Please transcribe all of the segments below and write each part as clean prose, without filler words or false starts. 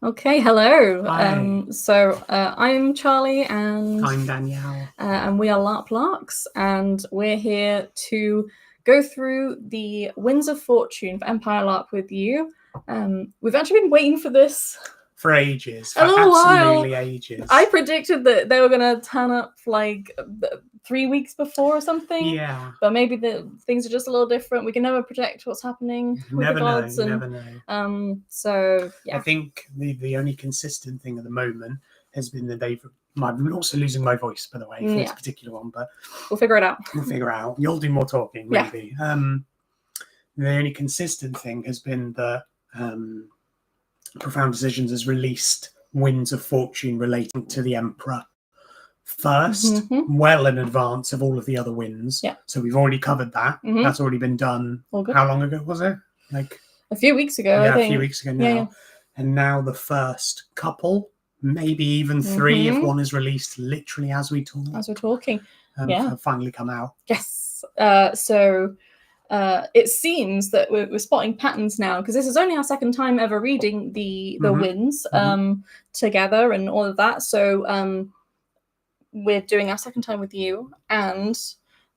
Okay, hello. Hi. I'm Charlie, and I'm Danielle. and we are LARP Larks, and we're here to go through the Winds of Fortune for Empire LARP with you. We've actually been waiting for this For ages, a for little absolutely while. ages. I predicted that they were gonna turn up like 3 weeks before or something. Yeah. But maybe the things are just a little different. We can never predict what's happening with the gods, Never know. So yeah. I think the only consistent thing at the moment has been that I'm also losing my voice, by the way, for this particular one, but we'll figure it out. You'll do more talking, maybe. Yeah. The only consistent thing has been that Profound Decisions has released Winds of Fortune relating to the Emperor first, well in advance of all of the other winds. Yeah. So we've already covered that. That's already been done. How long ago was it? Like a few weeks ago, I think. a few weeks ago now. Yeah. And now the first couple, maybe even 3 if one is released literally as we talk. As we're talking. Have finally come out. Yes. It seems that we're spotting patterns now, because this is only our second time ever reading the winds together and all of that. So we're doing our second time with you, and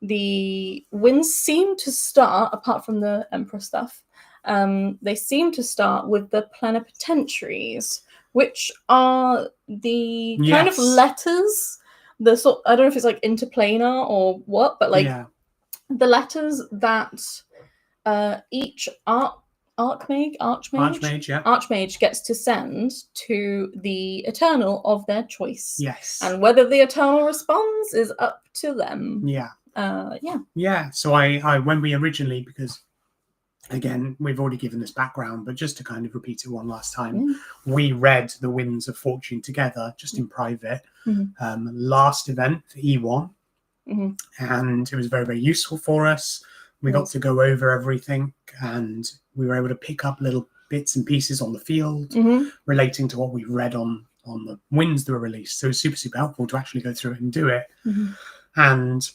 the winds seem to start, apart from the Emperor stuff, they seem to start with the Plenipotentiaries, which are the kind of letters, I don't know if it's like interplanar or what, but like the letters that each Archmage gets to send to the Eternal of their choice. Yes. And whether the Eternal responds is up to them. Yeah. Yeah. So I when we originally, because again, we've already given this background, but just to kind of repeat it one last time, we read the Winds of Fortune together, just in private, last event for E1. And it was very, very useful for us. We got to go over everything, and we were able to pick up little bits and pieces on the field relating to what we read on the winds that were released. So it was super, super helpful to actually go through it and do it. And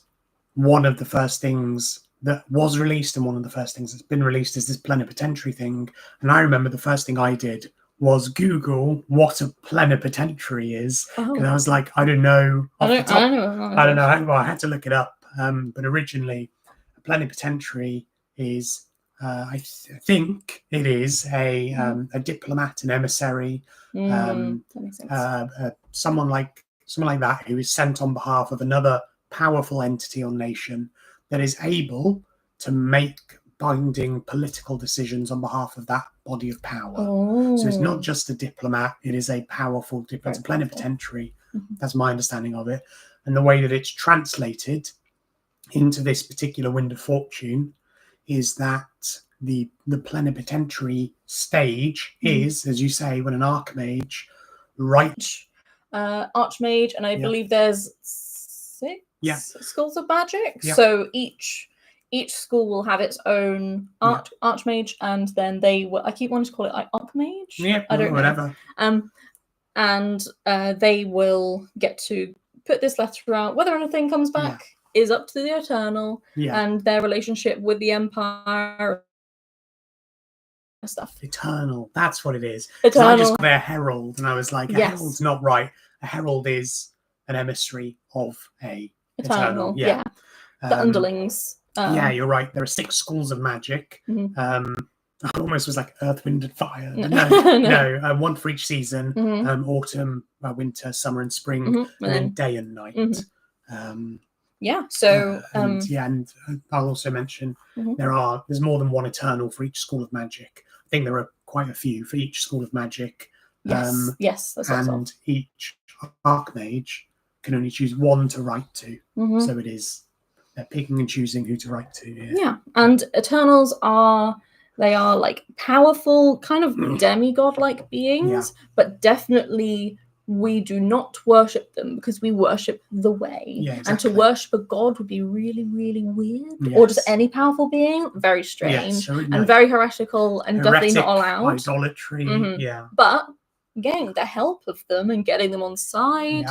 one of the first things that was released and one of the first things that's been released is this plenipotentiary thing. And I remember the first thing I did was Google what a plenipotentiary is. And I was like, I don't know. I don't know. Well, I had to look it up. But originally, a plenipotentiary is, I think it is a diplomat, an emissary, someone like that, who is sent on behalf of another powerful entity or nation that is able to make binding political decisions on behalf of that body of power. So it's not just a diplomat, it is a powerful diplomat, it's a plenipotentiary. That's my understanding of it. And the way that it's translated into this particular Wind of Fortune is that the plenipotentiary stage is, as you say, when an Archmage writes... Archmage, and I believe there's 6 schools of magic. So each school will have its own Archmage, and then they will, I keep wanting to call it Archmage. I don't know. Whatever. And they will get to put this letter out. Whether anything comes back is up to the Eternal and their relationship with the Empire. Stuff. Eternal, that's what it is. Eternal. I just got a herald, and I was like, a herald's not right. A herald is an emissary of a Eternal. The underlings. You're right. There are 6 schools of magic. I almost was like Earth, Wind, and Fire. No, one for each season. Autumn, winter, summer, and spring, and then day and night. And I'll also mention there's more than one Eternal for each school of magic. I think there are quite a few for each school of magic. Yes, that's and each Archmage can only choose one to write to. So it is, they're picking and choosing who to write to. Yeah, and Eternals are like powerful, kind of demigod-like beings, but definitely we do not worship them, because we worship the way. And to worship a god would be really, really weird. Or just any powerful being, very strange and very heretical, and definitely not allowed. Idolatry. But getting the help of them and getting them on side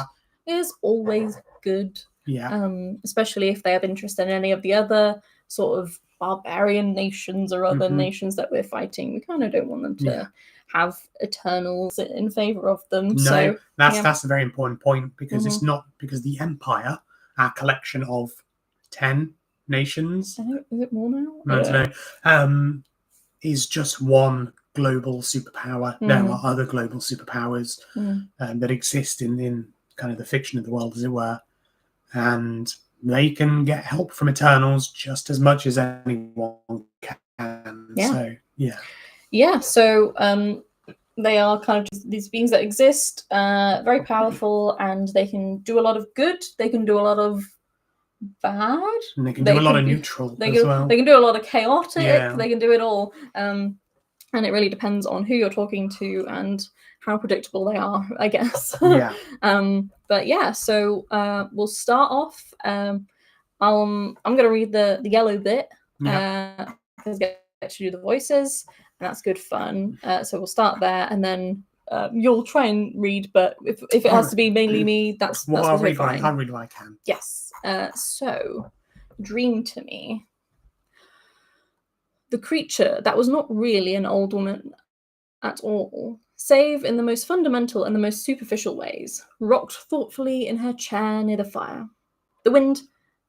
is always good. Especially if they have interest in any of the other sort of barbarian nations or other nations that we're fighting. We kind of don't want them to have Eternals in favor of them. No, so that's a very important point, because it's Mm-hmm. not because the Empire, our collection of 10 nations, Is it more now? I don't know, is just one global superpower. There are other global superpowers that exist in kind of the fiction of the world, as it were, and they can get help from Eternals just as much as anyone can. So So they are kind of just these beings that exist, very powerful, and they can do a lot of good. They can do a lot of bad. And they can do a lot of neutral as well. They can do a lot of chaotic. Yeah. They can do it all. And it really depends on who you're talking to and how predictable they are, I guess. Yeah. But yeah, so we'll start off. I'm going to read the yellow bit. Because I get to do the voices, and that's good fun. So we'll start there, and then you'll try and read, but if it has to be mainly me, that's I'll read fine. I'll read what I can. Yes. So, dream to me. The creature that was not really an old woman at all, save in the most fundamental and the most superficial ways, rocked thoughtfully in her chair near the fire. The wind,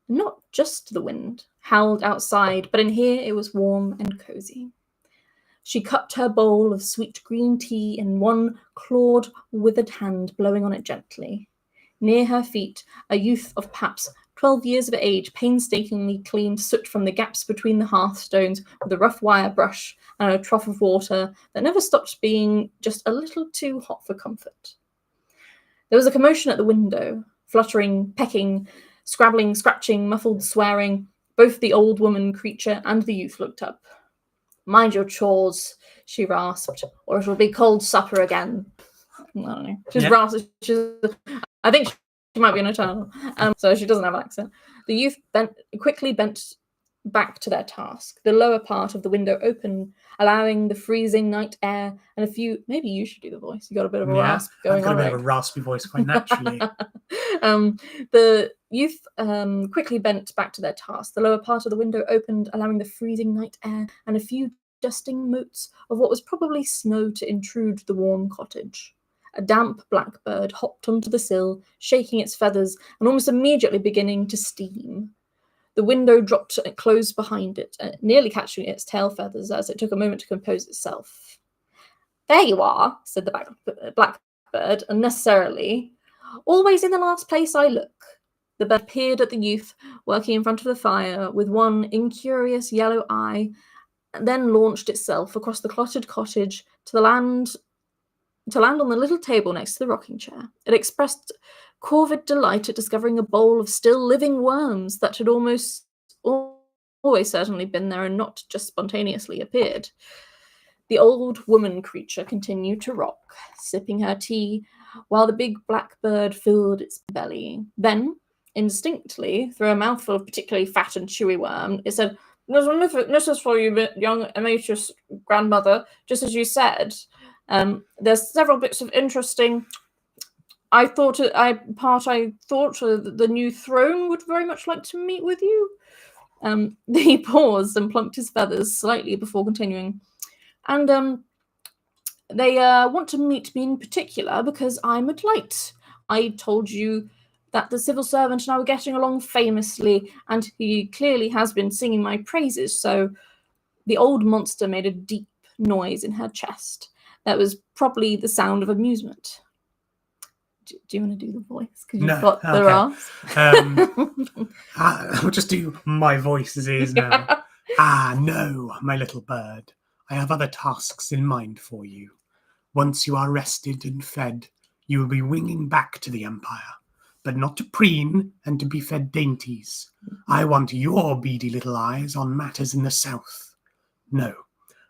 not just the wind, howled outside, but in here it was warm and cozy. She cupped her bowl of sweet green tea in one clawed, withered hand, blowing on it gently. Near her feet, a youth of perhaps 12 years of age painstakingly cleaned soot from the gaps between the hearthstones with a rough wire brush and a trough of water that never stopped being just a little too hot for comfort. There was a commotion at the window, fluttering, pecking, scrabbling, scratching, muffled swearing. Both the old woman creature and the youth looked up. "Mind your chores," she rasped, "or it'll be cold supper again." I don't know. She's rasped. I think she might be an Eternal, so she doesn't have an accent. The youth quickly bent back to their task. The lower part of the window opened, allowing the freezing night air and a few. Maybe you should do the voice. You got a bit of a rasp going on. I've got a bit of a raspy voice quite naturally. The youth quickly bent back to their task. The lower part of the window opened, allowing the freezing night air and a few dusting motes of what was probably snow to intrude the warm cottage. A damp blackbird hopped onto the sill, shaking its feathers and almost immediately beginning to steam. The window dropped and closed behind it, nearly catching its tail feathers as it took a moment to compose itself. "There you are," said the blackbird, unnecessarily. "Always in the last place I look." The bird peered at the youth working in front of the fire with one incurious yellow eye, and then launched itself across the cluttered cottage to land on the little table next to the rocking chair. It expressed corvid delight at discovering a bowl of still living worms that had almost always certainly been there and not just spontaneously appeared. The old woman creature continued to rock, sipping her tea, while the big black bird filled its belly. Then, indistinctly, through a mouthful of particularly fat and chewy worm, it said, "This is for you, young Amatrus grandmother, just as you said. There's several bits of interesting. I thought the new throne would very much like to meet with you." He paused and plumped his feathers slightly before continuing. "And they want to meet me in particular because I'm a delight. I told you that the civil servant and I were getting along famously, and he clearly has been singing my praises, so..." The old monster made a deep noise in her chest. That was probably the sound of amusement. Do you want to do the voice? Because you've got the rasp. I'll just do my voice as it is now. No, my little bird. I have other tasks in mind for you. Once you are rested and fed, you will be winging back to the Empire, but not to preen and to be fed dainties. I want your beady little eyes on matters in the south. No,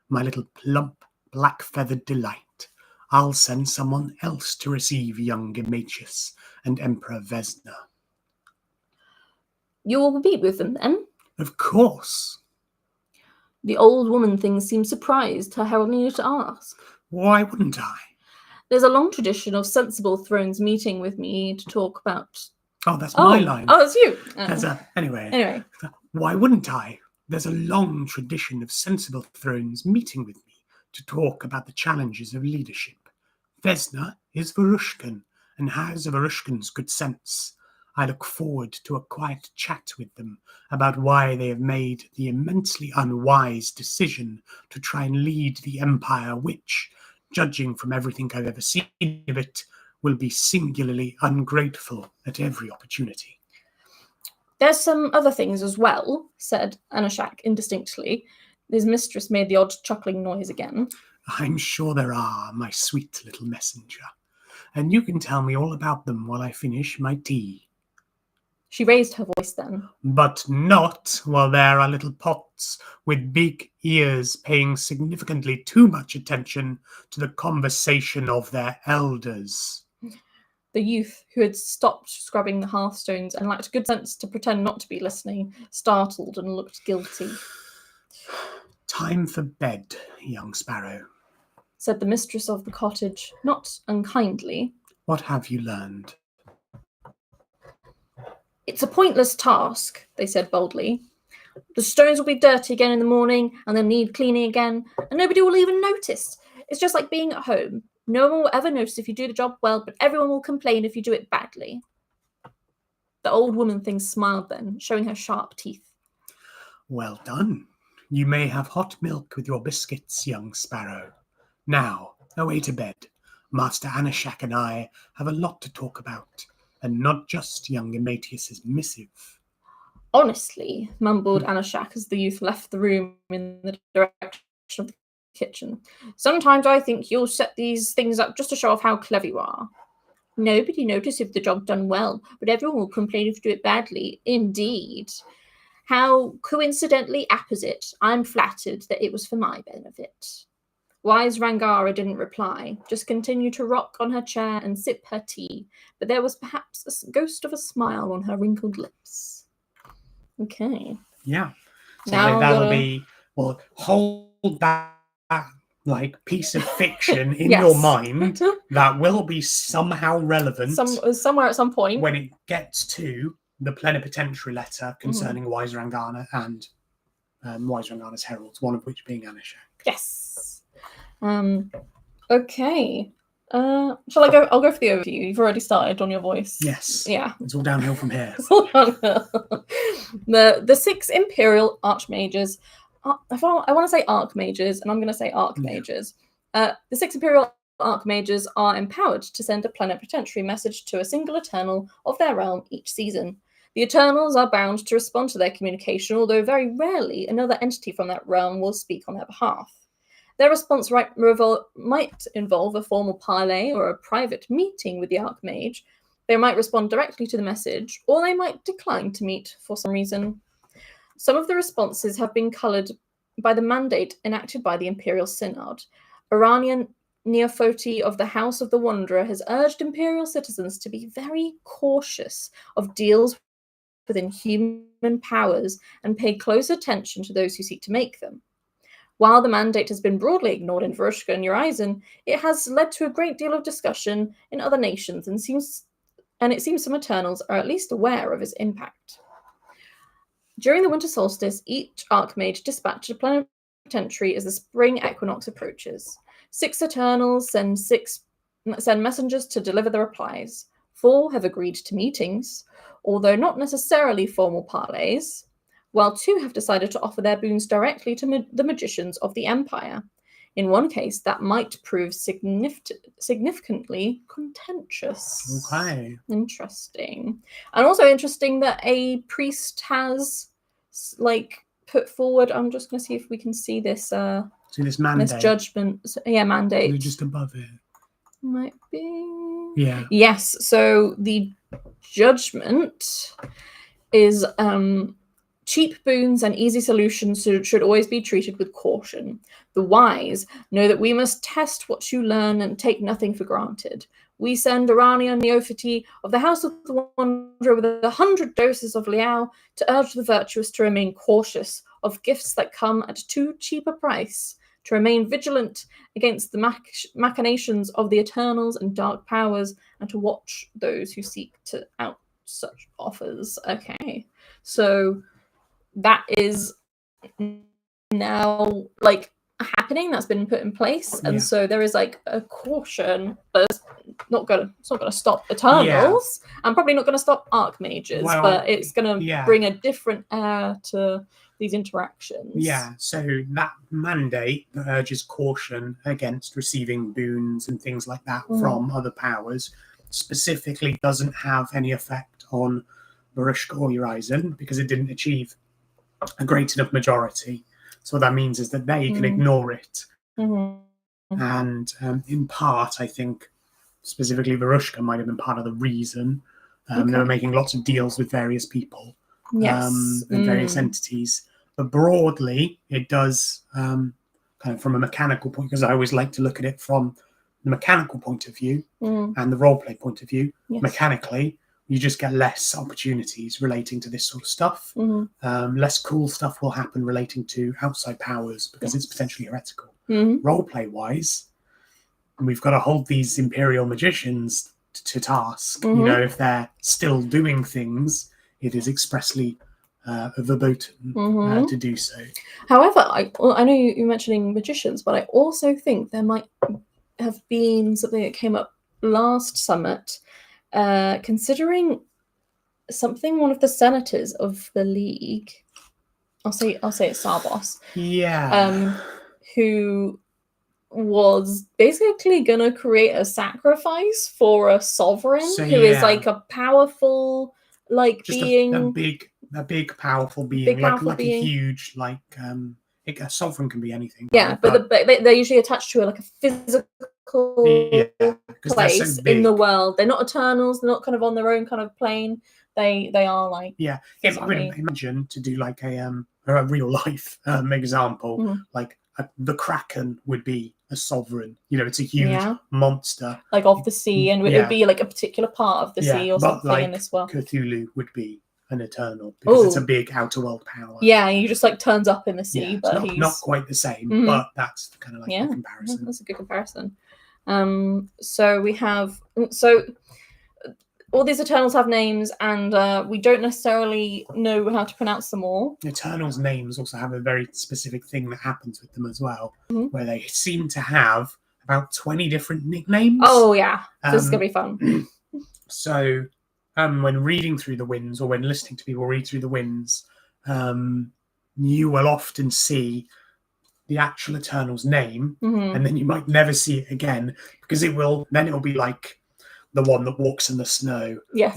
my little plump, black-feathered delight. I'll send someone else to receive young Amatrus and Emperor Vesna. You will meet with them, then? Of course. The old woman thing seemed surprised, her herald needed to ask. Why wouldn't I? There's a long tradition of sensible thrones meeting with me to talk about... Oh, that's my line. Oh, that's you. Anyway. Why wouldn't I? There's a long tradition of sensible thrones meeting with me to talk about the challenges of leadership. Vesna is Varushkan and has Varushkan's good sense. I look forward to a quiet chat with them about why they have made the immensely unwise decision to try and lead the empire which, judging from everything I've ever seen of it, will be singularly ungrateful at every opportunity. There's some other things as well, said Anashak indistinctly. His mistress made the odd chuckling noise again. I'm sure there are, my sweet little messenger, and you can tell me all about them while I finish my tea. She raised her voice then. But not while there are little pots with big ears paying significantly too much attention to the conversation of their elders. The youth, who had stopped scrubbing the hearthstones and lacked good sense to pretend not to be listening, startled and looked guilty. Time for bed, young sparrow, said the mistress of the cottage, not unkindly. What have you learned? It's a pointless task, they said boldly. The stones will be dirty again in the morning, and they'll need cleaning again, and nobody will even notice. It's just like being at home. No one will ever notice if you do the job well, but everyone will complain if you do it badly. The old woman thing smiled then, showing her sharp teeth. Well done. You may have hot milk with your biscuits, young sparrow. Now, away to bed. Master Anashak and I have a lot to talk about, and not just young Ematius's missive. Honestly, mumbled Anashak as the youth left the room in the direction of the kitchen. Sometimes I think you'll set these things up just to show off how clever you are. Nobody notices if the job's done well, but everyone will complain if you do it badly. Indeed. How coincidentally apposite. I'm flattered that it was for my benefit. Wise Rangara didn't reply, just continued to rock on her chair and sip her tea, but there was perhaps a ghost of a smile on her wrinkled lips. Okay. Yeah. So Now that'll be, well, hold that like piece of fiction in your mind that will be somehow relevant somewhere at some point when it gets to the plenipotentiary letter concerning Wise Rangana and Wise Rangana's heralds, one of which being Anashak. Yes. Okay. Shall I go? I'll go for the overview. You've already started on your voice. Yes. Yeah. It's all downhill from here. It's all downhill. The 6 Imperial Archmages. I want to say Archmages, and I'm going to say Archmages. The 6 Imperial Archmages are empowered to send a plenipotentiary message to a single Eternal of their realm each season. The Eternals are bound to respond to their communication, although very rarely another entity from that realm will speak on their behalf. Their response might involve a formal parley or a private meeting with the Archmage. They might respond directly to the message, or they might decline to meet for some reason. Some of the responses have been coloured by the mandate enacted by the Imperial Synod. Iranian Neophoti of the House of the Wanderer has urged Imperial citizens to be very cautious of deals within human powers and pay close attention to those who seek to make them. While the mandate has been broadly ignored in Varushka and Urizen, it has led to a great deal of discussion in other nations, and it seems some Eternals are at least aware of its impact. During the winter solstice, each Archmage dispatched a plenipotentiary as the spring equinox approaches. 6 Eternals send messengers to deliver the replies. 4 have agreed to meetings, although not necessarily formal parleys, while 2 have decided to offer their boons directly to the magicians of the Empire. In one case, that might prove significantly contentious. Okay. Interesting. And also interesting that a priest has, put forward, I'm just going to see if we can see this. This mandate. This judgment. Yeah, mandate. You're just above it. Might be. Yeah. Yes, so the judgment is... cheap boons and easy solutions should always be treated with caution. The wise know that we must test what you learn and take nothing for granted. We send Iranian Neophoti of the House of the Wanderer with 100 doses of Liao to urge the virtuous to remain cautious of gifts that come at too cheap a price, to remain vigilant against the machinations of the Eternals and dark powers, and to watch those who seek to out such offers. Okay, so... that is now happening that's been put in place, and so there is like a caution, but it's not gonna stop Eternals, and probably not gonna stop Archmages, but it's gonna bring a different air to these interactions. So that mandate that urges caution against receiving boons and things like that from other powers specifically doesn't have any effect on Barushka or Urizen, because it didn't achieve a great enough majority. So what that means is that they can ignore it. And in part, I think specifically Barushka might have been part of the reason. They were making lots of deals with various people and various entities. But broadly, it does kind of from a mechanical point, because I always like to look at it from the mechanical point of view and the roleplay point of view. Mechanically, you just get less opportunities relating to this sort of stuff. Less cool stuff will happen relating to outside powers because it's potentially heretical. Roleplay-wise, we've got to hold these Imperial magicians to task. You know, if they're still doing things, it is expressly verboten to do so. However, I know you're mentioning magicians, but I also think there might have been something that came up last summit, considering something one of the senators of the League, I'll say it's Sarbos, who was basically gonna create a sacrifice for a sovereign who is like a powerful, like, just being a big powerful being, like a huge, like a sovereign can be anything. Yeah, but they're usually attached to like a physical place in the world. They're not Eternals. They're not kind of on their own kind of plane. They are like I would imagine to do like a real life example, like the Kraken would be a sovereign. You know, it's a huge monster, like of the sea, and it would be like a particular part of the sea or something like in this world. Cthulhu would be an Eternal because it's a big outer world power. Yeah, he just like turns up in the sea, but he's not quite the same. But that's kind of like the comparison. That's a good comparison. So we have all these Eternals have names, and we don't necessarily know how to pronounce them all. Eternals' names also have a very specific thing that happens with them as well, where they seem to have about 20 different nicknames. Oh yeah, this is gonna be fun. So when reading through the winds, or when listening to people read through the winds, you will often see the actual Eternal's name, and then you might never see it again, because it will be like the one that walks in the snow. Yes.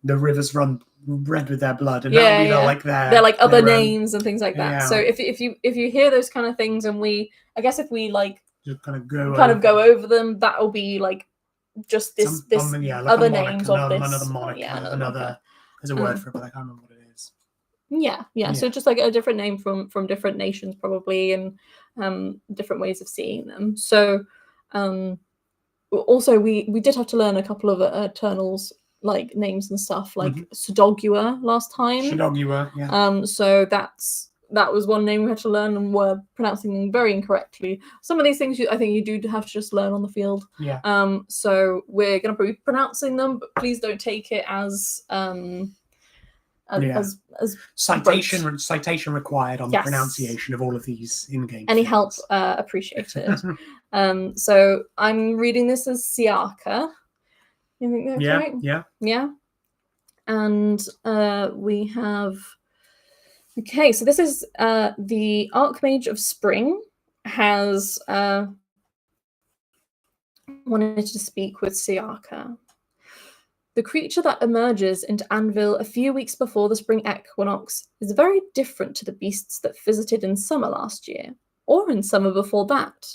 The rivers run red with their blood, and that'll be they're like other names and things like that. Yeah. So if you hear those kind of things, and if we like just kind of go over them, that'll be like just this other names of this. Another moniker, another there's a word for it, but I can't remember what it is. Yeah. So just like a different name from different nations probably, and different ways of seeing them. So also we did have to learn a couple of Eternals like names and stuff, like Sodogua last time. Sodogua, yeah. So that was one name we had to learn, and were pronouncing very incorrectly. Some of these things I think you do have to just learn on the field. Yeah. So we're going to be pronouncing them, but please don't take it as citation required on the pronunciation of all of these in-game. Any help appreciated. So I'm reading this as Siaka. You think that's right? Yeah. And we have. Okay, so this is the Archmage of Spring has wanted to speak with Siaka. The creature that emerges into Anvil a few weeks before the spring equinox is very different to the beasts that visited in summer last year, or in summer before that.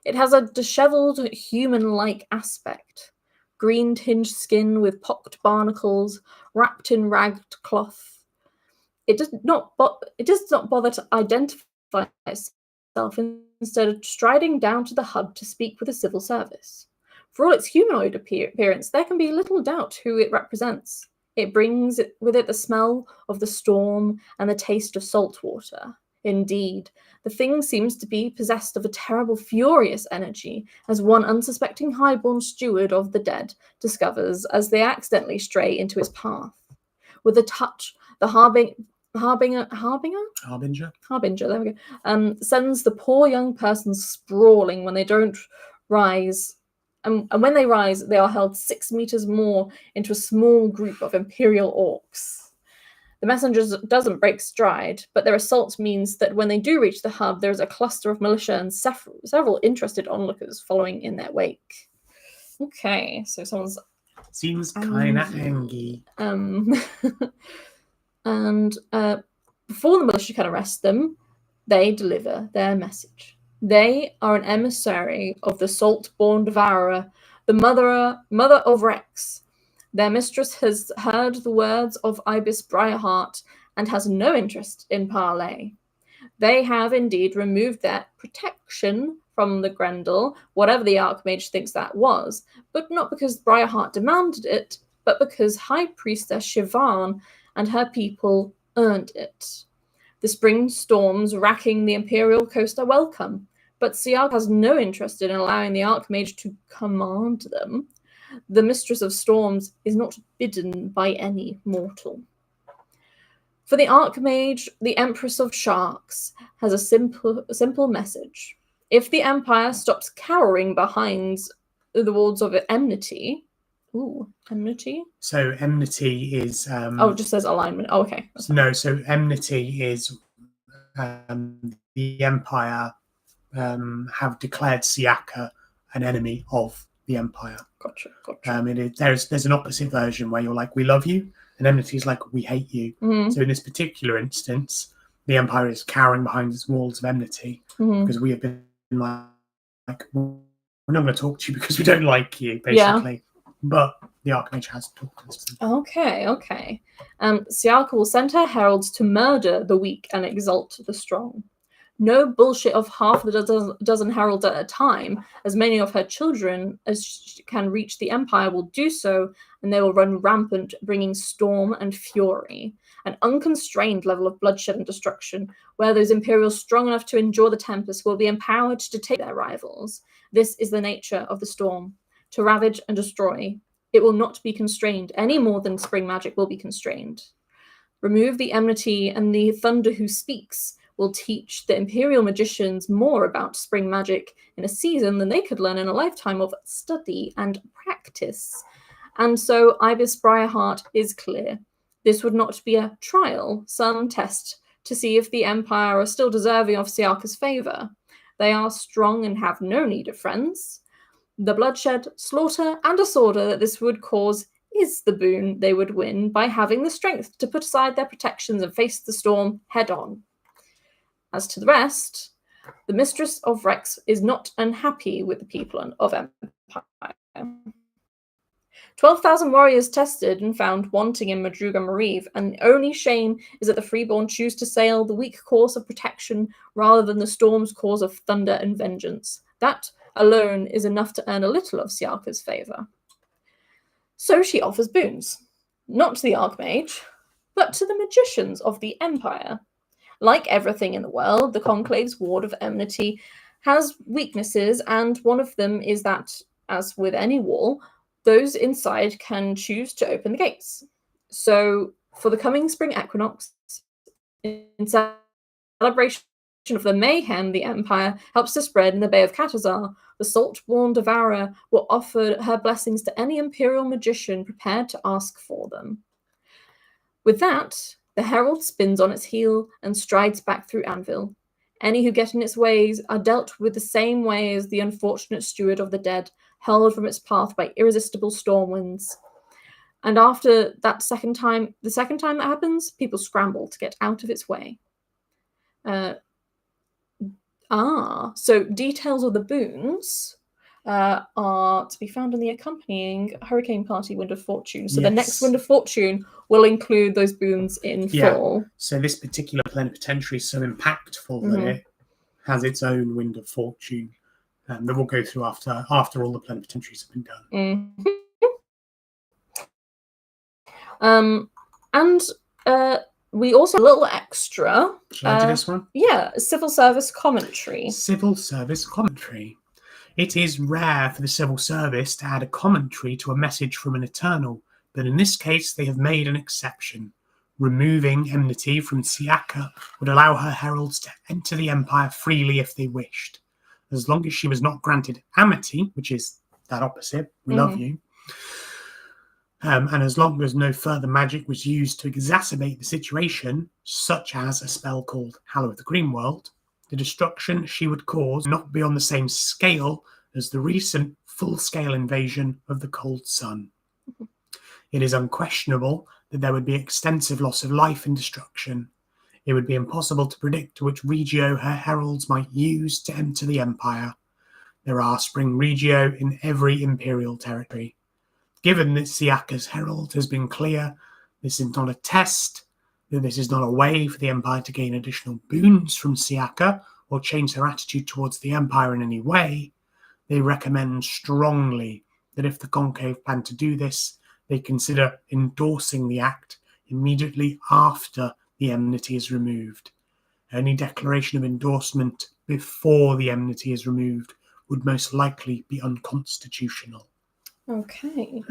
It has a dishevelled, human-like aspect, green-tinged skin with pocked barnacles, wrapped in ragged cloth. It does not bother to identify itself, instead of striding down to the hub to speak with the civil service. For all its humanoid appearance, there can be little doubt who it represents. It brings with it the smell of the storm and the taste of salt water. Indeed, the thing seems to be possessed of a terrible, furious energy, as one unsuspecting highborn steward of the dead discovers as they accidentally stray into its path. With a touch, the Harbinger, there we go, sends the poor young person sprawling when they don't rise. And when they rise, they are held 6 meters more into a small group of Imperial orcs. The messenger doesn't break stride, but their assault means that when they do reach the hub, there is a cluster of militia and several interested onlookers following in their wake. Okay, so someone's... Seems kind of angry. And before the militia can arrest them, they deliver their message. They are an emissary of the salt-born devourer, the mother of Rex. Their mistress has heard the words of Ibis Briarheart and has no interest in parley. They have indeed removed their protection from the Grendel, whatever the Archmage thinks that was, but not because Briarheart demanded it, but because High Priestess Siobhan and her people earned it. The spring storms racking the Imperial coast are welcome, but Siark has no interest in allowing the Archmage to command them. The Mistress of Storms is not bidden by any mortal. For the Archmage, the Empress of Sharks has a simple message. If the Empire stops cowering behind the walls of enmity... Ooh, enmity? So enmity is... it just says alignment. Oh, okay. No, so enmity is the Empire have declared Siaka an enemy of the Empire. Gotcha. There's an opposite version where you're like, we love you, and enmity is like, we hate you. Mm-hmm. So in this particular instance, the Empire is cowering behind its walls of enmity because we have been like, we're not going to talk to you because we don't like you, basically. Yeah. But the Archmage has talked to them. Okay. Siaka will send her heralds to murder the weak and exalt the strong. No bullshit of half the dozen heralds at a time. As many of her children as can reach the Empire will do so, and they will run rampant, bringing storm and fury. An unconstrained level of bloodshed and destruction, where those Imperials strong enough to endure the tempest will be empowered to take their rivals. This is the nature of the storm, to ravage and destroy. It will not be constrained any more than spring magic will be constrained. Remove the enmity, and the thunder who speaks will teach the Imperial magicians more about spring magic in a season than they could learn in a lifetime of study and practice. And so Ibis Briarheart is clear. This would not be a trial, some test to see if the Empire are still deserving of Siaka's favour. They are strong and have no need of friends. The bloodshed, slaughter, and disorder that this would cause is the boon they would win by having the strength to put aside their protections and face the storm head on. As to the rest, the Mistress of Rex is not unhappy with the people of Empire. 12,000 warriors tested and found wanting in Madruga Mariv, and the only shame is that the freeborn choose to sail the weak course of protection rather than the storm's cause of thunder and vengeance. That alone is enough to earn a little of Siaka's favour. So she offers boons, not to the Archmage, but to the magicians of the Empire. Like everything in the world, the Conclave's Ward of Enmity has weaknesses, and one of them is that, as with any wall, those inside can choose to open the gates. So, for the coming spring equinox, in celebration of the mayhem the Empire helps to spread in the Bay of Katazar, the salt-born devourer will offer her blessings to any Imperial magician prepared to ask for them. With that, the herald spins on its heel and strides back through Anvil. Any who get in its ways are dealt with the same way as the unfortunate steward of the dead, hurled from its path by irresistible storm winds. And after the second time that happens, people scramble to get out of its way. So details of the boons are to be found in the accompanying Hurricane Party Wind of Fortune. So yes. The next Wind of Fortune will include those boons in full. So this particular plenipotentiary is so impactful that it has its own Wind of Fortune that we'll go through after all the plenipotentiaries have been done. We also have a little extra. Shall I do this one? Yeah, civil service commentary. Civil service commentary. It is rare for the civil service to add a commentary to a message from an Eternal, but in this case they have made an exception. Removing enmity from Siaka would allow her heralds to enter the Empire freely if they wished. As long as she was not granted amity, which is that opposite, we love you, and as long as no further magic was used to exacerbate the situation, such as a spell called Hallow of the Green World, the destruction she would cause would not be on the same scale as the recent full-scale invasion of the Cold Sun. It is unquestionable that there would be extensive loss of life and destruction. It would be impossible to predict which regio her heralds might use to enter the Empire. There are spring regio in every imperial territory. Given that Siaka's herald has been clear, this is not a test, that this is not a way for the Empire to gain additional boons from Siaka or change their attitude towards the Empire in any way, they recommend strongly that if the Conclave plan to do this, they consider endorsing the act immediately after the enmity is removed. Any declaration of endorsement before the enmity is removed would most likely be unconstitutional. Okay.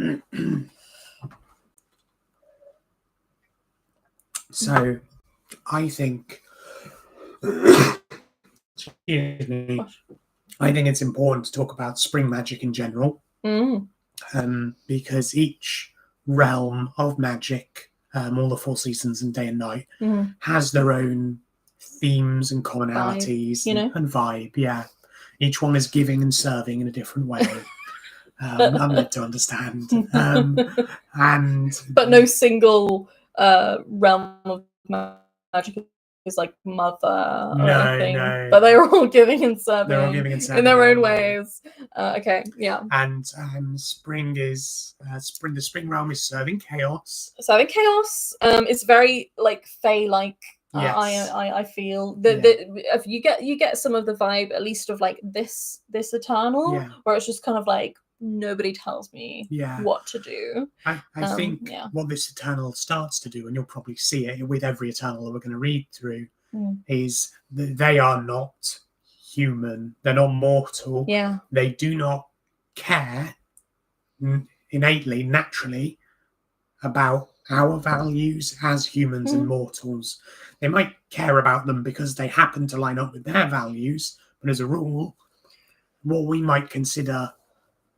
So, I think, excuse me, I think it's important to talk about spring magic in general, because each realm of magic, all the 4 seasons and day and night, has their own themes and commonalities vibe, and vibe. Yeah, each one is giving and serving in a different way. I'm meant to understand, but no single realm of magic is like mother or anything. No. But they're all giving and serving. They're all giving and serving in their own ways. Okay, yeah. And spring is the spring realm is serving chaos. Serving chaos. It's very like Fae-like. Yes. I feel if you get some of the vibe, at least of like this Eternal, where it's just kind of like nobody tells me what to do. I think what this Eternal starts to do, and you'll probably see it with every Eternal that we're going to read through, is that they are not human. They're not mortal. Yeah. They do not care innately, naturally, about our values as humans and mortals. They might care about them because they happen to line up with their values, but as a rule, what we might consider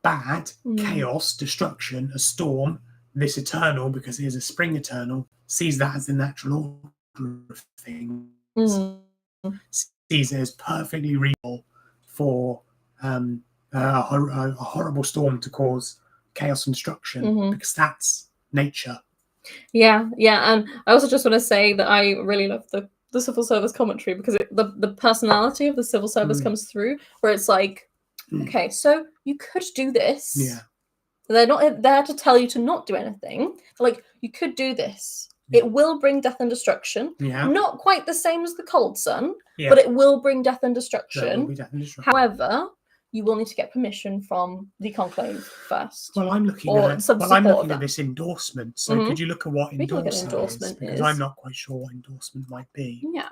bad, chaos, destruction, a storm, this Eternal, because it is a spring Eternal, sees that as the natural order of things, sees it as perfectly real for a horrible storm to cause chaos and destruction, because that's nature. Yeah, and I also just want to say that I really love the civil service commentary, because the personality of the civil service comes through, where it's like, okay, so you could do this. Yeah. They're not there to tell you to not do anything. They're like, you could do this. It will bring death and destruction. Yeah. Not quite the same as the Cold Sun, but it will bring death and destruction. However, you will need to get permission from the Conclave first. Well, I'm looking at this endorsement. So could you look at what endorsement is? Because I'm not quite sure what endorsement might be. Yeah.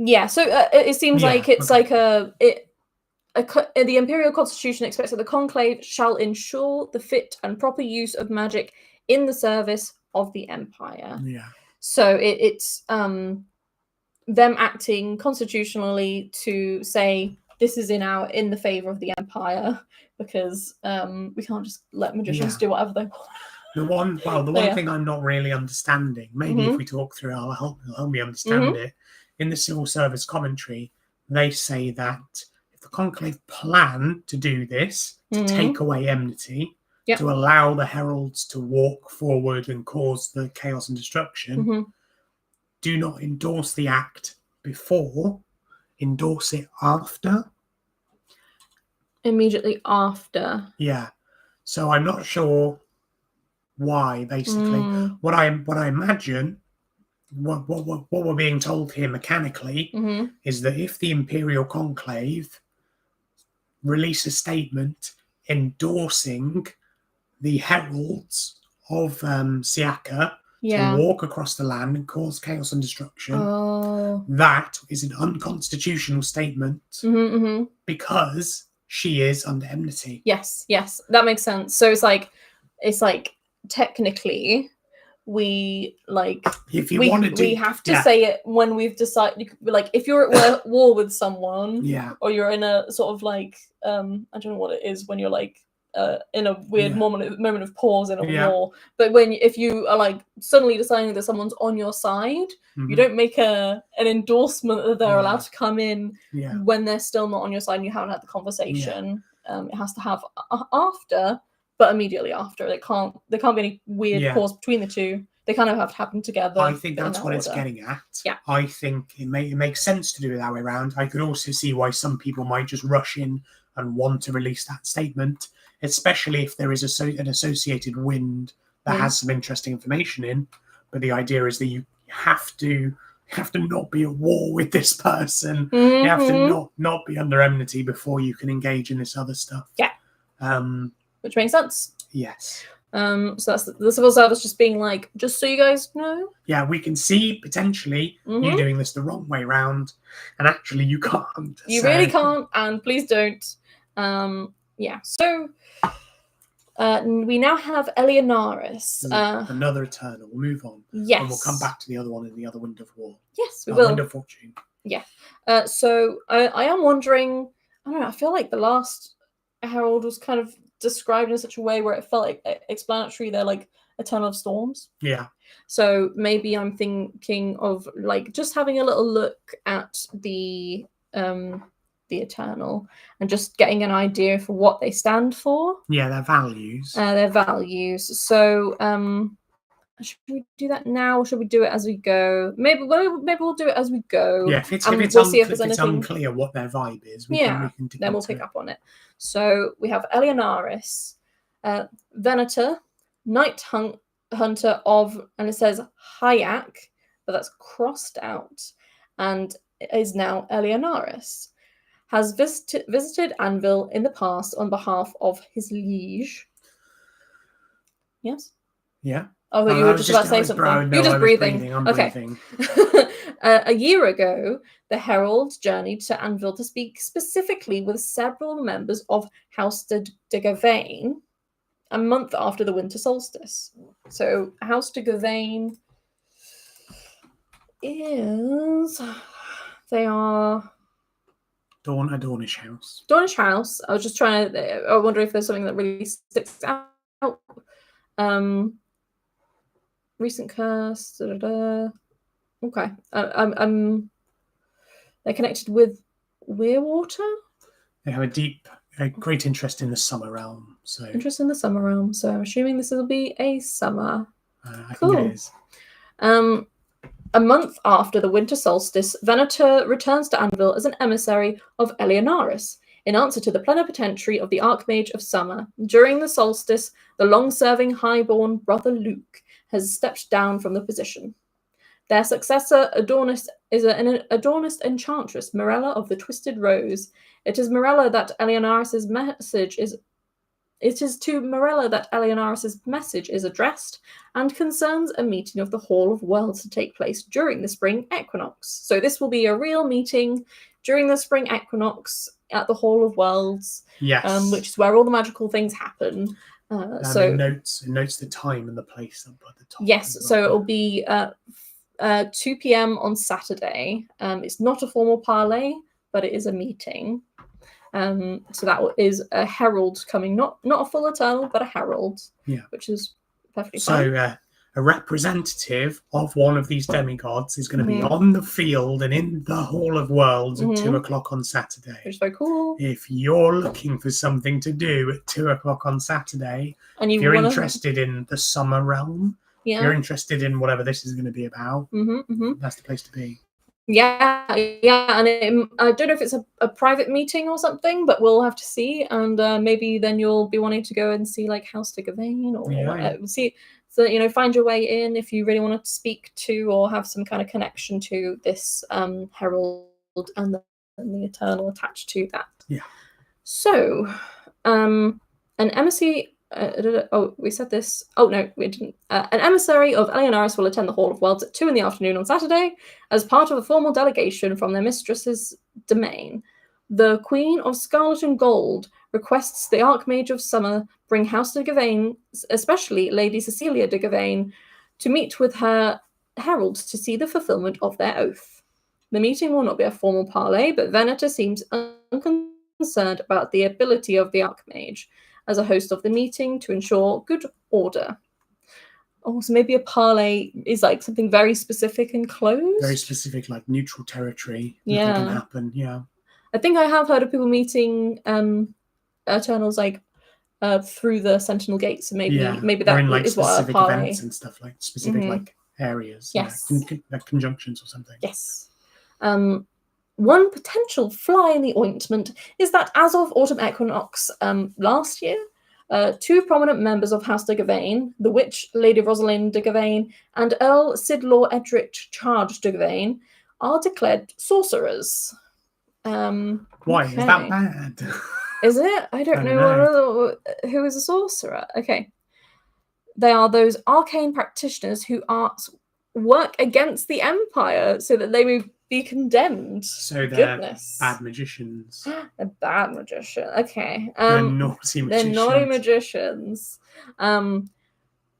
Yeah, so it seems like it's like the Imperial Constitution expects that the Conclave shall ensure the fit and proper use of magic in the service of the Empire. Yeah. So it's them acting constitutionally to say this is in the favor of the Empire, because we can't just let magicians do whatever they want. The one thing I'm not really understanding, maybe if we talk through it, it'll help me understand it. In the civil service commentary, they say that if the Conclave plan to do this, to take away enmity, to allow the heralds to walk forward and cause the chaos and destruction, do not endorse the act before, endorse it after. Immediately after. Yeah. So I'm not sure why, basically. What I imagine, what we're being told here mechanically, is that if the Imperial Conclave release a statement endorsing the heralds of Siaka to walk across the land and cause chaos and destruction, that is an unconstitutional statement because she is under enmity. Yes, that makes sense. So it's like technically we like if you wanted to, we have to say it when we've decided, like if you're at war with someone, or you're in a sort of like I don't know what it is when you're like in a weird moment of pause in a war, but if you are like suddenly deciding that someone's on your side, you don't make an endorsement that they're allowed to come in when they're still not on your side and you haven't had the conversation. It has to have after, but immediately after. There can't be any weird pause between the two. They kind of have to happen together. I think that's what it's getting at. Yeah. I think it makes sense to do it that way around. I could also see why some people might just rush in and want to release that statement, especially if there is an associated wind that has some interesting information in. But the idea is that you have to not be at war with this person. You have to not be under enmity before you can engage in this other stuff. Yeah. Which makes sense. Yes. So that's the civil service just being like, just so you guys know. Yeah, we can see potentially you doing this the wrong way round, and actually you can't. You really can't, and please don't. Yeah. So we now have Eleonaris. Another Eternal. We'll move on. Yes. And we'll come back to the other one in the other Wind of War. Yes, we will. Wind of Fortune. Yeah. So I am wondering, I don't know, I feel like the last Herald was kind of described in such a way where it felt like explanatory. They're like Eternal of Storms. Yeah. So maybe I'm thinking of like just having a little look at the Eternal and just getting an idea for what they stand for. Yeah, their values. So should we do that now, or should we do it as we go? Maybe we'll do it as we go. Yeah, if it's unclear what their vibe is, then we'll pick up on it. So we have Eleonaris, Venator, Night Hunter of, and it says Hyak, but that's crossed out, and is now Eleonaris. Has visited Anvil in the past on behalf of his liege. Yes? Yeah. Oh, you were just about to say something. You're just breathing. I'm okay. Breathing. A year ago, the Herald journeyed to Anvil to speak specifically with several members of House de Gavain a month after the winter solstice. So, House de Gavain is... They are... Dornish House. Dornish House. I was just trying to... I wonder if there's something that really sticks out. Recent curse. Okay. They're connected with Weirwater. They have a great interest in the summer realm. So interest in the summer realm. So I'm assuming this will be a summer. I think it is. A month after the winter solstice, Venator returns to Anvil as an emissary of Eleonaris, in answer to the plenipotentiary of the Archmage of Summer. During the solstice, the long-serving highborn brother Luke has stepped down from the position. Their successor, Adornis, is an Adornist enchantress, Morella of the Twisted Rose. It is Morella that Eleonaris's message is. It is to Morella that Eleonaris's message is addressed, and concerns a meeting of the Hall of Worlds to take place during the spring equinox. So this will be a real meeting during the spring equinox at the Hall of Worlds. Yes. Which is where all the magical things happen. So it notes the time and the place up at the top. Yes, so it'll be 2 p.m. on Saturday. It's not a formal parley, but it is a meeting. So that is a herald coming, not a full Eternal, but a herald. Yeah, which is perfectly fine. So a representative of one of these demigods is going to be on the field and in the Hall of Worlds at 2 o'clock on Saturday. Which is very cool. If you're looking for something to do at 2 o'clock on Saturday, and if you're interested in the summer realm, if you're interested in whatever this is going to be about, that's the place to be. Yeah, and I don't know if it's a private meeting or something, but we'll have to see, and maybe then you'll be wanting to go and see like House de Gavain or see. So find your way in if you really want to speak to or have some kind of connection to this herald and the Eternal attached to that. Yeah. So, an emissary. We said this. Oh no, we didn't. An emissary of Eleonaris will attend the Hall of Worlds at 2 p.m. on Saturday as part of a formal delegation from their mistress's domain. The Queen of Scarlet and Gold requests the Archmage of Summer bring House de Gavain, especially Lady Cecilia de Gavain, to meet with her heralds to see the fulfillment of their oath. The meeting will not be a formal parley, but Venator seems unconcerned about the ability of the Archmage as a host of the meeting to ensure good order. Oh, so maybe a parley is like something very specific and closed? Very specific, like neutral territory. Nothing can happen, yeah. I think I have heard of people meeting Eternals like through the Sentinel Gate, so maybe that in, like, is what a specific parley. events and stuff, like specific like areas. Yes. Like conjunctions or something. Yes. One potential fly in the ointment is that as of Autumn Equinox last year, 2 prominent members of House de Gavain, the witch Lady Rosalind de Gavain and Earl Sidlaw Edrich Charge de Gavain, are declared sorcerers. Why? Okay. Is that bad? Is it? I don't know. Who is a sorcerer. Okay. They are those arcane practitioners who work against the Empire so that they may be condemned. So they're bad magicians. A bad magician. Okay. They're naughty magicians. They're naughty magicians.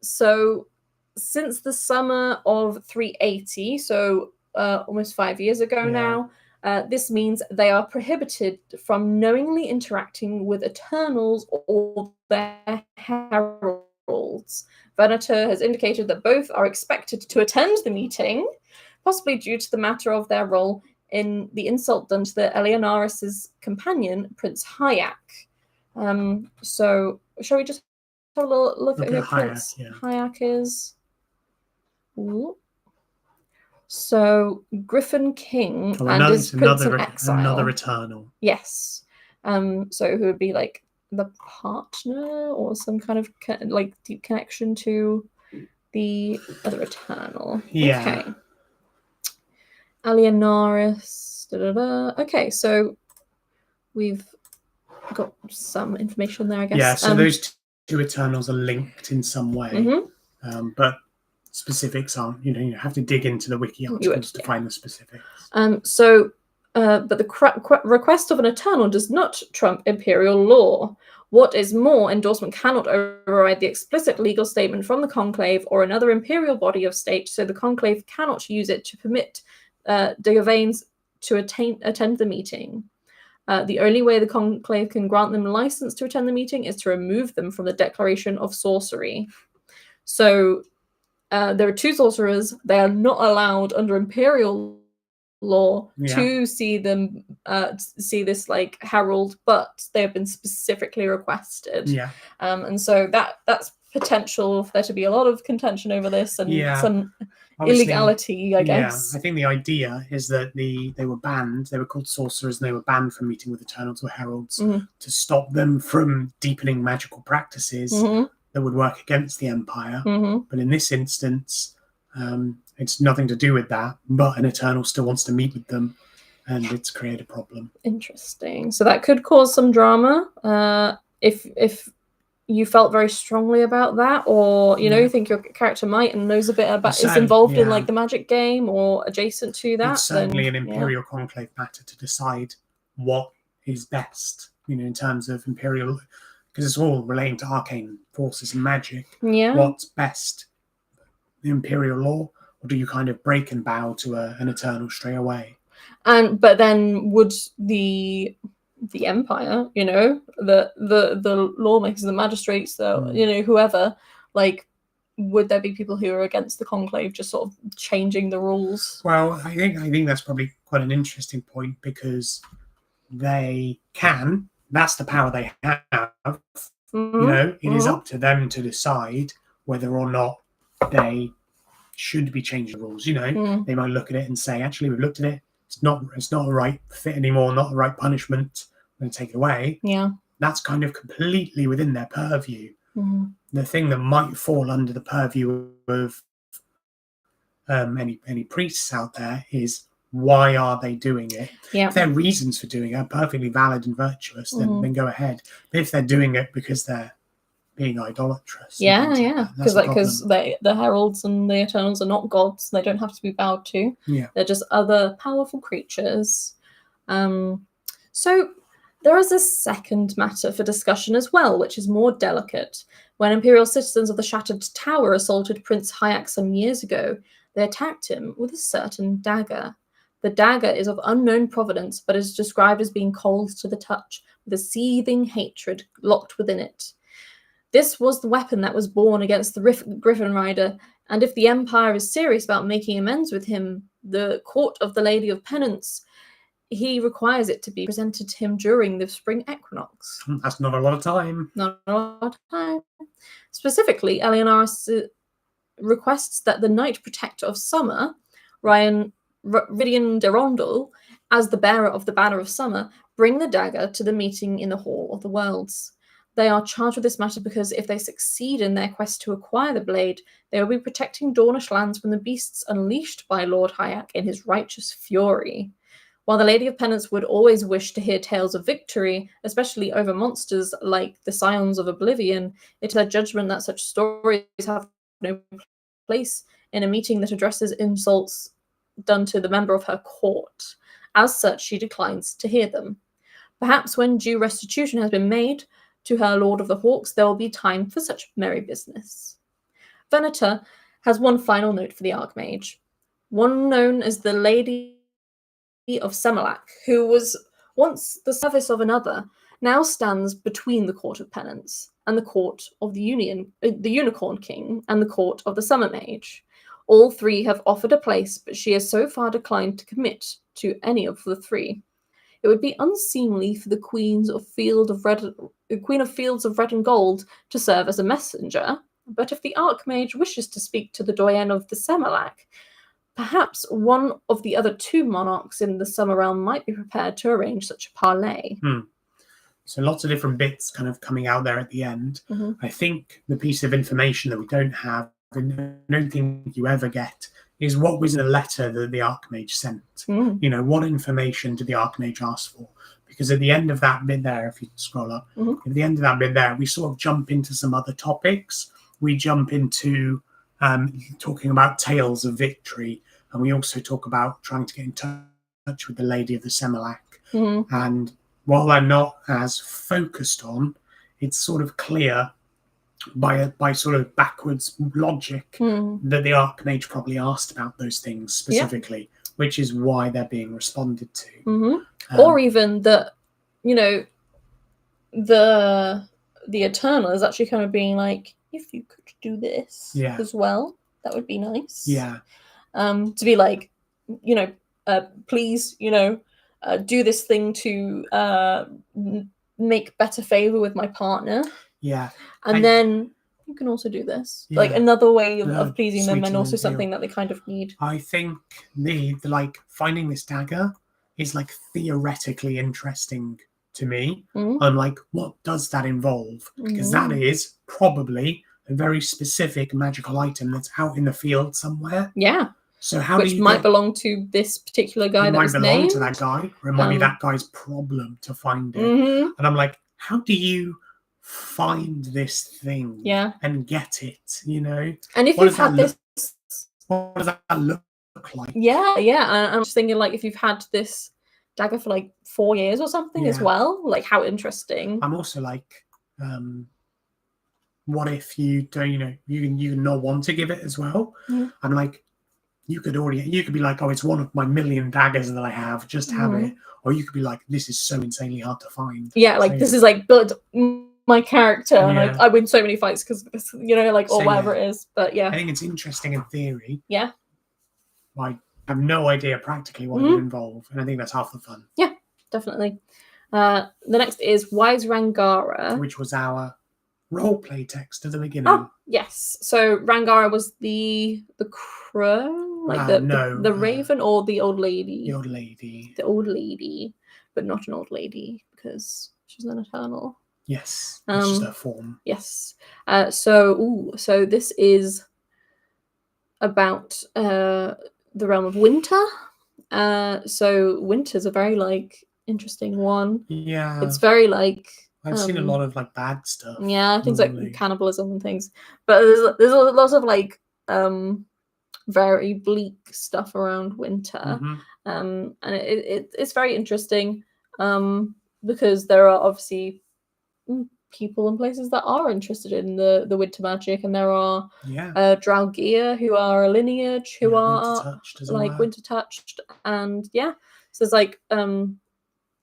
So since the summer of 380, so almost 5 years ago now, this means they are prohibited from knowingly interacting with Eternals or their heralds. Venator has indicated that both are expected to attend the meeting, possibly due to the matter of their role in the insult done to the Eleonoris' companion, Prince Hyak. So, shall we just have a little look at who Prince Hyak is? Ooh. So, Griffin King and his Prince in Exile. Another Eternal. Yes. So who would be like the partner or some kind of like deep connection to the other Eternal. Yeah. Okay. Eleonoris. Okay, so we've got some information there, I guess. Yeah, so those 2 Eternals are linked in some way. But specifics aren't, you have to dig into the wiki articles to find the specifics. But the request of an Eternal does not trump Imperial law. What is more, endorsement cannot override the explicit legal statement from the Conclave or another Imperial body of state, so the Conclave cannot use it to permit de Gavains to attend the meeting. The only way the Conclave can grant them license to attend the meeting is to remove them from the declaration of sorcery. So there are 2 sorcerers. They are not allowed under Imperial law to see them see this like herald, but they have been specifically requested. And so that's potential for there to be a lot of contention over this and some illegality, I guess. I think the idea is that they were banned. They were called sorcerers, and they were banned from meeting with Eternals or heralds to stop them from deepening magical practices that would work against the Empire. But in this instance, it's nothing to do with that, but an Eternal still wants to meet with them, and it's created a problem. Interesting. So that could cause some drama if you felt very strongly about that, or you think your character might and knows a bit about is involved in like the magic game or adjacent to that. It's certainly an Imperial Conclave matter to decide what is best, in terms of Imperial, because it's all relating to arcane forces and magic. What's best, the Imperial law, or do you kind of break and bow to an Eternal straight away? But then would the Empire, the lawmakers, the magistrates, whoever, like, would there be people who are against the Conclave just sort of changing the rules? Well, I think that's probably quite an interesting point, because they can. That's the power they have. It is up to them to decide whether or not they should be changing the rules. They might look at it and say, actually, we've looked at it. It's not a right fit anymore, not the right punishment. I'm going to take it away. That's kind of completely within their purview. The thing that might fall under the purview of any priests out there is, why are they doing it? If their reasons for doing it are perfectly valid and virtuous, then go ahead. But if they're doing it because they're being idolatrous, because the heralds and the Eternals are not gods, they don't have to be bowed to. They're just other powerful creatures. So there is a second matter for discussion as well, which is more delicate. When Imperial citizens of the Shattered Tower assaulted Prince Hyak some years ago, they attacked him with a certain dagger. The dagger is of unknown provenance, but is described as being cold to the touch, with a seething hatred locked within it. This was the weapon that was born against the Griffin Rider, and if the Empire is serious about making amends with him, the Court of the Lady of Penance, he requires it to be presented to him during the spring equinox. That's not a lot of time. Not a lot of time. Specifically, Eleonora requests that the Knight Protector of Summer, Ridian Derondel, as the bearer of the Banner of Summer, bring the dagger to the meeting in the Hall of the Worlds. They are charged with this matter because if they succeed in their quest to acquire the blade, they will be protecting Dornish lands from the beasts unleashed by Lord Hyak in his righteous fury. While the Lady of Penance would always wish to hear tales of victory, especially over monsters like the Scions of Oblivion, it is her judgment that such stories have no place in a meeting that addresses insults done to the member of her court. As such, she declines to hear them. Perhaps when due restitution has been made to her Lord of the Hawks, there will be time for such merry business. Venator has one final note for the Archmage. One known as the Lady of Semelak, who was once the service of another, now stands between the Court of Penance and the Court of the Unicorn King and the Court of the Summer Mage. All three have offered a place, but she has so far declined to commit to any of the three. It would be unseemly for the Queen of Fields of Red and Gold to serve as a messenger, but if the Archmage wishes to speak to the Doyen of the Semelak, perhaps one of the other two monarchs in the Summer Realm might be prepared to arrange such a parley. So lots of different bits kind of coming out there at the end. I think the piece of information that we don't have, and I don't think you ever get, is what was in the letter that the Archmage sent. You know, what information did the Archmage ask for? Because at the end of that bit there, if you scroll up, at the end of that bit there, we sort of jump into some other topics. We jump into talking about tales of victory, and we also talk about trying to get in touch with the Lady of the Semelak. And while they're not as focused on, it's sort of clear by sort of backwards logic that the Archmage probably asked about those things specifically, which is why they're being responded to. Or even that, you know, the Eternal is actually kind of being like, if you could do this as well, that would be nice. To be like, you know, please, you know, do this thing to make better favor with my partner. And then you can also do this. Like another way of pleasing them, and also something that they kind of need. I think the like finding this dagger is like theoretically interesting to me. I'm like, what does that involve? Because that is probably a very specific magical item that's out in the field somewhere. So how which might belong to this particular guy that was named. It might belong to that guy. Or it might be that guy's problem to find it. And I'm like, how do you find this thing and get it, you know? And if you've had this... What does that look like? And I'm just thinking, like, if you've had this dagger for, like, 4 years or something as well, like, how interesting. I'm also like... what if you don't, you know, you not want to give it as well? I'm like, you could be like, oh, it's one of my million daggers that I have, just have it. Or you could be like, this is so insanely hard to find. This is like build my character, and I win so many fights because this, you know, like, or whatever it is. But I think it's interesting in theory. I have no idea practically what it would involve, and I think that's half the fun. Yeah, definitely. The next is Wise Rangara, which was our roleplay text at the beginning. Oh, yes. So Rangara was the crow, like the raven, or the old lady. The old lady. The old lady, but not an old lady because she's an eternal. Yes, it's just her form. Yes. So this is about the realm of winter. So winter's a very like interesting one. Yeah. It's very like I've seen a lot of like bad stuff. Yeah, things like cannibalism and things. But there's a lot of like very bleak stuff around winter. And it's very interesting. because there are obviously people and places that are interested in the winter magic, and there are Draugr who are a lineage who are winter touched, and so it's like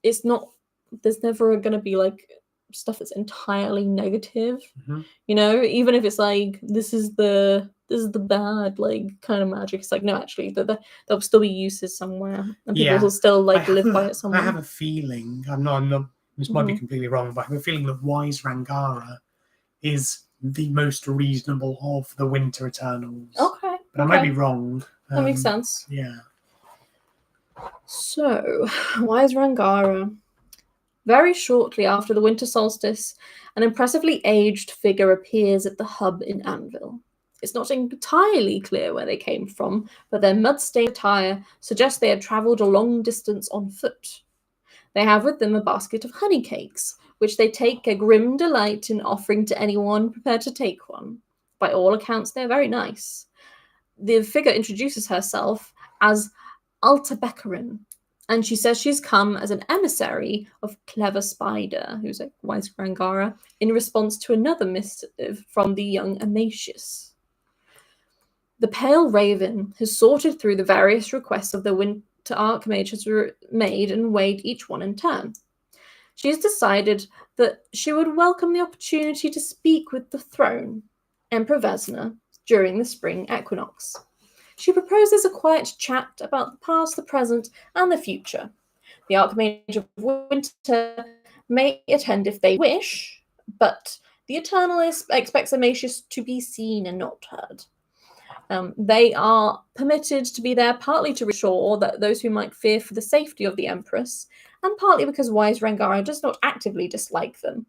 it's not, there's never going to be like stuff that's entirely negative, you know, even if it's like this is the bad like kind of magic. It's like, no, actually there'll still be uses somewhere, and people will still like live by it somewhere. I have a feeling, I'm not this might be completely wrong, but I have a feeling that Wise Rangara is the most reasonable of the Winter Eternals. Okay. But I might be wrong. That makes sense. Yeah. So, Wise Rangara. Very shortly after the winter solstice, an impressively aged figure appears at the hub in Anvil. It's not entirely clear where they came from, but their mud-stained attire suggests they had travelled a long distance on foot. They have with them a basket of honey cakes, which they take a grim delight in offering to anyone prepared to take one. By all accounts, they're very nice. The figure introduces herself as Alta Beckerin, and she says she's come as an emissary of Clever Spider, who's a Wise Rangara, in response to another missive from the young Amatius. The Pale Raven has sorted through the various requests of the Winter Archmage has made and weighed each one in turn. She has decided that she would welcome the opportunity to speak with the throne, Emperor Vesna, during the spring equinox. She proposes a quiet chat about the past, the present, and the future. The Archmage of Winter may attend if they wish, but the Eternalist expects Amatius to be seen and not heard. They are permitted to be there partly to reassure that those who might fear for the safety of the Empress, and partly because Wise Rangara does not actively dislike them.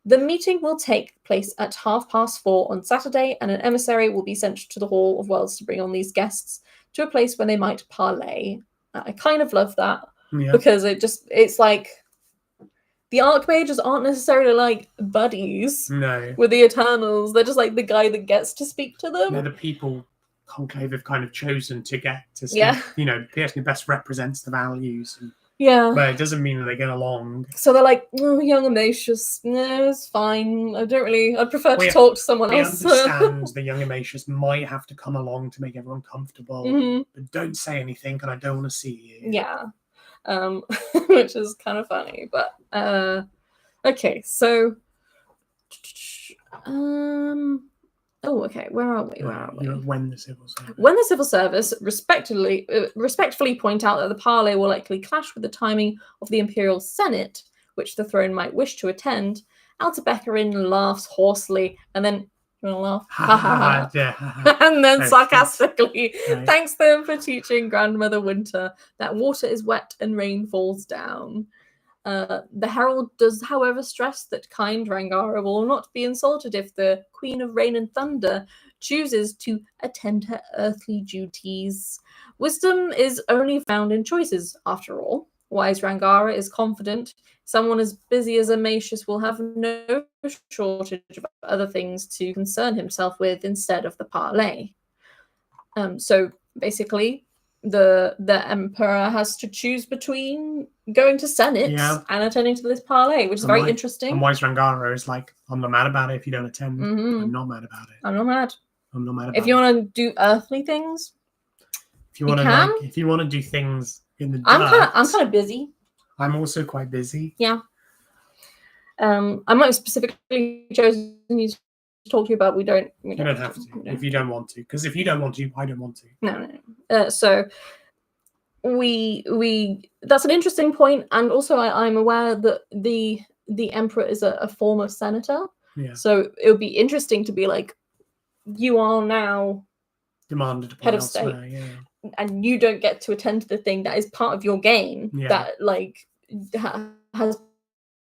The meeting will take place at 4:30 on Saturday, and an emissary will be sent to the Hall of Worlds to bring on these guests to a place where they might parley. I kind of love that, because it's like the Archmages aren't necessarily like buddies with the Eternals. They're just like the guy that gets to speak to them. They're the people Conclave have kind of chosen to get to speak, you know, the person who best represents the values. And, but it doesn't mean that they get along. So they're like, oh, young Amatius, no, it's fine. I'd prefer to talk to someone else. We understand the young Amatius might have to come along to make everyone comfortable, but don't say anything, and I don't want to see you. Yeah. Which is kind of funny, but okay, so where are we? When the Civil Service. When the Civil Service respectfully point out that the parley will likely clash with the timing of the Imperial Senate, which the throne might wish to attend, Alta Beckerin laughs hoarsely, and then you want to laugh? And then sarcastically thanks them for teaching Grandmother Winter that water is wet and rain falls down. The herald does, however, stress that kind Rangara will not be insulted if the Queen of Rain and Thunder chooses to attend her earthly duties. Wisdom is only found in choices, after all. Wise Rangara is confident someone as busy as Amatius will have no shortage of other things to concern himself with instead of the parley. So basically, the Emperor has to choose between going to Senate and attending to this parley, which is very interesting. And Wise Rangara is like, I'm not mad about it if you don't attend. I'm not mad about it. I'm not mad. I'm not mad about it. If you want to do earthly things, if you want to if you want to do things in the dirt, I'm kind of busy. I'm also quite busy. Yeah. I might have specifically chosen you to talk to you about. You don't have to if you don't want to. Because if you don't want to, I don't want to. No. So we that's an interesting point, and also I'm aware that the Emperor is a former senator. Yeah. So it would be interesting to be like, you are now demanded head of state, and you don't get to attend to the thing that is part of your game that like has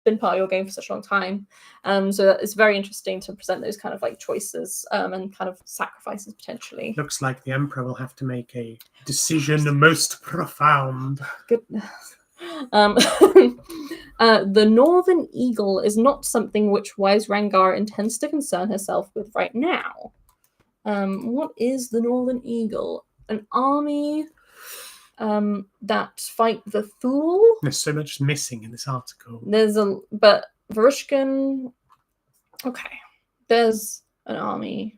been part of your game for such a long time. So that it's very interesting to present those kind of like choices and kind of sacrifices potentially. Looks like the Emperor will have to make a decision most profound. Goodness. The Northern Eagle is not something which Wise Rangara intends to concern herself with right now. What is the Northern Eagle? An army that fight the Thule. There's so much missing in this article. But Varushkan, okay. There's an army.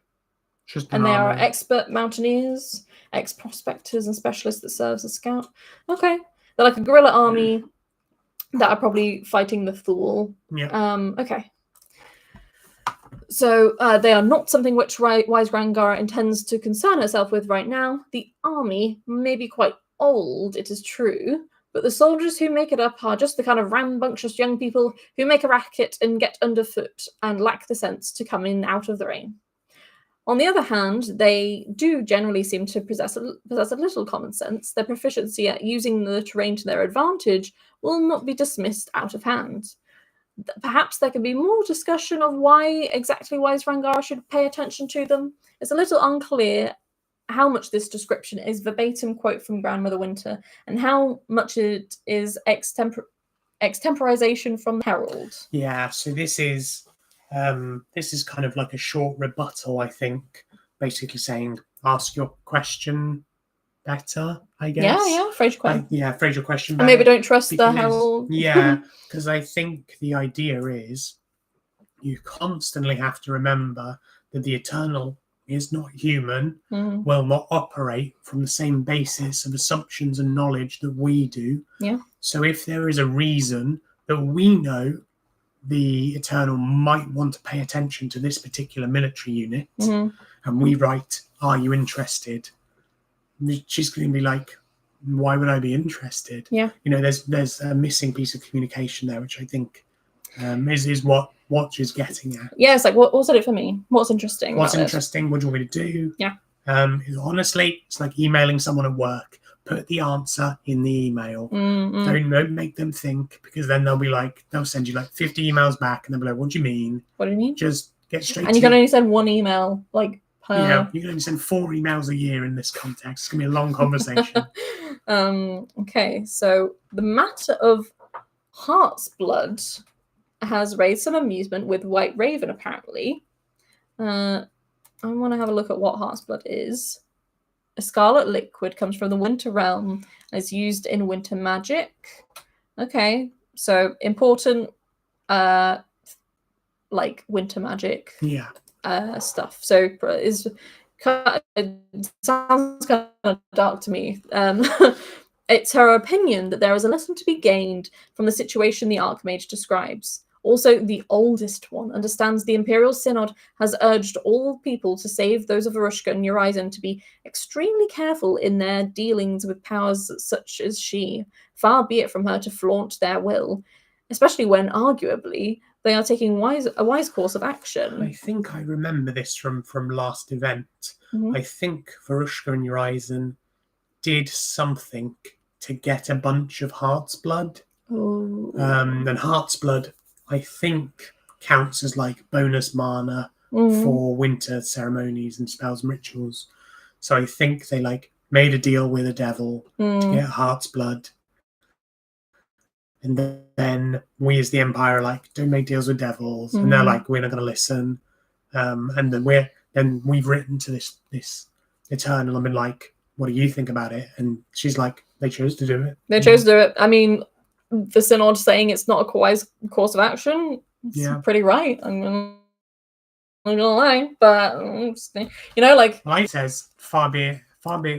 And they are expert mountaineers, ex-prospectors and specialists that serve as a scout. Okay. They're like a guerrilla army that are probably fighting the Thule. Yeah. Okay. So they are not something which Wise Rangara intends to concern herself with right now. The army may be quite old, it is true, but the soldiers who make it up are just the kind of rambunctious young people who make a racket and get underfoot and lack the sense to come in out of the rain. On the other hand, they do generally seem to possess a little common sense. Their proficiency at using the terrain to their advantage will not be dismissed out of hand. Perhaps there can be more discussion of why exactly Wise Rangara should pay attention to them. It's a little unclear how much this description is verbatim quote from Grandmother Winter and how much it is extemporization from Herald. Yeah, so this is kind of like a short rebuttal, I think, basically saying ask your question better, I guess. Yeah, phrase your question. Phrase your question better. And maybe don't trust the Herald. Yeah, because I think the idea is you constantly have to remember that the Eternal is not human, will not operate from the same basis of assumptions and knowledge that we do. Yeah. So if there is a reason that we know the Eternal might want to pay attention to this particular military unit, and we write, "Are you interested?" She's going to be like, "Why would I be interested?" Yeah. You know, there's a missing piece of communication there, which I think is what she's getting at. Yeah, it's like, what's in it for me? What's interesting? What's interesting? What do you want me to do? Yeah. Honestly, it's like emailing someone at work. Put the answer in the email. Don't make them think, because then they'll send you like 50 emails back, and they'll be like, "What do you mean?" What do you mean? Just get straight. And you can only send one email, like per. Yeah, you can only send 4 emails a year in this context. It's gonna be a long conversation. Okay, so the matter of Heart's Blood has raised some amusement with White Raven, apparently. I want to have a look at what Heart's Blood is. A scarlet liquid comes from the Winter Realm and is used in winter magic. Okay, so important, like winter magic. Yeah. Stuff. So it sounds kind of dark to me. It's her opinion that there is a lesson to be gained from the situation the Archmage describes. Also, the oldest one understands the Imperial Synod has urged all people to save those of Varushka and Urizen to be extremely careful in their dealings with powers such as she. Far be it from her to flaunt their will, especially when, arguably, they are taking a wise course of action. I think I remember this from last event. I think Varushka and Urizen did something to get a bunch of Heart's Blood. And Heart's Blood, I think, counts as like bonus mana for winter ceremonies and spells and rituals. So I think they like made a deal with a devil to get Heart's Blood. And then we as the Empire are like, don't make deals with devils. And they're like, we're not going to listen. And then we've written to this Eternal and been like, what do you think about it? And she's like, they chose to do it. They chose to do it. I mean, the Synod saying it's not a wise course of action, it's pretty right. I'm gonna lie, but like it says, far be it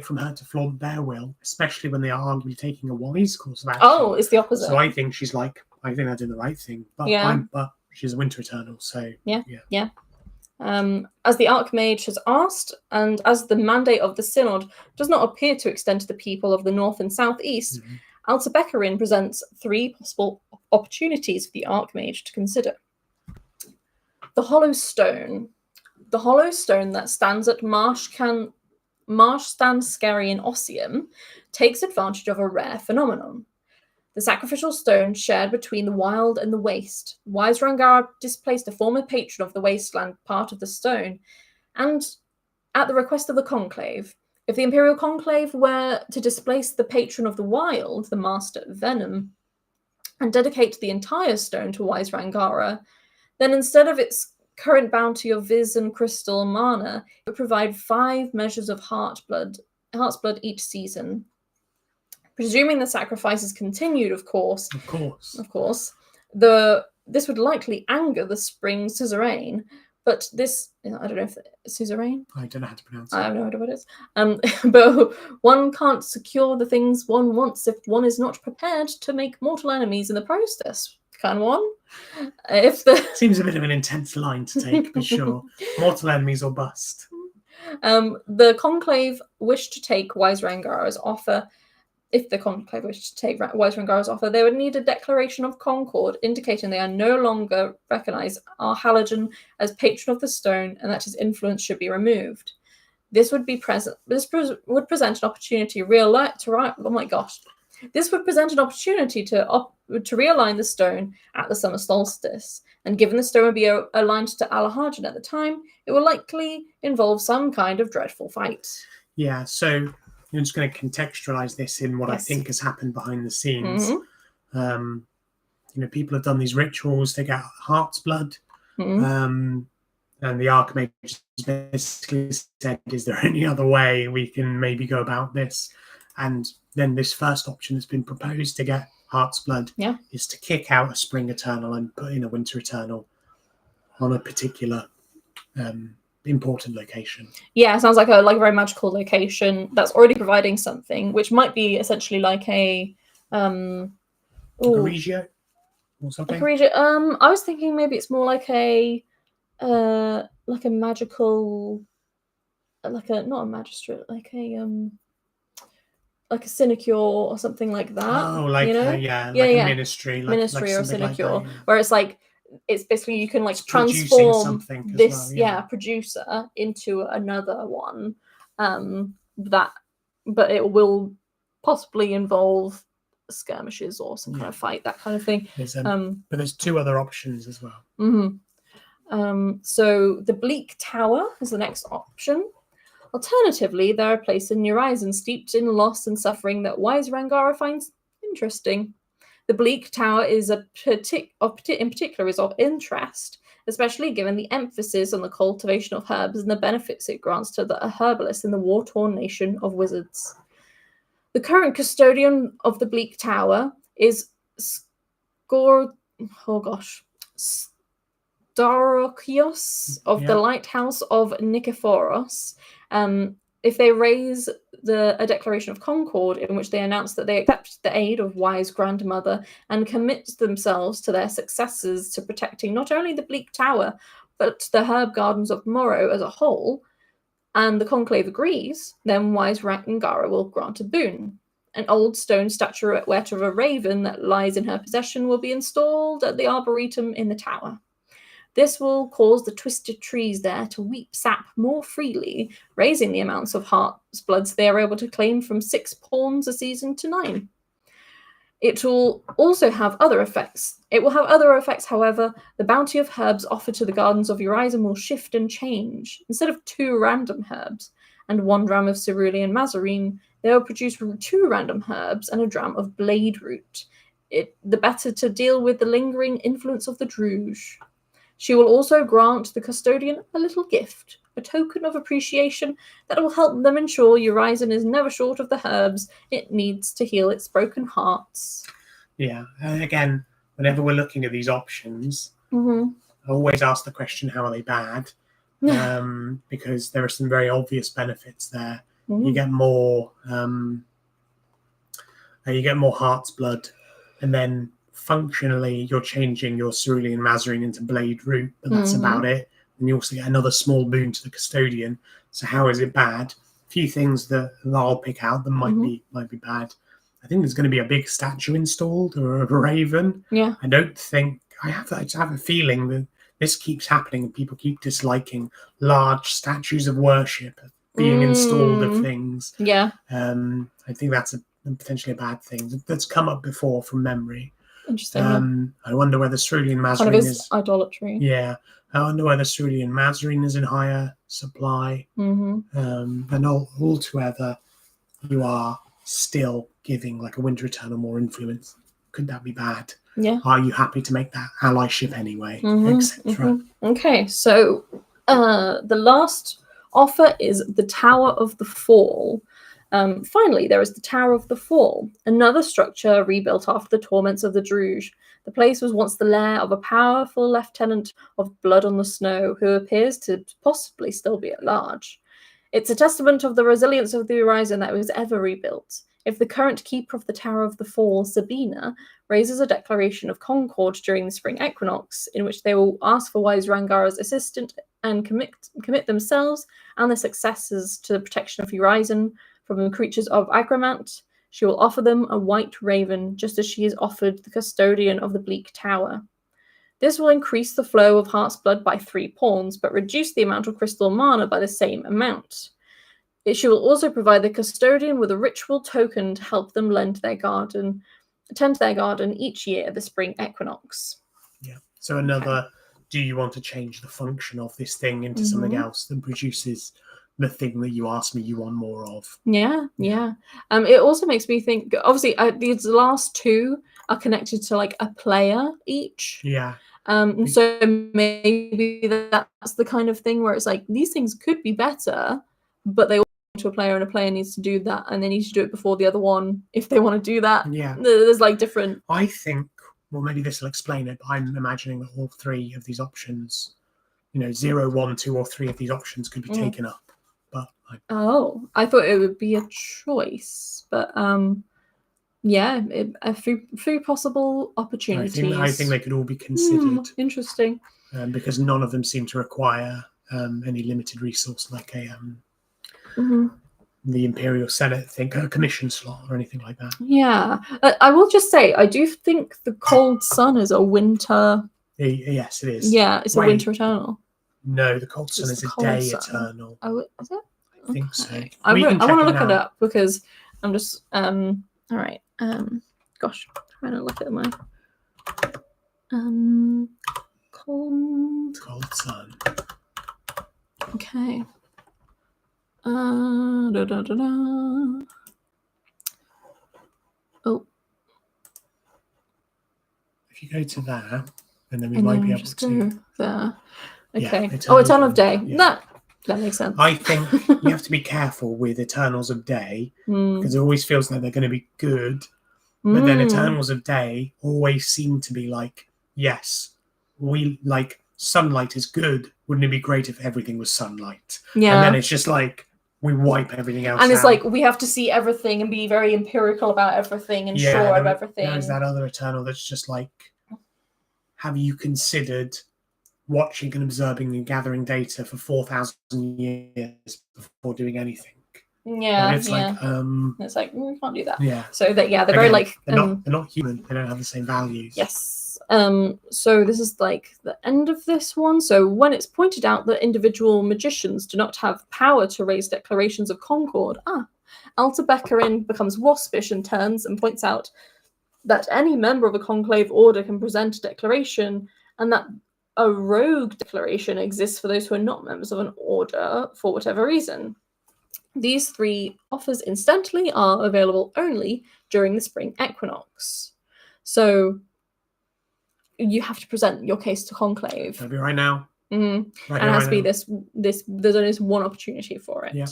from her to flaunt their will, especially when they are arguably taking a wise course of action. Oh, it's the opposite. So I think she's like, I think they're doing the right thing, but but she's a Winter Eternal, so yeah. As the Archmage has asked, and as the mandate of the Synod does not appear to extend to the people of the North and Southeast, Altabekarin presents 3 possible opportunities for the Archmage to consider. The Hollow Stone. The Hollow Stone that stands at Marshstanskeri in Ossium takes advantage of a rare phenomenon. The sacrificial stone shared between the wild and the waste. Wise Rangara displaced a former patron of the wasteland part of the stone, and at the request of the Conclave, if the Imperial Conclave were to displace the patron of the wild, the Master of Venom, and dedicate the entire stone to Wise Rangara, then instead of its current bounty of Viz and Crystal mana, it would provide 5 measures of Heart's Blood each season. Presuming the sacrifices continued, of course. Of course. This would likely anger the spring suzerain, but this, I don't know if suzerain? I don't know how to pronounce it. I have no idea what it is. But one can't secure the things one wants if one is not prepared to make mortal enemies in the process. Can one? Seems a bit of an intense line to take, but sure. Mortal enemies or bust. The conclave wished to take Wise Rangaro's offer. If the conclave wished to take Wise Rangaro's offer, they would need a declaration of concord indicating they are no longer recognize Halogen as patron of the stone and that his influence should be removed. This would present an opportunity to realign the stone at the summer solstice. And given the stone would be aligned to Alhagen at the time, it will likely involve some kind of dreadful fight. Yeah, so I'm just going to contextualize this in what I think has happened behind the scenes. People have done these rituals to get heart's blood. And the Archmage basically said, is there any other way we can maybe go about this? And then this first option that's been proposed to get heart's blood is to kick out a spring eternal and put in a winter eternal on a particular important location. Yeah, it sounds like a very magical location that's already providing something, which might be essentially like a regio or something. Like a regio. I was thinking maybe it's more like a magical, not a magistrate, like a sinecure or something like that. Oh, like a ministry, ministry or sinecure, where it's basically you can transform this producer into another one, but it will possibly involve skirmishes or some kind of fight, that kind of thing. But there's two other options as well. So the Bleak Tower is the next option. Alternatively, there are places in Urizen steeped in loss and suffering that Wise Rangara finds interesting. The Bleak Tower is in particular is of interest, especially given the emphasis on the cultivation of herbs and the benefits it grants to the herbalists in the war-torn nation of wizards. The current custodian of the Bleak Tower is Starokios of the Lighthouse of Nikephoros. If they raise a declaration of concord in which they announce that they accept the aid of Wise Grandmother and commit themselves to their successors to protecting not only the Bleak Tower, but the herb gardens of Morrow as a whole, and the conclave agrees, then Wise Rangara will grant a boon. An old stone statuette of a raven that lies in her possession will be installed at the arboretum in the tower. This will cause the twisted trees there to weep sap more freely, raising the amounts of heart's bloods they are able to claim from 6 pawns a season to 9. It will also have other effects. However. The bounty of herbs offered to the gardens of Urizen will shift and change. Instead of 2 random herbs and 1 dram of cerulean mazarine, they will produce 2 random herbs and a dram of blade root. The better to deal with the lingering influence of the Druge. She will also grant the custodian a little gift, a token of appreciation that will help them ensure Urizen is never short of the herbs it needs to heal its broken hearts. Yeah, and again, whenever we're looking at these options, I always ask the question, how are they bad? Because there are some very obvious benefits there. You get more heart's blood, and then functionally you're changing your cerulean mazarine into blade root, but that's about it. And you also get another small boon to the custodian. So how is it bad? A few things that I'll pick out that might be bad. I think there's going to be a big statue installed or a raven. Yeah. I have a feeling that this keeps happening and people keep disliking large statues of worship being installed of things. Yeah. I think that's potentially a bad thing. That's come up before from memory. Interesting. I wonder whether cerulean mazarine is idolatry. Yeah. I wonder whether cerulean mazarine is in higher supply. And altogether, you are still giving like a winter eternal more influence. Could that be bad? Yeah. Are you happy to make that allyship anyway, etc.? Okay, so the last offer is the Tower of the Fall. Finally, there is the Tower of the Fall, another structure rebuilt after the torments of the Druge. The place was once the lair of a powerful lieutenant of Blood on the Snow, who appears to possibly still be at large. It's a testament of the resilience of the horizon that it was ever rebuilt. If the current keeper of the Tower of the Fall, Sabina, raises a declaration of concord during the spring equinox, in which they will ask for wise Rangara's assistance and commit themselves and their successors to the protection of the horizon from the creatures of Agramant, she will offer them a white raven, just as she has offered the custodian of the Bleak Tower. This will increase the flow of Heart's blood by 3 pawns, but reduce the amount of crystal mana by the same amount. She will also provide the custodian with a ritual token to help them tend their garden each year at the spring equinox. Yeah. So another, do you want to change the function of this thing into something else that produces the thing that you asked me you want more of? Yeah. It also makes me think, obviously, these last 2 are connected to like a player each. Yeah. So maybe that's the kind of thing where it's like these things could be better, but they all to a player, and a player needs to do that, and they need to do it before the other one if they want to do that. Yeah. There's like different. I think, well, maybe this will explain it, but I'm imagining that all 3 of these options, 0, 1, 2, or 3 of these options could be taken up. But I thought it would be a choice, but yeah, a few possible opportunities. I think they could all be considered. Interesting. Because none of them seem to require any limited resource like the Imperial Senate thing, a commission slot or anything like that. Yeah. I will just say, I do think the Cold Sun is a winter. Yes, it is. Yeah, it's a winter eternal. No, the Cold Sun is a day eternal. Oh, is it? I think so. I want to look it up because I'm just all right. Gosh, I'm trying to look at my Cold Sun. Okay. Oh. If you go to that, and then we might be able to go there. Okay. Yeah, Eternal of Day. Yeah. That makes sense. I think you have to be careful with Eternals of Day because it always feels like they're going to be good. But then Eternals of Day always seem to be like, yes, we like sunlight is good. Wouldn't it be great if everything was sunlight? Yeah. And then it's just like we wipe everything else and it's out. like we have to see everything and be very empirical about everything and sure of everything. There's that other Eternal that's just like, have you considered watching and observing and gathering data for 4,000 years before doing anything? Yeah, and it's like it's like we can't do that. Yeah. So that they're very like they're not human. They don't have the same values. Yes. So this is like the end of this one. So when it's pointed out that individual magicians do not have power to raise declarations of concord, Alta Beckerin becomes waspish and turns and points out that any member of a conclave order can present a declaration, and that a rogue declaration exists for those who are not members of an order for whatever reason. These 3 offers incidentally are available only during the spring equinox. So you have to present your case to conclave. That'll be right now. And it has to be this. There's only one opportunity for it. Yeah.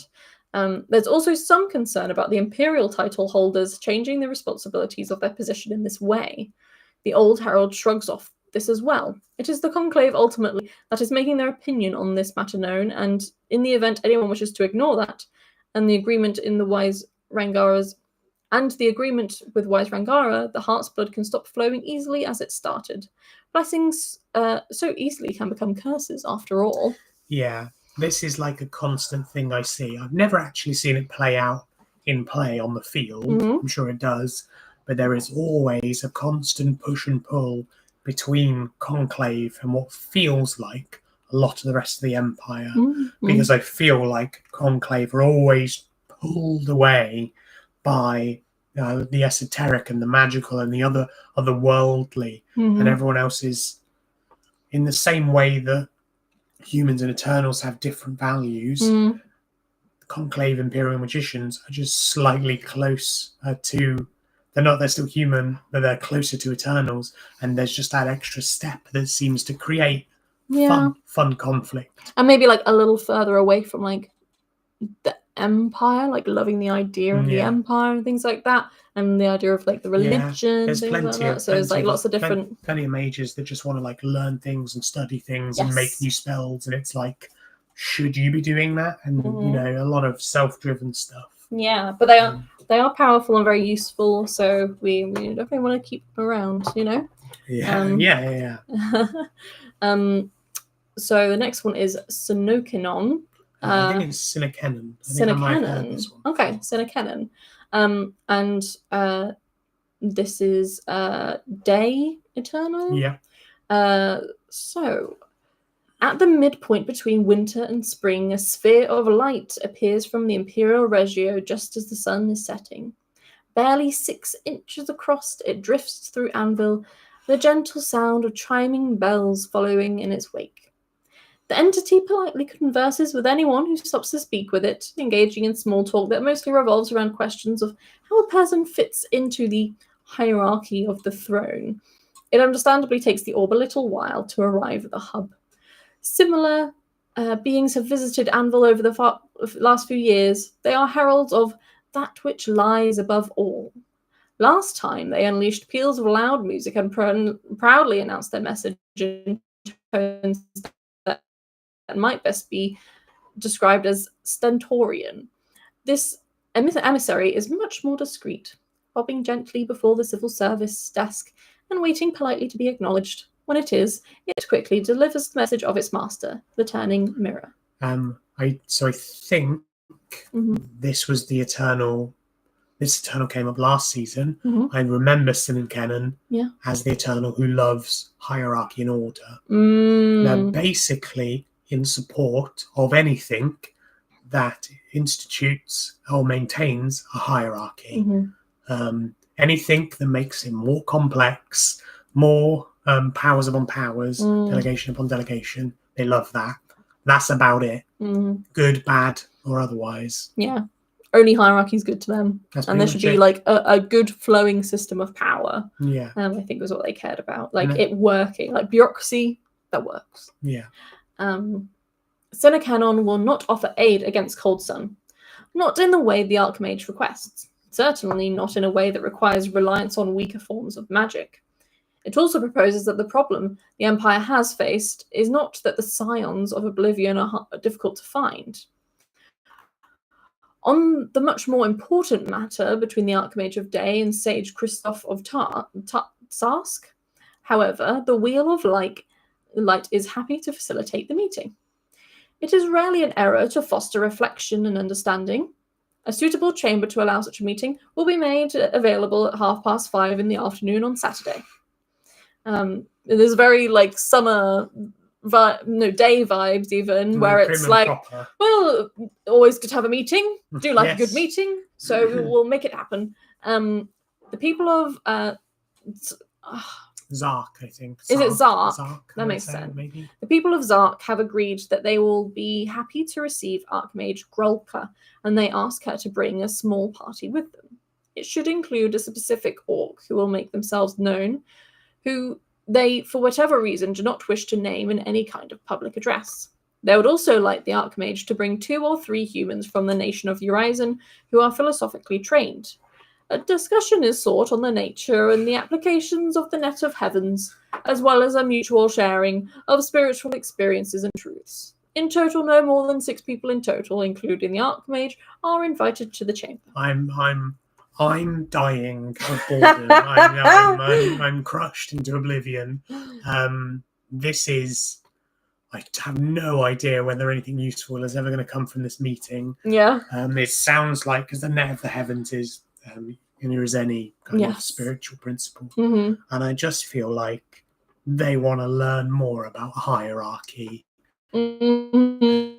There's also some concern about the imperial title holders changing the responsibilities of their position in this way. The old herald shrugs off this as well. It is the conclave ultimately that is making their opinion on this matter known, and in the event anyone wishes to ignore that, and the agreement with Wise Rangara, the Heart's blood can stop flowing easily as it started. Blessings so easily can become curses after all. Yeah, this is like a constant thing I see. I've never actually seen it play out in play on the field. I'm sure it does, but there is always a constant push and pull between conclave and what feels like a lot of the rest of the empire, because I feel like conclave are always pulled away by the esoteric and the magical and the other worldly, and everyone else is in the same way that humans and Eternals have different values. The conclave Imperial magicians are just slightly close to. They're still human, but they're closer to Eternals, and there's just that extra step that seems to create fun conflict. And maybe like a little further away from like the empire, like loving the idea of the empire and things like that, and the idea of like the religion. There's things plenty like that. of So it's like lots of different plenty of mages that just want to like learn things and study things and make new spells, and it's like, should you be doing that? And you know, a lot of self-driven stuff. Yeah, but they are powerful and very useful, so we definitely want to keep them around, you know. Yeah. So the next one is Sinokenon. I think it's Sinnekennen. Okay, Sinnekennen. And this is Day Eternal. Yeah. So at the midpoint between winter and spring, a sphere of light appears from the Imperial Regio just as the sun is setting. Barely 6 inches across, it drifts through Anvil, the gentle sound of chiming bells following in its wake. The entity politely converses with anyone who stops to speak with it, engaging in small talk that mostly revolves around questions of how a person fits into the hierarchy of the throne. It understandably takes the orb a little while to arrive at the hub. Similar beings have visited Anvil over the last few years. They are heralds of that which lies above all. Last time, they unleashed peals of loud music and proudly announced their message in tones that might best be described as stentorian. This emissary is much more discreet, bobbing gently before the civil service desk and waiting politely to be acknowledged. When it is, it quickly delivers the message of its master, the turning mirror. I think this was the Eternal. This Eternal came up last season. I remember Sinnekennen as the Eternal who loves hierarchy and order. They're basically in support of anything that institutes or maintains a hierarchy. Anything that makes it more complex, more powers upon powers, delegation upon delegation. They love that. That's about it. Good, bad, or otherwise. Yeah. Only hierarchy is good to them. And there should be like a good flowing system of power. Yeah. I think was what they cared about. Like it working. Like bureaucracy that works. Yeah. Sinnekennen will not offer aid against Cold Sun. Not in the way the Archmage requests. Certainly not in a way that requires reliance on weaker forms of magic. It also proposes that the problem the Empire has faced is not that the scions of Oblivion are difficult to find. On the much more important matter between the Archmage of Day and Sage Christoph of Sarsk, however, the Wheel of Light is happy to facilitate the meeting. It is rarely an error to foster reflection and understanding. A suitable chamber to allow such a meeting will be made available at 5:30 in the afternoon on Saturday. There's very like summer day vibes even, where it's like proper. Well, always good to have a meeting, do like a good meeting, so we'll make it happen. The people of Zark, I think. Is it Zark? That makes sense. Maybe. The people of Zark have agreed that they will be happy to receive Archmage Grolka, and they ask her to bring a small party with them. It should include a specific orc who will make themselves known, who they, for whatever reason, do not wish to name in any kind of public address. They would also like the Archmage to bring 2 or 3 humans from the nation of Urizen who are philosophically trained. A discussion is sought on the nature and the applications of the net of heavens, as well as a mutual sharing of spiritual experiences and truths. In total, no more than 6 people in total, including the Archmage, are invited to the chamber. I'm dying of boredom. I'm crushed into oblivion. This is... I have no idea whether anything useful is ever going to come from this meeting. Yeah. It sounds like, because the net of the heavens is any kind of spiritual principle. And I just feel like they want to learn more about hierarchy and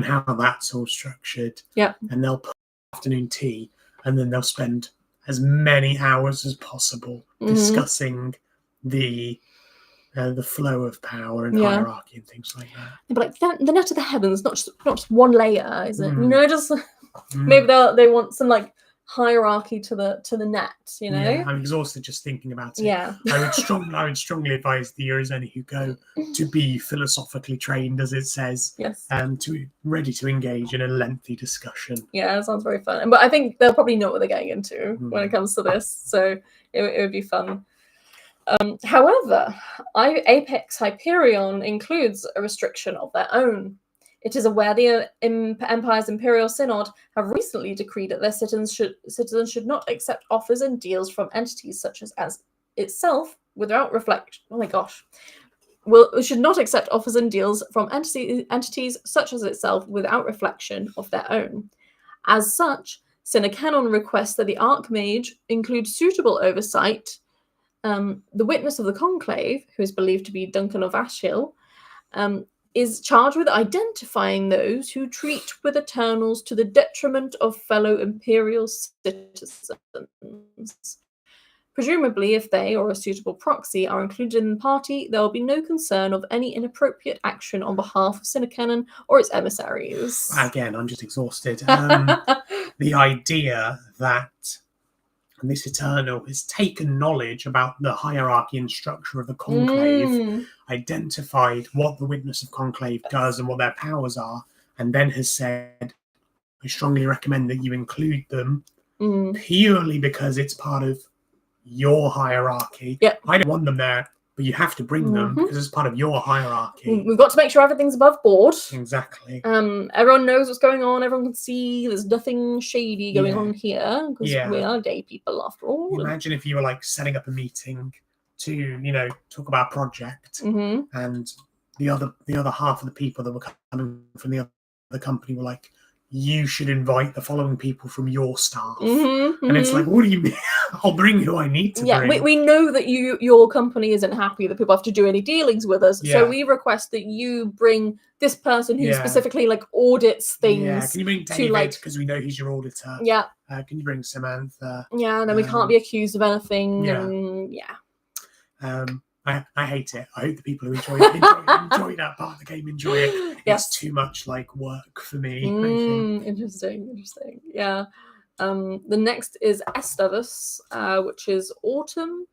how that's all structured. Yeah. And they'll put afternoon tea, and then they'll spend as many hours as possible discussing the flow of power and hierarchy and things like that. But like the net of the heavens, not just one layer, is it? You know, just maybe they want some like hierarchy to the net, you know. Yeah, I'm exhausted just thinking about it. Yeah. I would strongly advise the Eurozone who go to be philosophically trained, as it says, Yes. to ready to engage in a lengthy discussion. Yeah, it sounds very fun. But I think they'll probably know what they're getting into when it comes to this, so it would be fun. However, Apex Hyperion includes a restriction of their own. It is aware the Empire's Imperial Synod have recently decreed that their citizens should not accept offers and deals from entities such as itself without reflection. Oh my gosh. Should not accept offers and deals from entities such as itself without reflection of their own. As such, Sine Canon requests that the Archmage include suitable oversight. The witness of the conclave, who is believed to be Duncan of Ashhill, is charged with identifying those who treat with Eternals to the detriment of fellow Imperial citizens. Presumably, if they or a suitable proxy are included in the party, there will be no concern of any inappropriate action on behalf of Sine Canon or its emissaries. Again, I'm just exhausted. The idea that this Eternal has taken knowledge about the hierarchy and structure of the conclave, identified what the witness of conclave does and what their powers are, and then has said, I strongly recommend that you include them purely because it's part of your hierarchy. Yep. I don't want them there, but you have to bring them because it's part of your hierarchy. We've got to make sure everything's above board. Exactly. Everyone knows what's going on. Everyone can see there's nothing shady going on here because we are day people after all. Imagine if you were like setting up a meeting to, you know, talk about a project, and the other half of the people that were coming from the other company were like, you should invite the following people from your staff. And it's like, what do you mean? I'll bring who I need to bring. Yeah, we know that your company isn't happy that people have to do any dealings with us. So we request that you bring this person who specifically like audits things. Yeah, can you bring David, because we know he's your auditor. Yeah. Can you bring Samantha? Yeah, and then we can't be accused of anything. Yeah. And I hate it. I hope the people who enjoy that part of the game enjoy it. It's too much like work for me. Interesting. Yeah. The next is Estavus, which is autumn.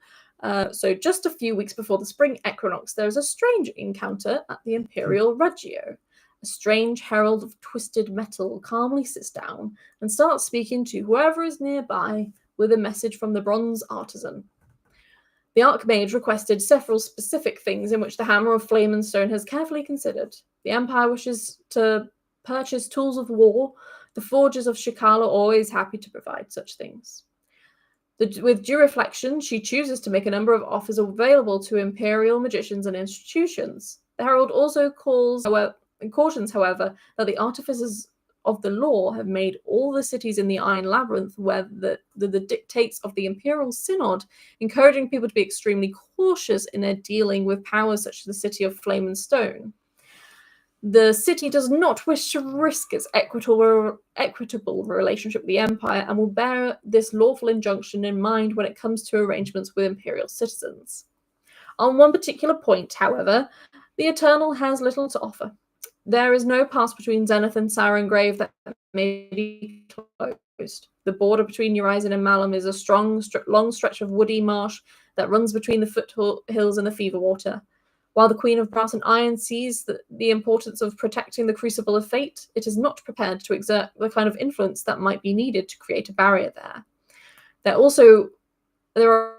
So just a few weeks before the spring equinox, there is a strange encounter at the Imperial Reggio. A strange herald of twisted metal calmly sits down and starts speaking to whoever is nearby with a message from the bronze artisan. The Archmage requested several specific things in which the Hammer of Flame and Stone has carefully considered. The Empire wishes to purchase tools of war. The Forgers of Shikala are always happy to provide such things. With due reflection, she chooses to make a number of offers available to Imperial magicians and institutions. The Herald also cautions, however, that the artificers of the law have made all the cities in the Iron Labyrinth where the dictates of the Imperial Synod, encouraging people to be extremely cautious in their dealing with powers such as the City of Flame and Stone. The city does not wish to risk its equitable relationship with the Empire and will bear this lawful injunction in mind when it comes to arrangements with Imperial citizens. On one particular point, however, the Eternal has little to offer. There is no pass between Zenith and Sarengrave that may be closed. The border between Urizen and Malum is a long stretch of woody marsh that runs between the foothills and the Fever Water. While the Queen of Brass and Iron sees the importance of protecting the Crucible of Fate, it is not prepared to exert the kind of influence that might be needed to create a barrier there. There are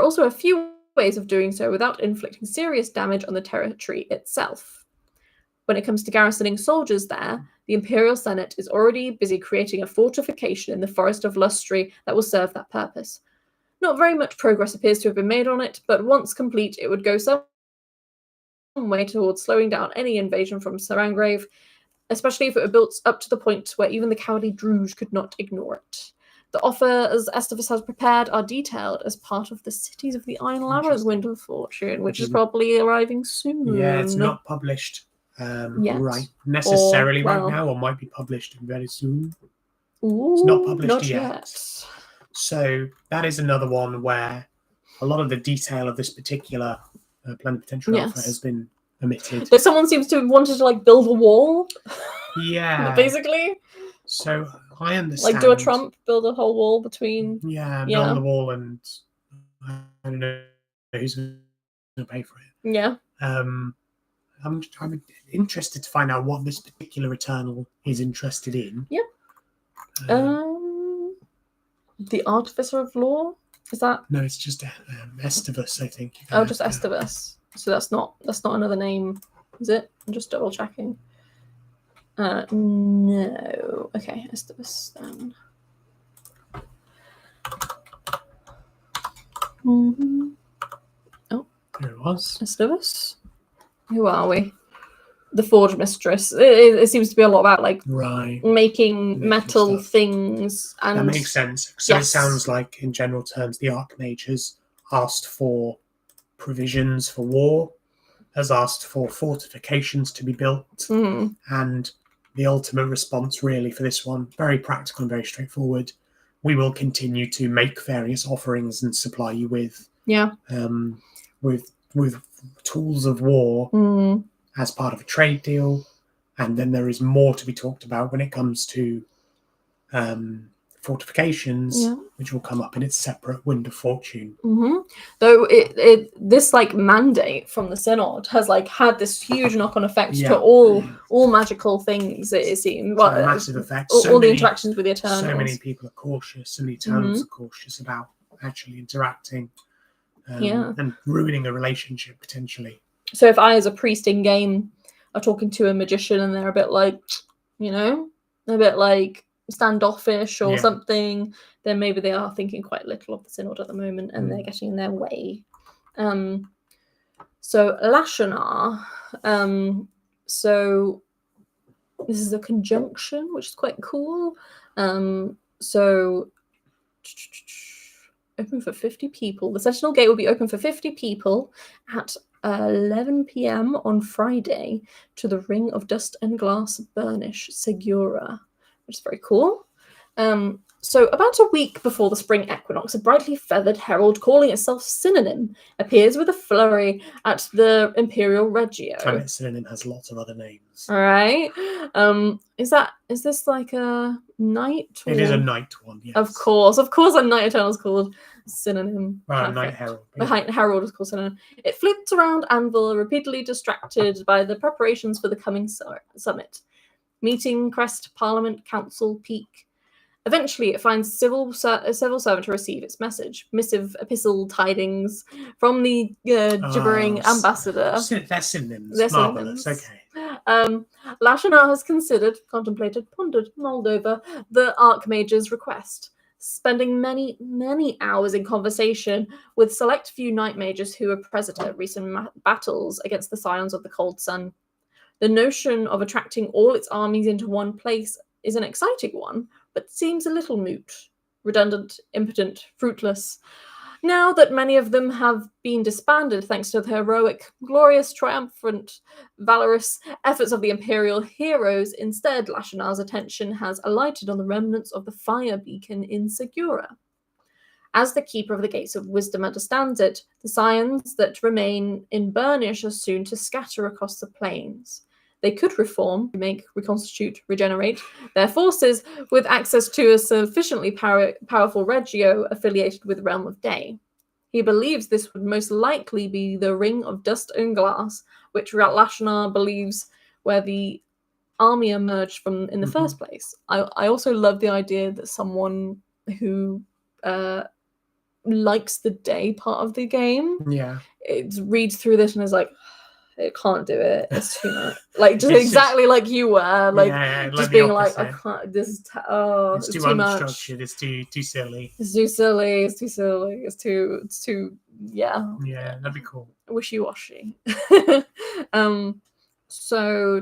also a few ways of doing so without inflicting serious damage on the territory itself. When it comes to garrisoning soldiers there, the Imperial Senate is already busy creating a fortification in the Forest of Lustri that will serve that purpose. Not very much progress appears to have been made on it, but once complete, it would go some way towards slowing down any invasion from Sarengrave, especially if it were built up to the point where even the cowardly Druge could not ignore it. The offers Estavus has prepared are detailed as part of the Cities of the Iron Labyrinth Winter of Fortune, which is probably arriving soon. Yeah, it's not published right now, or might be published very soon. It's not published yet. So that is another one where a lot of the detail of this particular plenipotentiary offer has been omitted. So someone seems to have wanted to like build a wall. Yeah. Basically. So I understand. Like, do a Trump, build a whole wall between... build a wall, and I don't know who's going to pay for it. Yeah. I'm interested to find out what this particular Eternal is interested in. Yeah. The Artificer of Law? Is that... No, it's just Estivus, I think. Oh, just Estivus. So that's not another name, is it? I'm just double checking. No. Okay, Estivus then. Mm-hmm. Oh. There it was. Estivus? Who are we? The Forge Mistress. It seems to be a lot about, like, making metal stuff. Things. And that makes sense. So It sounds like, in general terms, the Archmage has asked for provisions for war, has asked for fortifications to be built, and the ultimate response, really, for this one, very practical and very straightforward. We will continue to make various offerings and supply you with tools of war as part of a trade deal, and then there is more to be talked about when it comes to fortifications, which will come up in its separate Wind of Fortune. Though this like mandate from the Synod has like had this huge knock-on effect to all magical things. It seems a massive effect. All the interactions with the Eternals. So many people are cautious. So many Eternals are cautious about actually interacting and ruining a relationship potentially. So if I, as a priest in game, are talking to a magician and they're a bit like, a bit like standoffish or something, then maybe they are thinking quite little of the Synod at the moment and they're getting in their way. So Lashanar, so this is a conjunction, which is quite cool. So open for 50 people. The Sentinel Gate will be open for 50 people at 11 p.m. on Friday to the Ring of Dust and Glass Burnish Segura, which is very cool. So about a week before the spring equinox, a brightly feathered herald calling itself Synonym appears with a flurry at the Imperial Regio. I bet Synonym has lots of other names. All right. Is this like a knight? It is a knight one, yes. Of course a knight eternal is called Synonym. Knight herald. The herald is called Synonym. It flits around Anvil, repeatedly distracted by the preparations for the coming summit. Meeting, crest, parliament, council, peak. Eventually, it finds a civil servant to receive its message. Missive, epistle, tidings from the gibbering ambassador. That's synonyms. They're marvelous. Synonyms. Okay. Lashanar has considered, contemplated, pondered, mulled over the Archmage's request, spending many, many hours in conversation with select few Night Mages who were present at recent battles against the Scions of the Cold Sun. The notion of attracting all its armies into one place is an exciting one, but seems a little moot, redundant, impotent, fruitless. Now that many of them have been disbanded thanks to the heroic, glorious, triumphant, valorous efforts of the Imperial heroes, instead Lashanar's attention has alighted on the remnants of the fire beacon in Segura. As the Keeper of the Gates of Wisdom understands it, the Scions that remain in Burnish are soon to scatter across the plains. They could reform, remake, reconstitute, regenerate their forces with access to a sufficiently powerful Regio affiliated with Realm of Day. He believes this would most likely be the Ring of Dust and Glass, which Lashanar believes where the army emerged from in the first place. I also love the idea that someone who likes the day part of the game reads through this and is like, it can't do it. It's too much. Like just exactly like you were. Like just being like, I can't. This is it's too unstructured. Much. It's too silly. It's too silly. It's too silly. It's too. Yeah. Yeah, that'd be cool. Wishy-washy. So.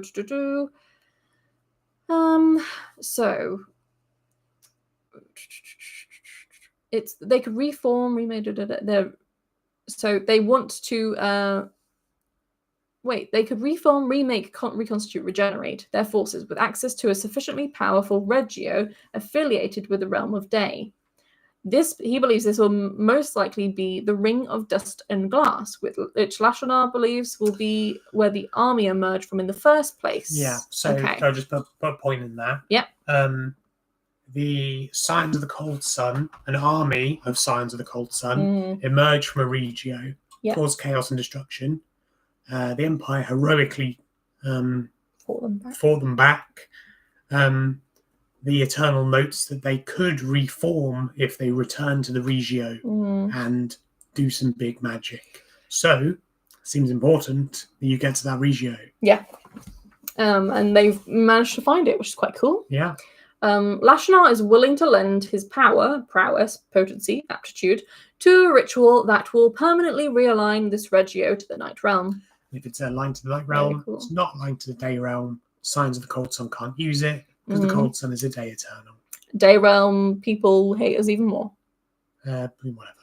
It's they could reform, remake. So they want to. They could reform, remake, reconstitute, regenerate their forces with access to a sufficiently powerful Regio affiliated with the Realm of Day. He believes this will most likely be the Ring of Dust and Glass, which Lashanar believes will be where the army emerged from in the first place. Yeah, so I'll just put a point in that. Yep. the Scions of the Cold Sun, an army of Scions of the Cold Sun, emerge from a regio, cause chaos and destruction. The Empire heroically fought them back. The Eternal notes that they could reform if they return to the regio and do some big magic. So, seems important that you get to that regio. Yeah. And they've managed to find it, which is quite cool. Yeah. Lashnar is willing to lend his power, prowess, potency, aptitude to a ritual that will permanently realign this regio to the Night Realm. If it's aligned to the Night Realm, it's not aligned to the Day Realm. Scions of the Cold Sun can't use it because the Cold Sun is a Day Eternal. Day Realm people hate us even more. Whatever.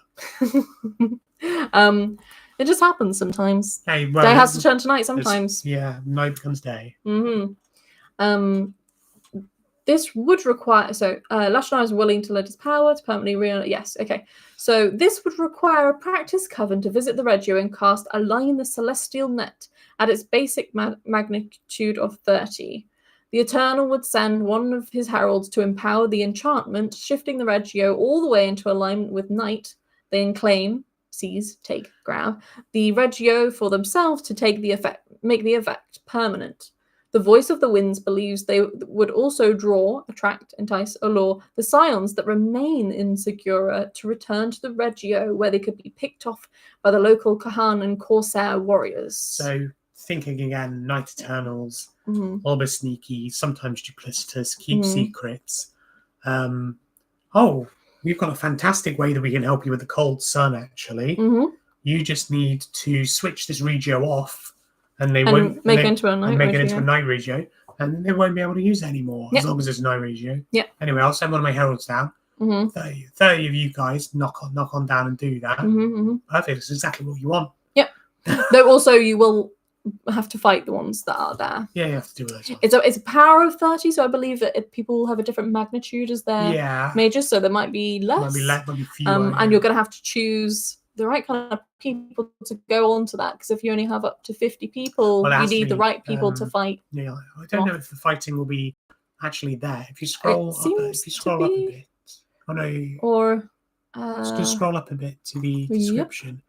It just happens sometimes. Hey, well, day has to turn to night sometimes. Yeah, night becomes day. This would require... So, Lashnar is willing to lend his power to permanently realign... Yes, okay. So, this would require a practice coven to visit the regio and cast Align the Celestial Net at its basic magnitude of 30. The Eternal would send one of his heralds to empower the enchantment, shifting the regio all the way into alignment with night, then claim, seize, take, grab, the regio for themselves to make the effect permanent. The voice of the winds believes they would also draw, attract, entice, allure the scions that remain in Segura to return to the regio where they could be picked off by the local Kahan and Corsair warriors. So, thinking again, Night Eternals, almost sneaky, sometimes duplicitous, keep secrets. We've got a fantastic way that we can help you with the Cold Sun, actually. You just need to switch this regio off, and they won't make it into a night regio, and they won't be able to use it anymore as long as it's a night regio. Yeah. Anyway, I'll send one of my heralds down. 30 of you guys knock on down and do that. Perfect. It's exactly what you want. Yep. Though also you will have to fight the ones that are there. Yeah, you have to do those. It's a power of 30, so I believe that people have a different magnitude as their mages, so there might be less. Might be fewer, and you're going to have to choose the right kind of people to go on to that, because if you only have up to 50 people, you need the right people to fight. Yeah, I don't know if the fighting will be actually there. If you scroll up a bit. Oh no. Or just scroll up a bit to the description.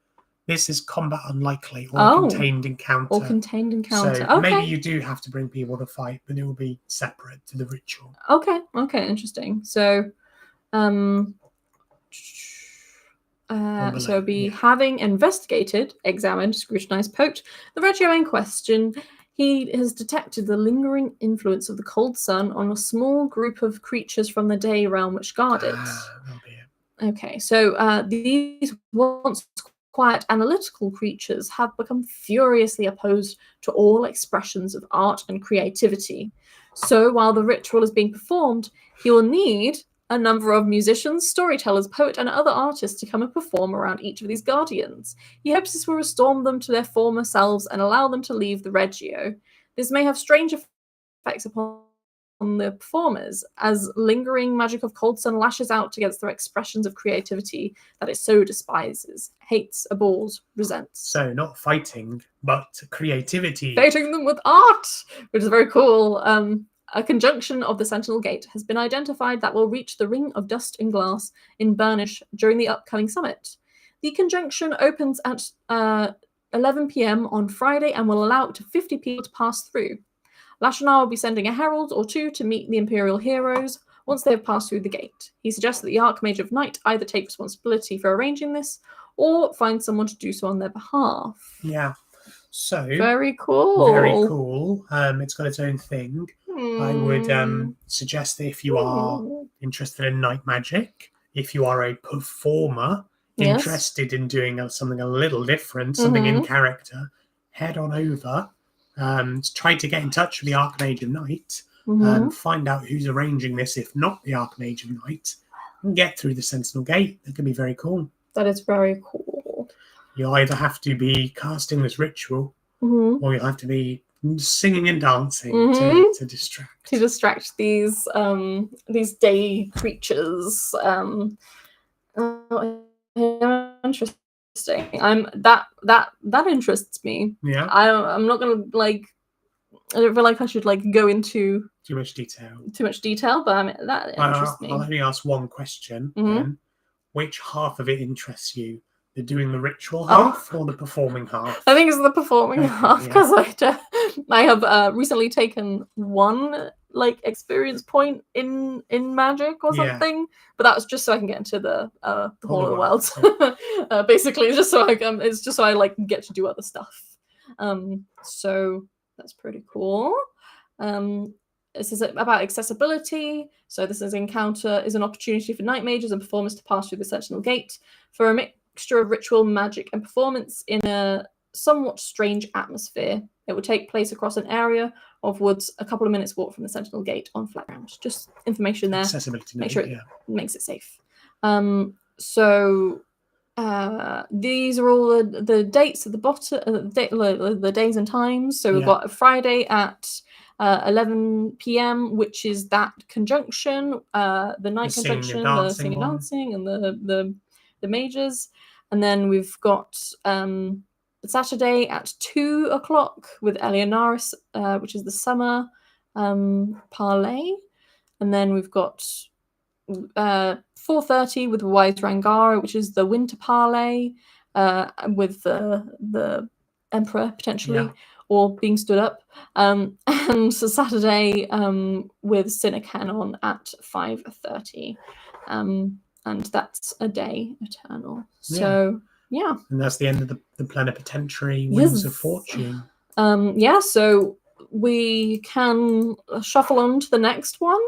This is combat unlikely or contained encounter. So maybe you do have to bring people to fight, but it will be separate to the ritual. Okay, interesting. So, having investigated, examined, scrutinized, poked the regio in question, he has detected the lingering influence of the Cold Sun on a small group of creatures from the Day Realm which guard it. That'll be it. Okay, so these once quiet analytical creatures have become furiously opposed to all expressions of art and creativity. So while the ritual is being performed, he will need a number of musicians, storytellers, poets, and other artists to come and perform around each of these guardians. He hopes this will restore them to their former selves and allow them to leave the regio. This may have strange effects upon the performers, as lingering magic of Cold Sun lashes out against their expressions of creativity that it so despises, hates, abhors, resents. So not fighting, but creativity. Fighting them with art, which is very cool. A conjunction of the Sentinel Gate has been identified that will reach the Ring of Dust and Glass in Burnish during the upcoming summit. The conjunction opens at 11 p.m. on Friday and will allow up to 50 people to pass through. Lashnar will be sending a herald or two to meet the Imperial heroes once they have passed through the gate. He suggests that the Archmage of Night either take responsibility for arranging this or find someone to do so on their behalf. Yeah. So very cool. Very cool. It's got its own thing. I would suggest that if you are interested in night magic, if you are a performer interested in doing something a little different, something in character, head on over. Try to get in touch with the Archmage of Night and find out who's arranging this, if not the Archmage of Night, and get through the Sentinel Gate. That can be very cool. That is very cool. You either have to be casting this ritual or you'll have to be singing and dancing to distract. To distract these day creatures. Interesting. That interests me. Yeah. I'm not gonna don't feel like I should like go into too much detail. But I mean that interests me. I'll only ask one question then. Which half of it interests you? The doing the ritual half or the performing half? I think it's the performing half because I have recently taken one like experience point in magic or something, but that was just so I can get into the Hall of the Wilds. Basically, just so it's just so I like get to do other stuff. So that's pretty cool. This is about accessibility. So this encounter is an opportunity for night mages and performers to pass through the Sentinel Gate for a mixture of ritual, magic, and performance in a somewhat strange atmosphere. It will take place across an area of woods a couple of minutes walk from the Sentinel Gate on flat ground. Just information there. Accessibility. Make sure it makes it safe. So these are all the dates at the bottom, the days and times. So we've got a Friday at 11 p.m., which is that conjunction, the night conjunction, the singing and dancing, and the mages. And then we've got Saturday at 2 o'clock with Eleonaris, which is the summer parlay. And then we've got 4:30 with Wise Rangara, which is the winter parlay, with the Emperor potentially, or being stood up. And so Saturday with Cinecanon at 5:30. And that's a day eternal. So yeah. And that's the end of the Plenipotentiary Winds of Fortune. So we can shuffle on to the next one,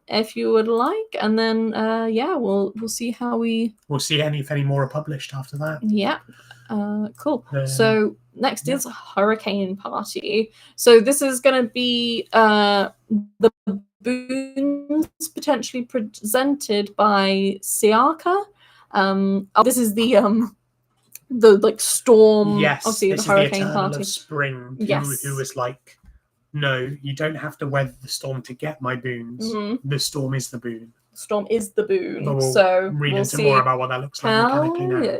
if you would like, and then we'll see how we'll see if any more are published after that. Cool. So next is Hurricane Party. So this is going to be the boons potentially presented by Siaka. This is the like storm. Obviously this the Hurricane is the Party of spring. Who was like, no, you don't have to weather the storm to get my boons. The storm is the boon. Storm is the boon. But we'll so read we'll into see more about what that looks like mechanically now.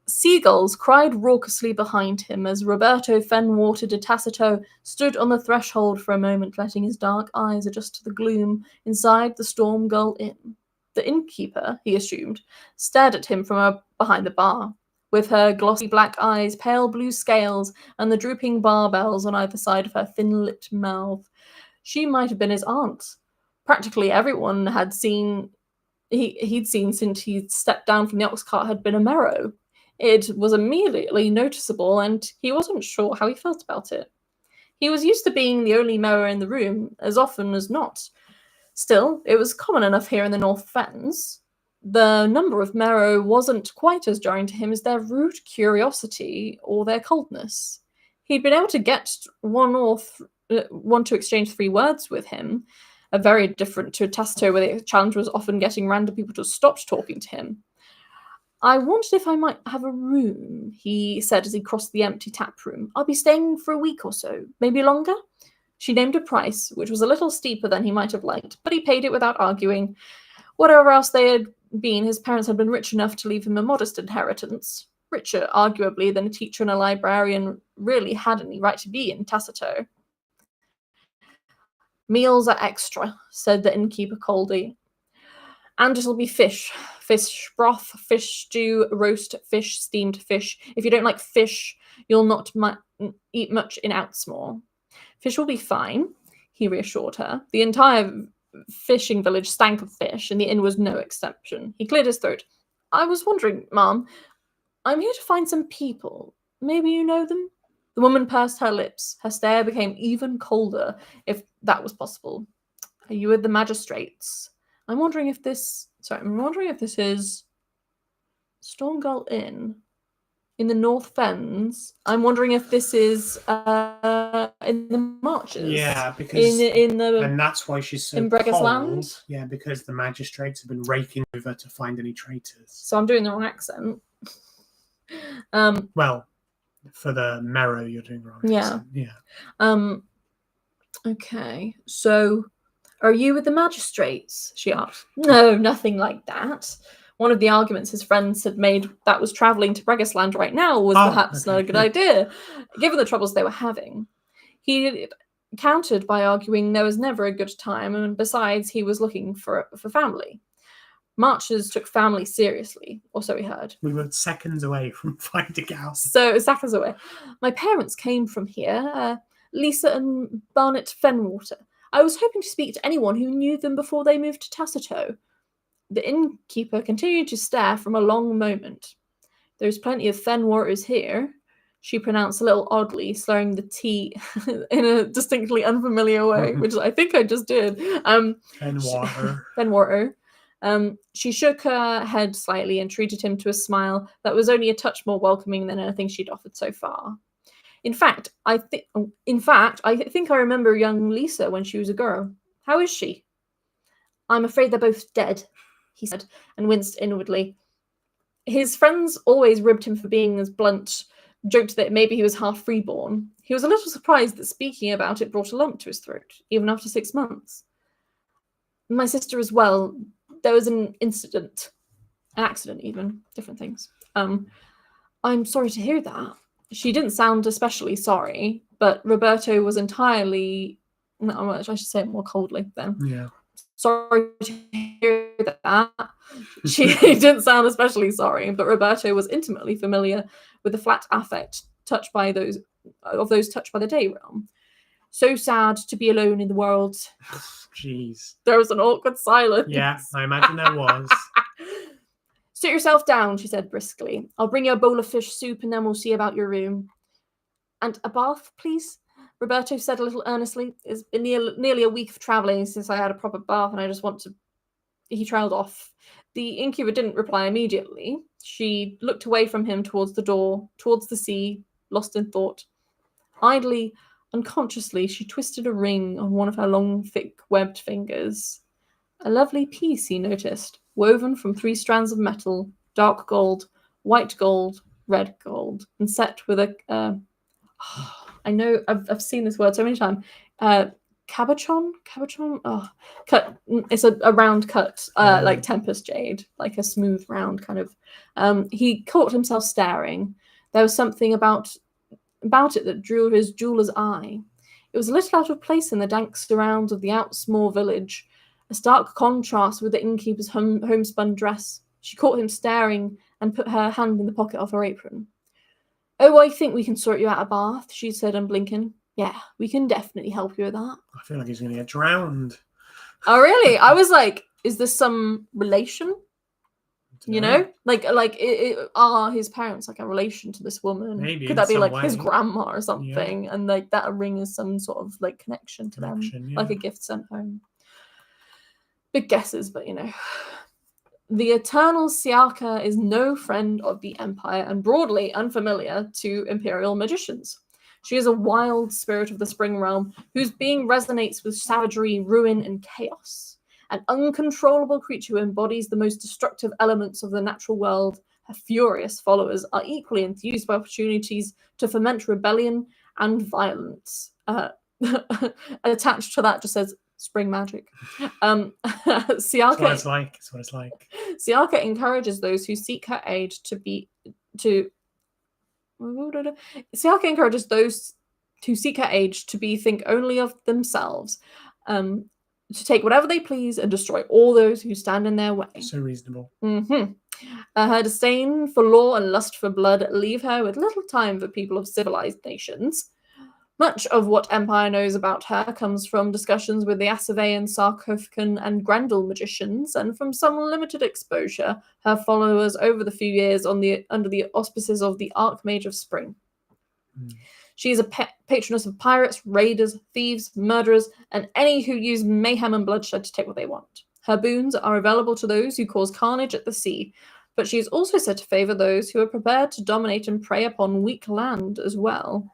Seagulls cried raucously behind him as Roberto Fenwater de Tacito stood on the threshold for a moment, letting his dark eyes adjust to the gloom inside the Storm Gull Inn. The innkeeper, he assumed, stared at him from behind the bar. With her glossy black eyes, pale blue scales, and the drooping barbells on either side of her thin-lipped mouth, she might have been his aunt. Practically everyone he'd seen since he'd stepped down from the ox cart had been a Merrow. It was immediately noticeable, and he wasn't sure how he felt about it. He was used to being the only Merrow in the room, as often as not. Still, it was common enough here in the North Fens. The number of Merrow wasn't quite as jarring to him as their rude curiosity or their coldness. He'd been able to get one to exchange 3 words with him, very different to Tacito, where the challenge was often getting random people to stop talking to him. I wondered if I might have a room, he said as he crossed the empty tap room. I'll be staying for a week or so, maybe longer. She named a price, which was a little steeper than he might have liked, but he paid it without arguing. Whatever else they had been, his parents had been rich enough to leave him a modest inheritance. Richer, arguably, than a teacher and a librarian really had any right to be in Tacito. Meals are extra, said the innkeeper coldly. And it'll be fish broth, fish stew, roast fish, steamed fish. If you don't like fish, you'll not eat much in Outsmore. Fish will be fine, he reassured her. The entire fishing village stank of fish, and the inn was no exception. He cleared his throat. I was wondering, Ma'am, I'm here to find some people. Maybe you know them? The woman pursed her lips. Her stare became even colder, if that was possible. Are you with the magistrates? I'm wondering if this is Stormgull Inn in the North Fens. I'm wondering if this is in the Marches. Yeah, because and that's why she's so in Brega's cold. Land. Yeah, because the magistrates have been raking over to find any traitors. So I'm doing the wrong accent. Well, for the Merrow, you're doing the wrong accent. Yeah. Okay. So, are you with the magistrates? She asked. No, nothing like that. One of the arguments his friends had made that was travelling to Bregisland right now was perhaps not a good idea, given the troubles they were having. He countered by arguing there was never a good time, and besides, he was looking for family. Marchers took family seriously, or so we heard. We were seconds away from finding out. So, seconds away. My parents came from here, Lisa and Barnett Fenwater. I was hoping to speak to anyone who knew them before they moved to Tassito. The innkeeper continued to stare from a long moment. There's plenty of Fenwaters here, she pronounced a little oddly, slurring the T in a distinctly unfamiliar way, which I think I just did. Fenwater. Fenwater. She shook her head slightly and treated him to a smile that was only a touch more welcoming than anything she'd offered so far. In fact, I think I remember young Lisa when she was a girl. How is she? I'm afraid they're both dead, he said, and winced inwardly. His friends always ribbed him for being as blunt, joked that maybe he was half freeborn. He was a little surprised that speaking about it brought a lump to his throat, even after 6 months. My sister as well. There was an incident, an accident even, different things. I'm sorry to hear that. She didn't sound especially sorry, but Roberto was entirely, I should say it more coldly then. Yeah. Sorry to hear that. She didn't sound especially sorry, but Roberto was intimately familiar with the flat affect touched by those touched by the day realm. So sad to be alone in the world. Jeez. There was an awkward silence. Yeah, I imagine there was. Sit yourself down, she said briskly. I'll bring you a bowl of fish soup and then we'll see about your room. And a bath, please? Roberto said a little earnestly. It's been nearly a week of travelling since I had a proper bath and I just want to... He trailed off. The innkeeper didn't reply immediately. She looked away from him towards the door, towards the sea, lost in thought. Idly, unconsciously, she twisted a ring on one of her long, thick, webbed fingers. A lovely piece, he noticed, woven from 3 strands of metal, dark gold, white gold, red gold, and set with a... I know, I've seen this word so many times. Cabochon? Oh, cut. It's a round cut, like tempest jade, like a smooth round kind of. He caught himself staring. There was something about it that drew his jeweller's eye. It was a little out of place in the dank surrounds of the Outsmore village, a stark contrast with the innkeeper's homespun dress. She caught him staring and put her hand in the pocket of her apron. Oh, I think we can sort you out a bath, she said, unblinking. Yeah, we can definitely help you with that. I feel like he's going to get drowned. Oh, really? I was like, is this some relation? You know? Like, are his parents like a relation to this woman? Maybe. Could that be like his grandma or something? Yeah. And like that ring is some sort of like connection to them, like a gift sent home. Big guesses, but you know. The eternal Siaka is no friend of the Empire and broadly unfamiliar to Imperial magicians. She is a wild spirit of the Spring Realm whose being resonates with savagery, ruin, and chaos. An uncontrollable creature who embodies the most destructive elements of the natural world, her furious followers are equally enthused by opportunities to foment rebellion and violence. Attached to that just says spring magic. Siaka, that's what it's like. Siaka encourages those who seek her aid Siaka encourages those who seek her aid to think only of themselves, to take whatever they please and destroy all those who stand in their way. So reasonable. Mm-hmm. Her disdain for law and lust for blood leave her with little time for people of civilized nations. Much of what Empire knows about her comes from discussions with the Assavean, Sarcophagan, and Grendel magicians, and from some limited exposure her followers over the few years under the auspices of the Archmage of Spring. She is a patroness of pirates, raiders, thieves, murderers, and any who use mayhem and bloodshed to take what they want. Her boons are available to those who cause carnage at the sea, but she is also said to favour those who are prepared to dominate and prey upon weak land as well.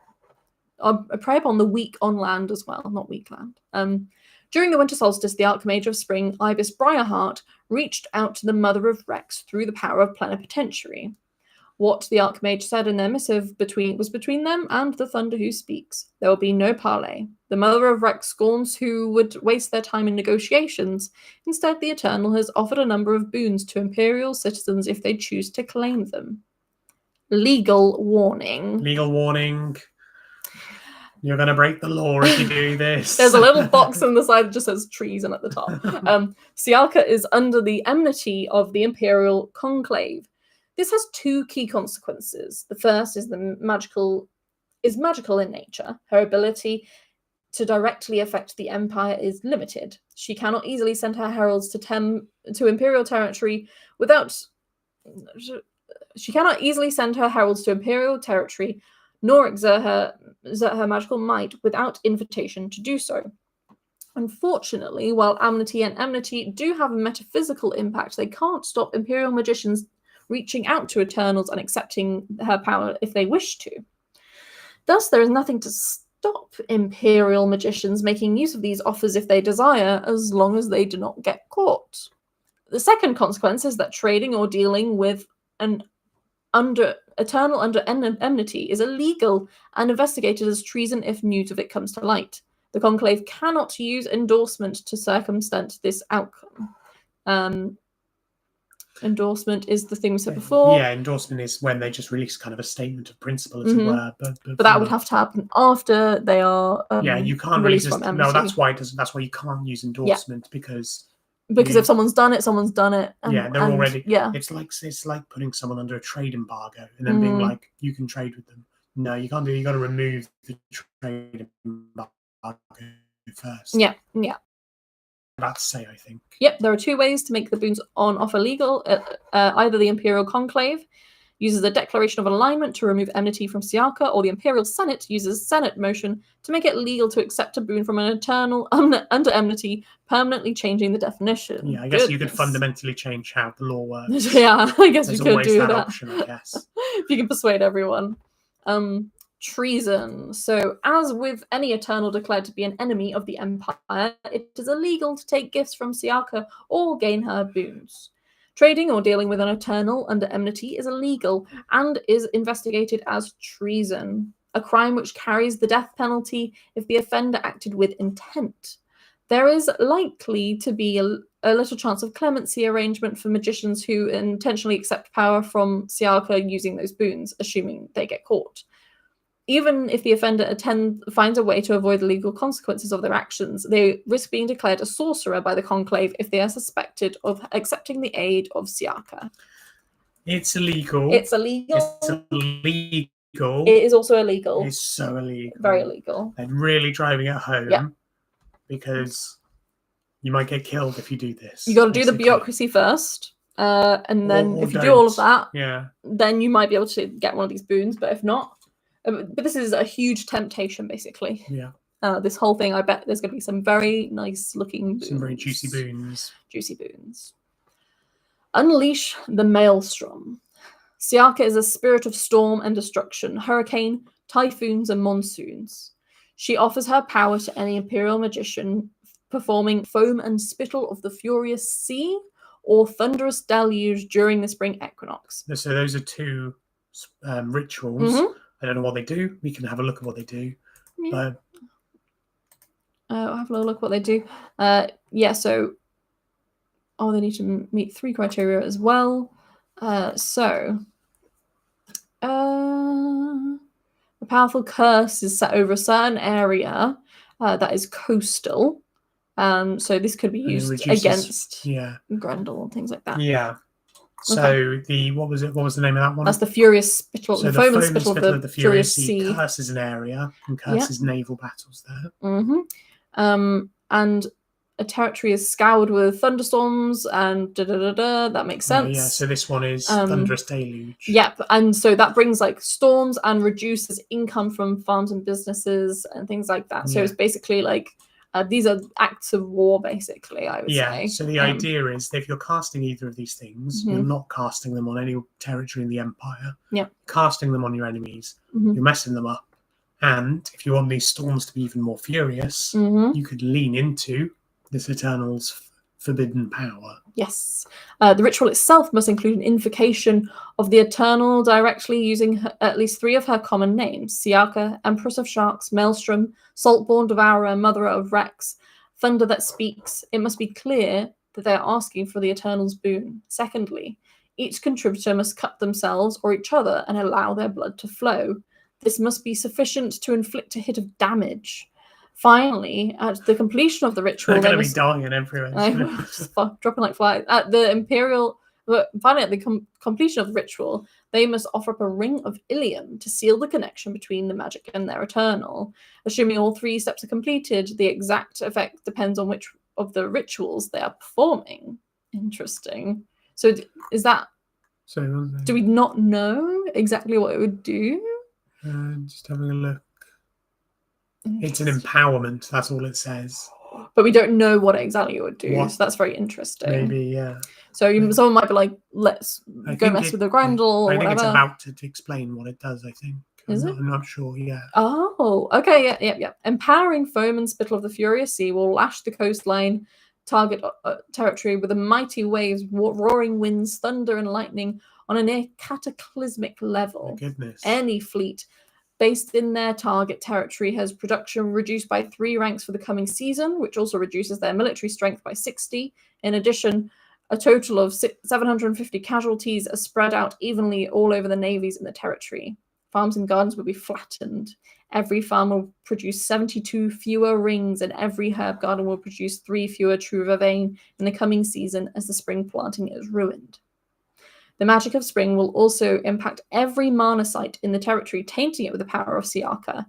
Prey upon the weak on land as well, not weak land. During the winter solstice, the Archmage of Spring, Ibis Briarheart, reached out to the Mother of Rex through the power of Plenipotentiary. What the Archmage said in their missive was between them and the Thunder who speaks. There will be no parley. The Mother of Rex scorns who would waste their time in negotiations. Instead, the Eternal has offered a number of boons to Imperial citizens if they choose to claim them. Legal warning. Legal warning. You're going to break the law if you do this. There's a little box on the side that just says treason at the top. Siaka is under the enmity of the Imperial Conclave. This has two key consequences. The first is magical in nature. Her ability to directly affect the Empire is limited. She cannot easily send her heralds to Imperial territory without... She cannot easily send her heralds to Imperial territory, nor exert her magical might without invitation to do so. Unfortunately, while amity and enmity do have a metaphysical impact, they can't stop Imperial magicians reaching out to Eternals and accepting her power if they wish to. Thus, there is nothing to stop Imperial magicians making use of these offers if they desire, as long as they do not get caught. The second consequence is that trading or dealing with an Eternal under enmity is illegal and investigated as treason if news of it comes to light. The Conclave cannot use endorsement to circumvent this outcome. Endorsement is the thing we said before. Yeah, endorsement is when they just release kind of a statement of principle, as it were. But that would have to happen after they are you can't released resist. from enmity. No, that's why you can't use endorsement because if someone's done it, someone's done it. They're already. Yeah, it's like putting someone under a trade embargo and then being like, you can trade with them. No, you can't do. You got to remove the trade embargo first. Yeah. That's say, I think. Yep, there are two ways to make the boons on offer legal. Either the Imperial Conclave uses a declaration of alignment to remove enmity from Siaka, or the Imperial Senate uses Senate motion to make it legal to accept a boon from an Eternal under enmity, permanently changing the definition. Yeah, I guess you could fundamentally change how the law works. Yeah, I guess you could do that. Option, I guess. If you can persuade everyone. Treason. So, as with any Eternal declared to be an enemy of the Empire, it is illegal to take gifts from Siaka or gain her boons. Trading or dealing with an Eternal under enmity is illegal and is investigated as treason, a crime which carries the death penalty if the offender acted with intent. There is likely to be a little chance of clemency arrangement for magicians who intentionally accept power from Siaka using those boons, assuming they get caught. Even if the offender finds a way to avoid the legal consequences of their actions, they risk being declared a sorcerer by the Conclave if they are suspected of accepting the aid of Siaka. It's illegal. It's illegal. It's illegal. It is also illegal. It's so illegal. Very illegal. And really driving it home because you might get killed if you do this. You got to do the bureaucracy first. And then if you do all of that, then you might be able to get one of these boons. But if not, but this is a huge temptation, basically. Yeah. This whole thing, I bet there's going to be some very nice looking boons. Some very juicy boons. Juicy boons. Unleash the Maelstrom. Siaka is a spirit of storm and destruction, hurricane, typhoons, and monsoons. She offers her power to any Imperial magician performing foam and spittle of the furious sea or thunderous deluge during the spring equinox. So those are two rituals. I don't know what they do. We can have a look at what they do. Yeah. But I'll have a look at what they do. So they need to meet 3 criteria as well. A powerful curse is set over a certain area that is coastal. So this could be used against Grendel and things like that. Yeah. So what was the name of that one? That's the furious spittle. So the foam and spittle of the furious sea. Curses an area and curses naval battles there. And a territory is scoured with thunderstorms and that makes sense. So this one is thunderous deluge. Yep, and so that brings like storms and reduces income from farms and businesses and things like that. So it's basically like these are acts of war, basically, I would say. So the idea is that if you're casting either of these things, you're not casting them on any territory in the Empire. Yeah. Casting them on your enemies. You're messing them up. And if you want these storms to be even more furious, you could lean into this Eternal's forbidden power. Yes. The ritual itself must include an invocation of the Eternal directly using at least 3 of her common names: Siaka, Empress of Sharks; Maelstrom, Saltborn Devourer, Mother of Wrecks, Thunder that Speaks. It must be clear that they are asking for the Eternal's boon. Secondly, each contributor must cut themselves or each other and allow their blood to flow. This must be sufficient to inflict a hit of damage. Finally, at the completion of the ritual, They're going to be dying everywhere. just dropping like flies. Finally, at the completion of the ritual, they must offer up a ring of Ilium to seal the connection between the magic and their Eternal. Assuming all 3 steps are completed, the exact effect depends on which of the rituals they are performing. Interesting. So, is that? So, do we not know exactly what it would do? Just having a look. It's an empowerment. That's all it says. But we don't know what exactly it would do. So that's very interesting. Maybe, yeah. So someone might be like, let's go mess with the Grendel or whatever. I think it's about to explain what it does, I think. I'm not sure, yeah. Oh, okay, yeah. Empowering foam and spittle of the furious sea will lash the coastline target territory with a mighty waves, roaring winds, thunder and lightning on a near cataclysmic level. My goodness. Any fleet based in their target territory has production reduced by 3 ranks for the coming season, which also reduces their military strength by 60. In addition, a total of 750 casualties are spread out evenly all over the navies in the territory. Farms and gardens will be flattened. Every farm will produce 72 fewer rings, and every herb garden will produce 3 fewer true vervain in the coming season as the spring planting is ruined. The magic of spring will also impact every mana site in the territory, tainting it with the power of Siaka.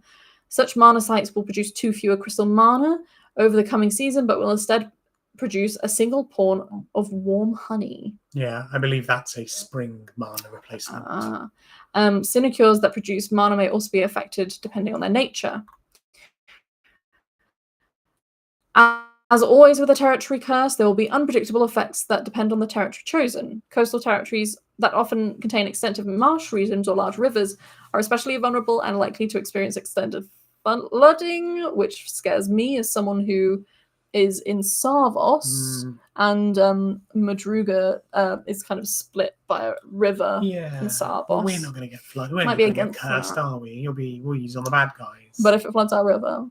Such mana sites will produce 2 fewer crystal mana over the coming season, but will instead produce a single pawn of warm honey. Yeah, I believe that's a spring mana replacement. Sinecures that produce mana may also be affected depending on their nature. As always with a territory curse, there will be unpredictable effects that depend on the territory chosen. Coastal territories that often contain extensive marsh regions or large rivers are especially vulnerable and likely to experience extended flooding, which scares me as someone who is in Sarvos, and Madruga is kind of split by a river in Sarvos. Well, we're not going to get flooded. We're not going to get cursed, are we? We'll use on the bad guys. But if it floods our river,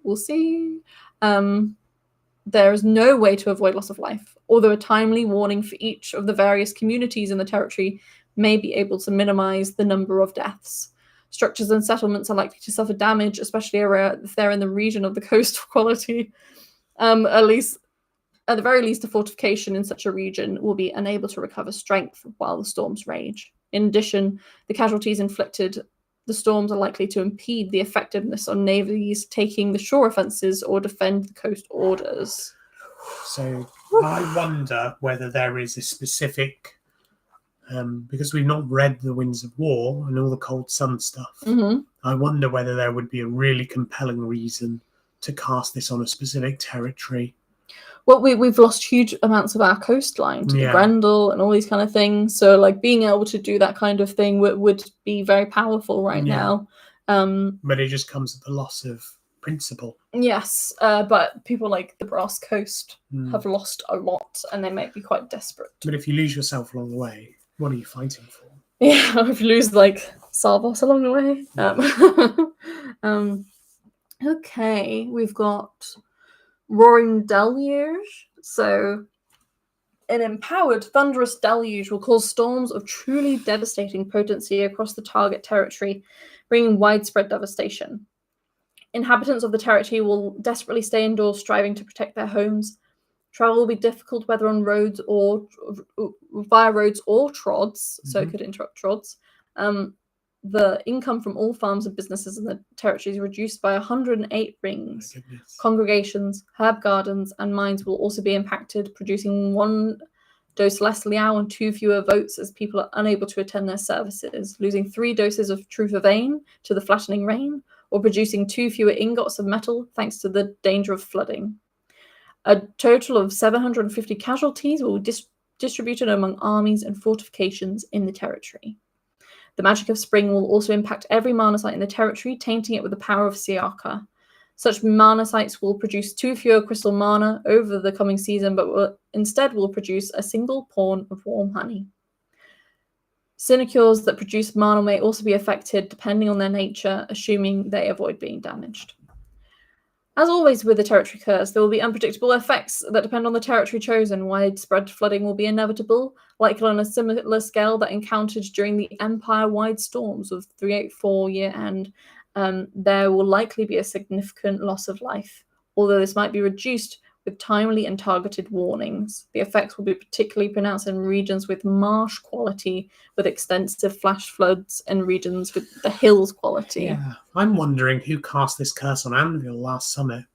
we'll see. There is no way to avoid loss of life, although a timely warning for each of the various communities in the territory may be able to minimize the number of deaths. Structures and settlements are likely to suffer damage, especially if they're in the region of the coastal quality. At the very least, a fortification in such a region will be unable to recover strength while the storms rage. In addition, the casualties inflicted the storms are likely to impede the effectiveness on navies taking the shore offences or defend the coast orders. So I wonder whether there is a specific, because we've not read the Winds of War and all the Cold Sun stuff, I wonder whether there would be a really compelling reason to cast this on a specific territory. Well, we've lost huge amounts of our coastline to the Grendel and all these kind of things. So, like, being able to do that kind of thing would be very powerful right now. But it just comes at the loss of principle. Yes, but people like the Brass Coast have lost a lot, and they might be quite desperate. But if you lose yourself along the way, what are you fighting for? Yeah, if you lose, like, Sarvos along the way. Okay, we've got Roaring Deluge. So, an empowered thunderous deluge will cause storms of truly devastating potency across the target territory, bringing widespread devastation. Inhabitants of the territory will desperately stay indoors, striving to protect their homes. Travel will be difficult, whether on roads or via roads or trods, so it could interrupt trods. The income from all farms and businesses in the territory is reduced by 108 rings. Congregations, herb gardens, and mines will also be impacted, producing 1 dose less liao and 2 fewer votes as people are unable to attend their services, losing 3 doses of true vervain to the flattening rain, or producing 2 fewer ingots of metal thanks to the danger of flooding. A total of 750 casualties will be distributed among armies and fortifications in the territory. The magic of spring will also impact every mana site in the territory, tainting it with the power of Siaka. Such mana sites will produce 2 fewer crystal mana over the coming season, but instead will produce a single pawn of warm honey. Sinecures that produce mana may also be affected depending on their nature, assuming they avoid being damaged. As always with the territory curse, there will be unpredictable effects that depend on the territory chosen. Widespread flooding will be inevitable, likely on a similar scale that encountered during the Empire-wide storms of 384 year end. There will likely be a significant loss of life, although this might be reduced with timely and targeted warnings. The effects will be particularly pronounced in regions with marsh quality, with extensive flash floods, and regions with the hills quality. Yeah, I'm wondering who cast this curse on Anvil last summer.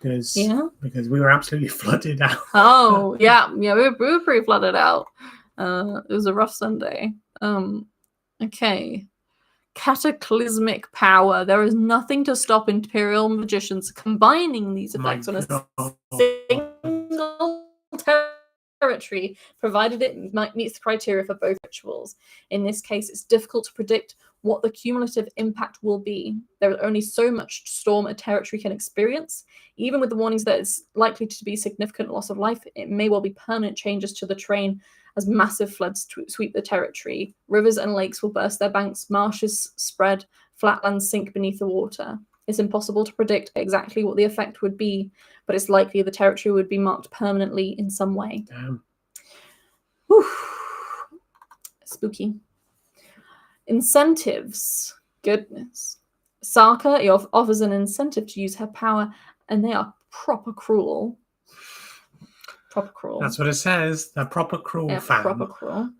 Because we were absolutely flooded out. Oh, yeah, we were pretty flooded out. It was a rough Sunday. Okay. Cataclysmic power. There is nothing to stop Imperial magicians combining these effects on a single territory, provided it meets the criteria for both rituals. In this case, it's difficult to predict what the cumulative impact will be. There is only so much storm a territory can experience. Even with the warnings that it's likely to be significant loss of life, it may well be permanent changes to the terrain as massive floods sweep the territory. Rivers and lakes will burst their banks, marshes spread, flatlands sink beneath the water. It's impossible to predict exactly what the effect would be, but it's likely the territory would be marked permanently in some way. Damn. Whew. Spooky. Incentives. Goodness. Sarka offers an incentive to use her power, and they are proper cruel. Proper cruel. That's what it says. They're proper cruel, fam. Proper cruel.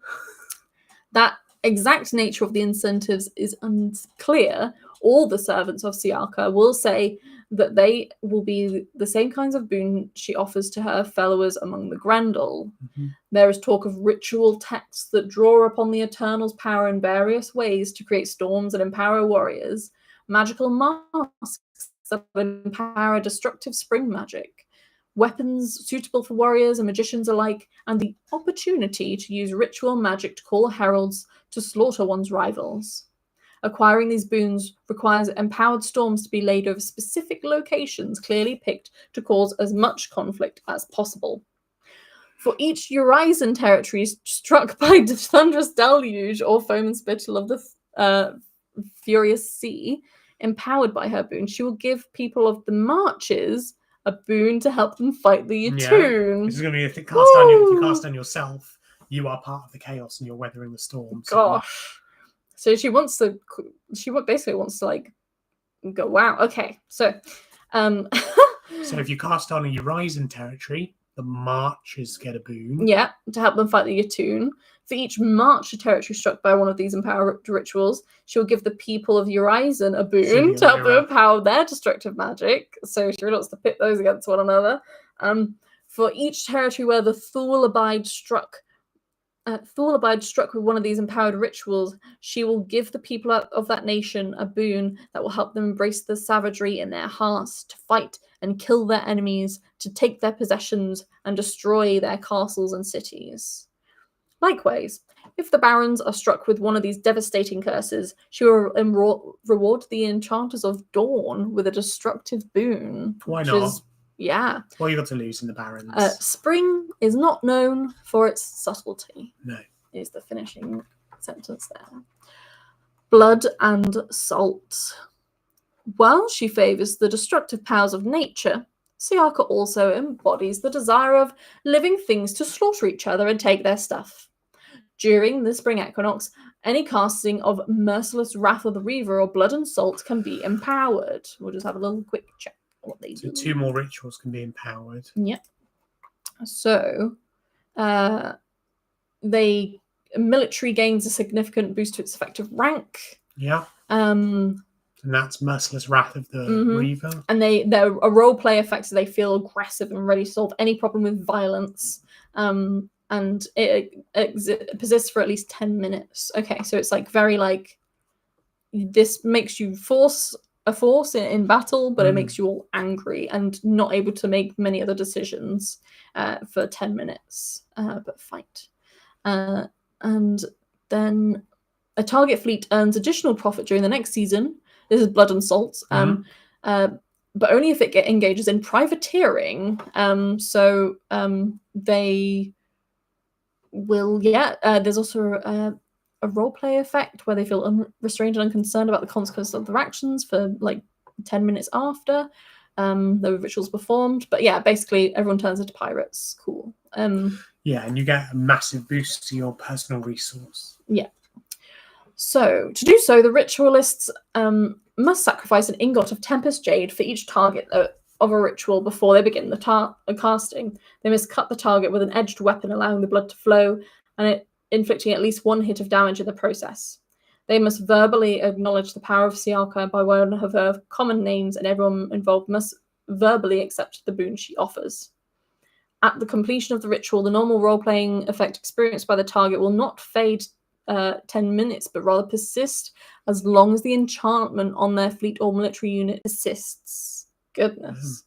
That exact nature of the incentives is unclear. All the servants of Siaka will say that they will be the same kinds of boon she offers to her followers among the Grendel. Mm-hmm. There is talk of ritual texts that draw upon the Eternal's power in various ways to create storms and empower warriors, magical masks that empower destructive spring magic, weapons suitable for warriors and magicians alike, and the opportunity to use ritual magic to call heralds to slaughter one's rivals. Acquiring these boons requires empowered storms to be laid over specific locations clearly picked to cause as much conflict as possible. For each Urizen territory struck by the thunderous deluge or foam and spittle of the furious sea, empowered by her boon, she will give people of the marches a boon to help them fight the Yatun. This is going to be if you cast on yourself, you are part of the chaos and you're weathering the storm. Gosh. So she basically wants to like go, wow, okay. So so if you cast on a Urizen territory, the marches get a boon. Yeah, to help them fight the Yatun. For each march a territory struck by one of these empower rituals, she will give the people of Urizen a boon to help them empower their destructive magic. So she wants to pit those against one another. For each territory where the Thulabide struck with one of these empowered rituals, she will give the people of that nation a boon that will help them embrace the savagery in their hearts, to fight and kill their enemies, to take their possessions and destroy their castles and cities. Likewise, if the barons are struck with one of these devastating curses, she will reward the enchanters of Dawn with a destructive boon. Why not? Yeah. What you got to lose in the barons? Spring is not known for its subtlety. No. Is the finishing sentence there. Blood and salt. While she favours the destructive powers of nature, Siaka also embodies the desire of living things to slaughter each other and take their stuff. During the spring equinox, any casting of Merciless Wrath of the Reaver or Blood and Salt can be empowered. We'll just have a little quick check what they do. 2 more rituals can be empowered. Yep. So, military gains a significant boost to its effective rank. Yeah. And that's Merciless Wrath of the Reaver. And they're a role play effect, so they feel aggressive and ready to solve any problem with violence. And it persists for at least 10 minutes. Okay, so it's like very like, this makes you a force in battle, but it makes you all angry and not able to make many other decisions for 10 minutes, but fight. And then a target fleet earns additional profit during the next season. This is Blood and Salt. but only if it engages in privateering. They will, there's also a roleplay effect where they feel unrestrained and unconcerned about the consequences of their actions for like 10 minutes after the ritual's performed. But yeah, basically everyone turns into pirates. Cool. Yeah, and you get a massive boost to your personal resource. Yeah. So to do so, the ritualists must sacrifice an ingot of Tempest Jade for each target of a ritual before they begin the casting. They must cut the target with an edged weapon, allowing the blood to flow, and inflicting at least one hit of damage in the process. They must verbally acknowledge the power of Siaka by one of her common names, and everyone involved must verbally accept the boon she offers. At the completion of the ritual, the normal role-playing effect experienced by the target will not fade 10 minutes, but rather persist as long as the enchantment on their fleet or military unit persists. Goodness.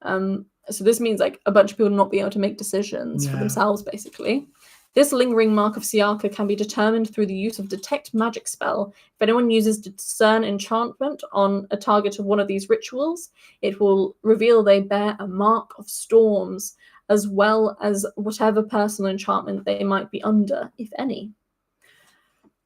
So this means like a bunch of people not being able to make decisions for themselves, basically. This lingering mark of Siaka can be determined through the use of Detect Magic spell. If anyone uses Discern Enchantment on a target of one of these rituals, it will reveal they bear a mark of storms, as well as whatever personal enchantment they might be under, if any.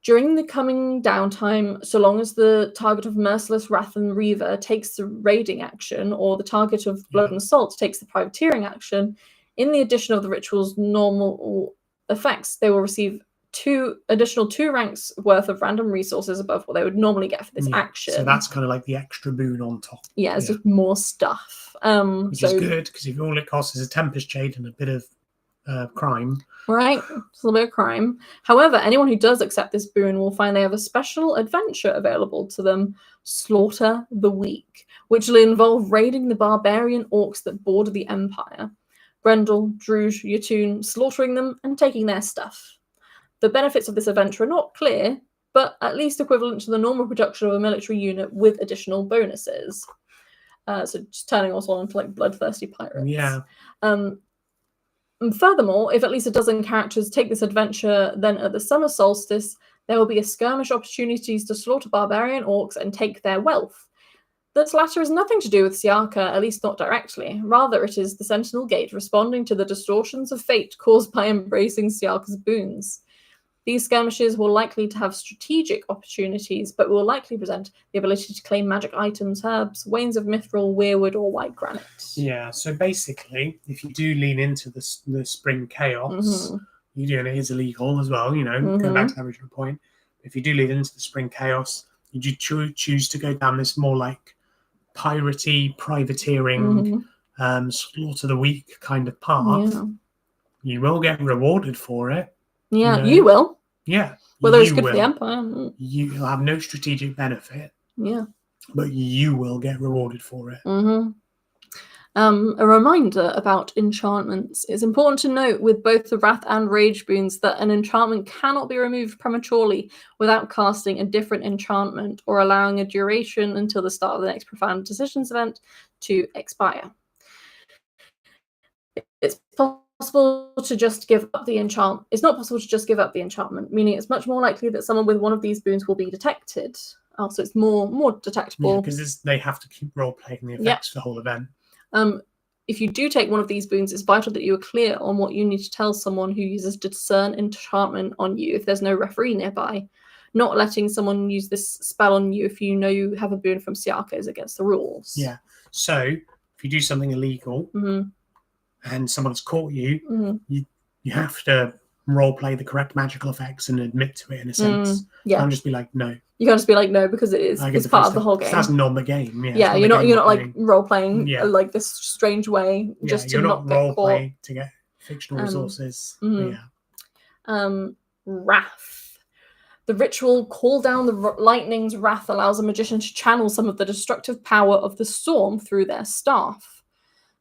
During the coming downtime, so long as the target of Merciless Wrath and Reaver takes the raiding action, or the target of Blood and Salt takes the privateering action, in the addition of the ritual's normal effects, they will receive two ranks worth of random resources above what they would normally get for this action. So that's kind of like the extra boon on top. Yeah, it's just more stuff. Which is good, because if all it costs is a Tempest Jade and a bit of crime. Right, it's a little bit of crime. However, anyone who does accept this boon will find they have a special adventure available to them, Slaughter the Weak, which will involve raiding the barbarian orcs that border the Empire. Brendel, Druge, Yatoon, slaughtering them and taking their stuff. The benefits of this adventure are not clear, but at least equivalent to the normal production of a military unit with additional bonuses. So just turning us all into like bloodthirsty pirates. Yeah. And furthermore, if at least a dozen characters take this adventure, then at the summer solstice, there will be a skirmish opportunities to slaughter barbarian orcs and take their wealth. This latter has nothing to do with Siaka, at least not directly. Rather, it is the Sentinel Gate responding to the distortions of fate caused by embracing Siaka's boons. These skirmishes will likely to have strategic opportunities, but will likely present the ability to claim magic items, herbs, wains of mithril, weirwood, or white granite. Yeah, so basically, if you do lean into the spring chaos, you do, and it is illegal as well, going back to the original point. If you do lean into the spring chaos, you do choose to go down this more like piratey, privateering, slaughter the weak kind of path. Yeah. You will get rewarded for it. Yeah, you will. Yeah. Whether it's good for the Empire. You'll have no strategic benefit. Yeah. But you will get rewarded for it. A reminder about enchantments. It's important to note with both the Wrath and Rage boons that an enchantment cannot be removed prematurely without casting a different enchantment or allowing a duration until the start of the next Profound Decisions event to expire. It's possible to just give up the enchantment. It's not possible to just give up the enchantment, meaning it's much more likely that someone with one of these boons will be detected. So it's more detectable. Yeah, because they have to keep role-playing the effects for the whole event. If you do take one of these boons, it's vital that you are clear on what you need to tell someone who uses Discern Enchantment on you if there's no referee nearby. Not letting someone use this spell on you if you know you have a boon from Siaka is against the rules. Yeah. So if you do something illegal and someone's caught you, you have to role-play the correct magical effects and admit to it in a sense. You can't just be like, no. You can't just be like, no, because it's part of the whole game. That's not the game. Yeah, you're not like role-playing like this strange way just to not get caught. To get fictional resources. Wrath. The ritual Call Down the Lightning's Wrath allows a magician to channel some of the destructive power of the storm through their staff.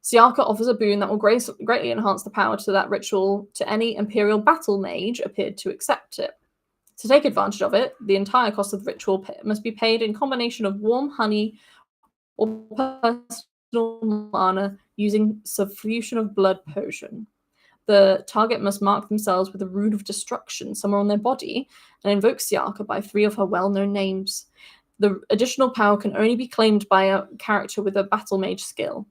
Siaka offers a boon that will greatly enhance the power to that ritual to any Imperial battle mage appeared to accept it. To take advantage of it, the entire cost of the ritual must be paid in combination of warm honey or personal mana using Suffusion of Blood potion. The target must mark themselves with a rune of destruction somewhere on their body and invoke Siaka by 3 of her well-known names. The additional power can only be claimed by a character with a battle mage skill.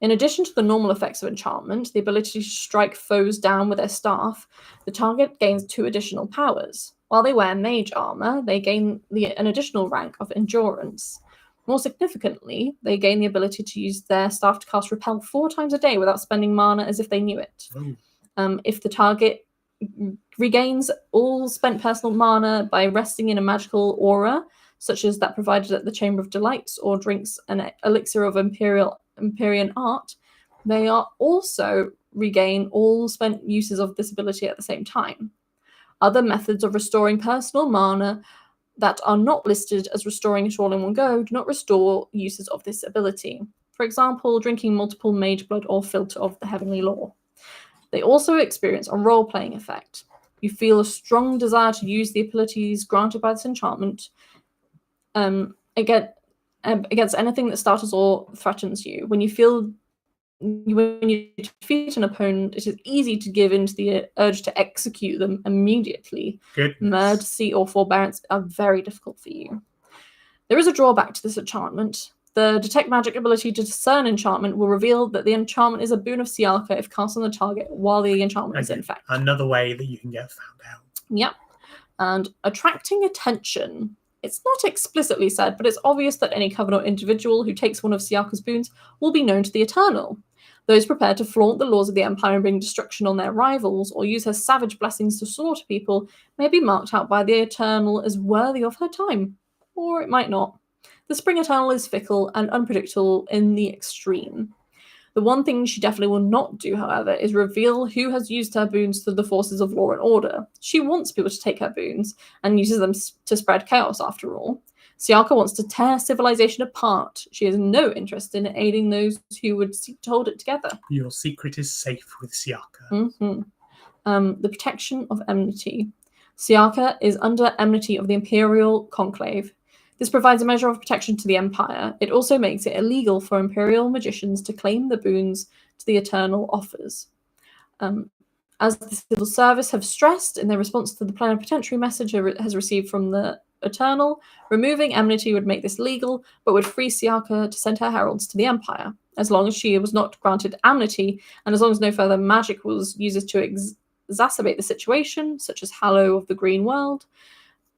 In addition to the normal effects of enchantment, the ability to strike foes down with their staff, the target gains 2 additional powers. While they wear mage armor, they gain an additional rank of endurance. More significantly, they gain the ability to use their staff to cast Repel 4 times a day without spending mana as if they knew it. If the target regains all spent personal mana by resting in a magical aura, such as that provided at the Chamber of Delights, or drinks an elixir of Empyrean art, they are also regain all spent uses of this ability at the same time. Other methods of restoring personal mana that are not listed as restoring it all in one go do not restore uses of this ability. For example, drinking multiple mage blood or filter of the heavenly lore. They also experience a role-playing effect. You feel a strong desire to use the abilities granted by this enchantment against anything that startles or threatens you. When you defeat an opponent, it is easy to give in to the urge to execute them immediately. Mercy or forbearance are very difficult for you. There is a drawback to this enchantment. The detect magic ability to discern enchantment will reveal that the enchantment is a boon of Siaka if cast on the target while the enchantment is in effect. Another way that you can get found out. Yep. And attracting attention. It's not explicitly said, but it's obvious that any Covenant individual who takes one of Siaka's boons will be known to the Eternal. Those prepared to flaunt the laws of the Empire and bring destruction on their rivals, or use her savage blessings to slaughter people, may be marked out by the Eternal as worthy of her time. Or it might not. The Spring Eternal is fickle and unpredictable in the extreme. The one thing she definitely will not do, however, is reveal who has used her boons to the forces of law and order. She wants people to take her boons, and uses them to spread chaos, after all. Siaka wants to tear civilization apart. She has no interest in aiding those who would seek to hold it together. Your secret is safe with Siaka. The protection of enmity. Siaka is under enmity of the Imperial Conclave. This provides a measure of protection to the Empire. It also makes it illegal for Imperial magicians to claim the boons to the Eternal offers. As the civil service have stressed in their response to the plenipotentiary message it has received from the Eternal, removing enmity would make this legal, but would free Siaka to send her heralds to the Empire. As long as she was not granted amnesty, and as long as no further magic was used to exacerbate the situation, such as Hallow of the Green World,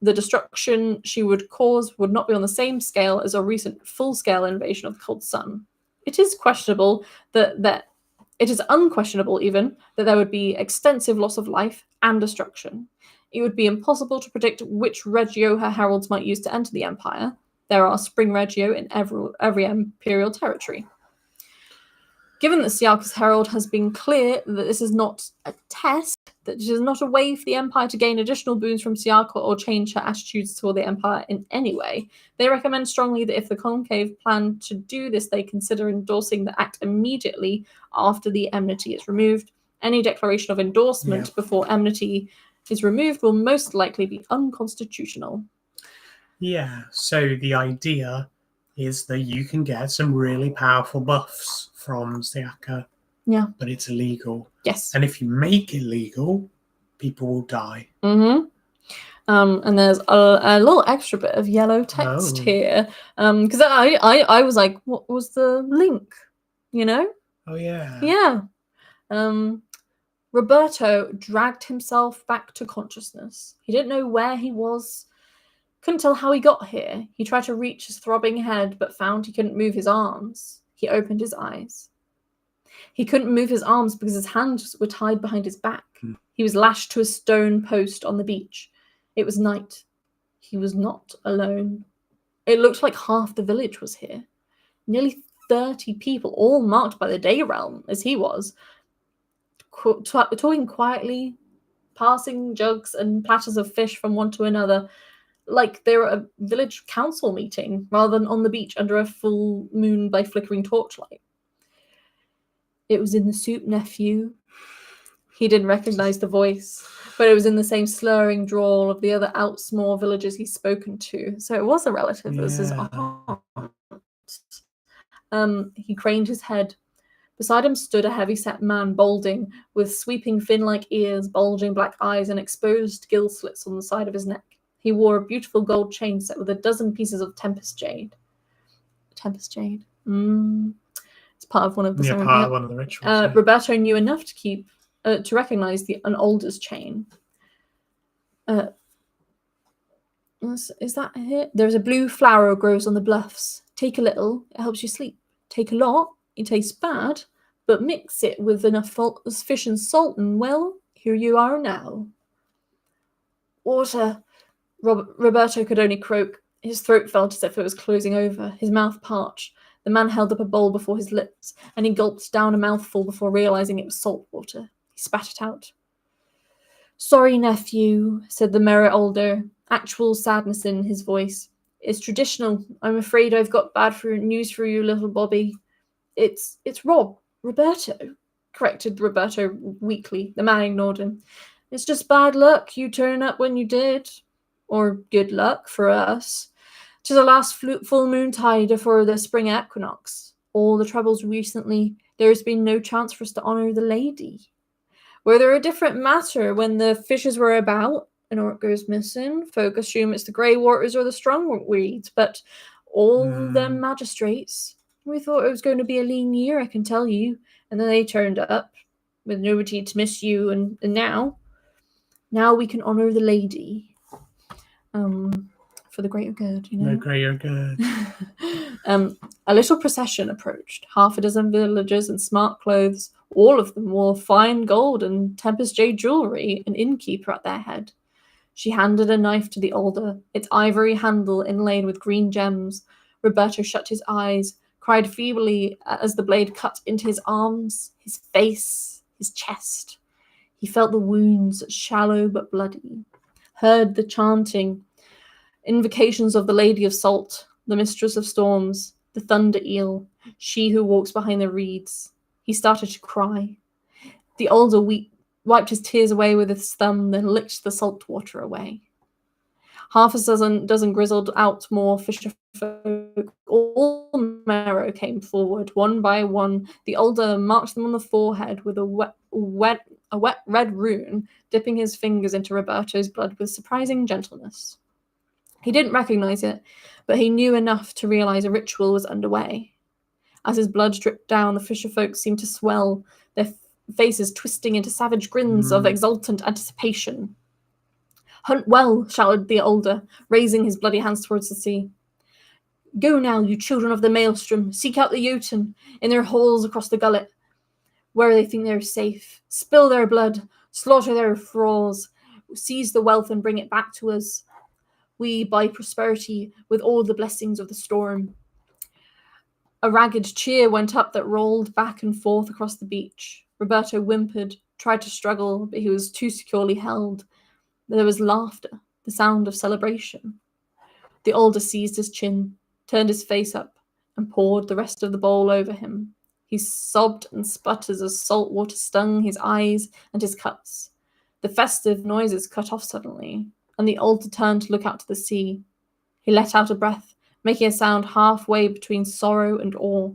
the destruction she would cause would not be on the same scale as a recent full-scale invasion of the Cold Sun. It is questionable it is unquestionable even that there would be extensive loss of life and destruction. It would be impossible to predict which regio her heralds might use to enter the Empire. There are spring regio in every Imperial territory. Given that Siaka's herald has been clear that this is not a test, that it is not a way for the Empire to gain additional boons from Siaka or change her attitudes toward the Empire in any way, they recommend strongly that if the Conclave plan to do this, they consider endorsing the act immediately after the enmity is removed. Any declaration of endorsement before enmity is removed will most likely be unconstitutional. Yeah, so the idea is that you can get some really powerful buffs from Siaka. Yeah. But it's illegal. Yes. And if you make it legal, people will die. And there's a little extra bit of yellow text here. Because I was like, what was the link? You know? Oh, yeah. Yeah. Roberto dragged himself back to consciousness. He didn't know where he was. Couldn't tell how he got here. He tried to reach his throbbing head, but found he couldn't move his arms. He opened his eyes. He couldn't move his arms because his hands were tied behind his back. He was lashed to a stone post on the beach. It was night. He was not alone. It looked like half the village was here. Nearly 30 people, all marked by the day realm, as he was, talking quietly, passing jugs and platters of fish from one to another, like they were a village council meeting, rather than on the beach under a full moon by flickering torchlight. It was in the soup, nephew. He didn't recognize the voice, but it was in the same slurring drawl of the other Outsmore villagers he's spoken to. So it was a relative. It was his aunt. He craned his head. Beside him stood a heavy-set man, balding, with sweeping fin-like ears, bulging black eyes, and exposed gill slits on the side of his neck. He wore a beautiful gold chain set with a dozen pieces of Tempest jade. Tempest jade. It's part of one of the ceremony. Part of one of the rituals. Roberto knew enough to recognize an older's chain. Is that it? There's a blue flower grows on the bluffs. Take a little, it helps you sleep. Take a lot, it tastes bad, but mix it with enough fish and salt, and well, here you are now. Water. Roberto could only croak. His throat felt as if it was closing over. His mouth parched. The man held up a bowl before his lips, and he gulped down a mouthful before realizing it was salt water. He spat it out. Sorry, nephew, said the mirror older, actual sadness in his voice. It's traditional. I'm afraid I've got bad news for you, little Bobby. It's Roberto, corrected Roberto weakly. The man ignored him. It's just bad luck you turn up when you did. Or good luck for us. 'Tis the last full moon tide for the spring equinox. All the troubles recently, there's been no chance for us to honour the lady. Were there a different matter when the fishes were about? An orc goes missing. Folk assume it's the grey waters or the strong weeds, but all them magistrates, we thought it was going to be a lean year, I can tell you. And then they turned up with nobody to miss you, and now we can honour the lady. For the greater good, you know. The greater good. A little procession approached. 6 villagers in smart clothes. All of them wore fine gold and Tempest jade jewellery, an innkeeper at their head. She handed a knife to the older, its ivory handle inlaid with green gems. Roberto shut his eyes, cried feebly as the blade cut into his arms, his face, his chest. He felt the wounds, shallow but bloody. Heard the chanting, invocations of the Lady of Salt, the Mistress of Storms, the Thunder Eel, she who walks behind the reeds. He started to cry. The older wiped his tears away with his thumb, then licked the salt water away. 6 grizzled out more fisher folk. All Marrow came forward, one by one. The older marked them on the forehead with a wet red rune, dipping his fingers into Roberto's blood with surprising gentleness. He didn't recognize it, but he knew enough to realize a ritual was underway. As his blood dripped down, the fisher folk seemed to swell, their faces twisting into savage grins of exultant anticipation. Hunt well, shouted the older, raising his bloody hands towards the sea. Go now, you children of the maelstrom, seek out the Jotun in their holes across the gullet, where they think they're safe. Spill their blood, slaughter their thralls, seize the wealth and bring it back to us. We buy prosperity with all the blessings of the storm. A ragged cheer went up that rolled back and forth across the beach. Roberto whimpered, tried to struggle, but he was too securely held. There was laughter, the sound of celebration. The older seized his chin, turned his face up, and poured the rest of the bowl over him. He sobbed and sputtered as salt water stung his eyes and his cuts. The festive noises cut off suddenly, and the older turned to look out to the sea. He let out a breath, making a sound halfway between sorrow and awe.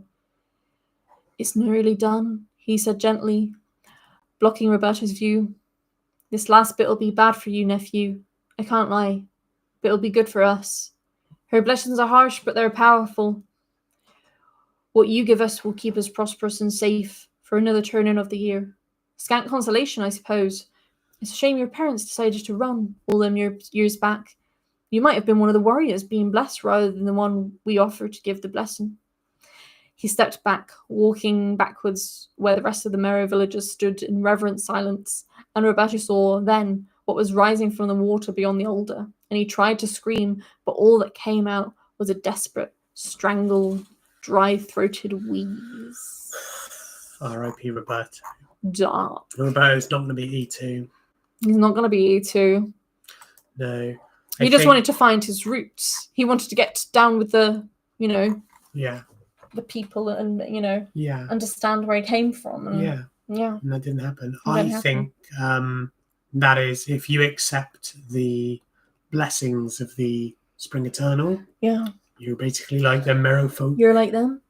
It's nearly done, he said gently, blocking Roberto's view. This last bit'll be bad for you, nephew. I can't lie, but it'll be good for us. Her blessings are harsh, but they're powerful. What you give us will keep us prosperous and safe for another turning of the year. Scant consolation, I suppose. It's a shame your parents decided to run all them years back. You might have been one of the warriors being blessed rather than the one we offered to give the blessing. He stepped back, walking backwards where the rest of the Merrow villagers stood in reverent silence, and Roberto saw then what was rising from the water beyond the altar, and he tried to scream, but all that came out was a desperate, strangled, dry-throated wheeze. R.I.P. Roberto. Dark. Roberto's not going to be E2. He's not going to be E2. No. He just wanted to find his roots. He wanted to get down with the, the people and, understand where he came from. And, yeah. And that didn't happen. I think that is, if you accept the blessings of the Spring Eternal, you're basically like them Merrow folk. You're like them.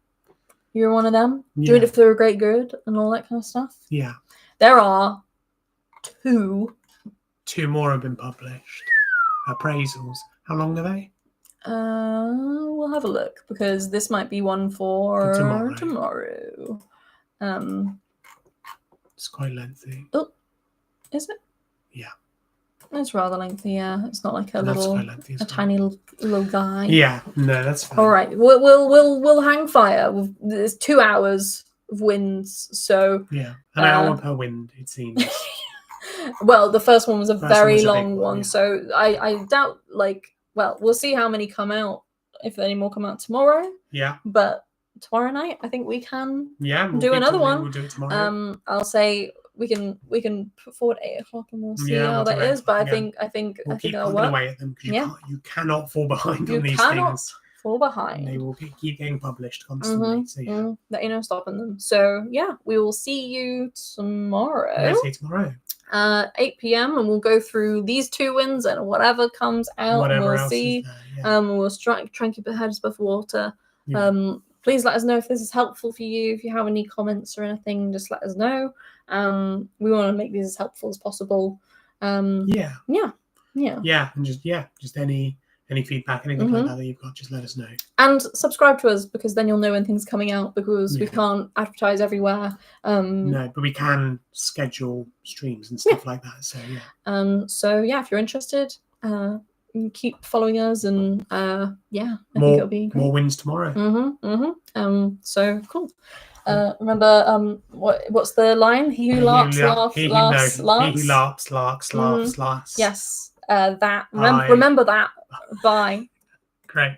You're one of them. Doing it for the great good and all that kind of stuff. Yeah. There are two more have been published. appraisals. How long are they? We'll have a look because this might be one for tomorrow. It's quite lengthy. Oh, is it? Yeah. It's rather lengthy. Yeah, it's not like a tiny little guy. Yeah, no, that's fine. All right, we'll hang fire. There's 2 hours of winds, so yeah, an hour per wind it seems. Well, the first one was a very long one, yeah. so I doubt we'll see how many come out, if any more come out tomorrow. Yeah. But tomorrow night, I think we can we'll do another one. We'll do it tomorrow. I'll say we can put forward 8 o'clock and we'll see how that is. But I think we'll keep that'll plugging work. away at them because you cannot fall behind on these things. Fall behind. They will keep getting published constantly. So that stopping them. So yeah, we will see you tomorrow. Let's see you tomorrow. 8 p.m. and we'll go through these 2 wins and whatever comes out. Whatever we'll else see. Is there, we'll try and keep our heads above water. Yeah. Please let us know if this is helpful for you. If you have any comments or anything, just let us know. We want to make these as helpful as possible. And just any feedback, anything like that you've got, just let us know. And subscribe to us because then you'll know when things are coming out because we can't advertise everywhere. No, but we can schedule streams and stuff like that. So if you're interested, keep following us and I think it'll be great. More wins tomorrow. So cool. Remember what's the line? He who larps, laughs. He who larps, laughs. Yes. Remember that. Bye. Great.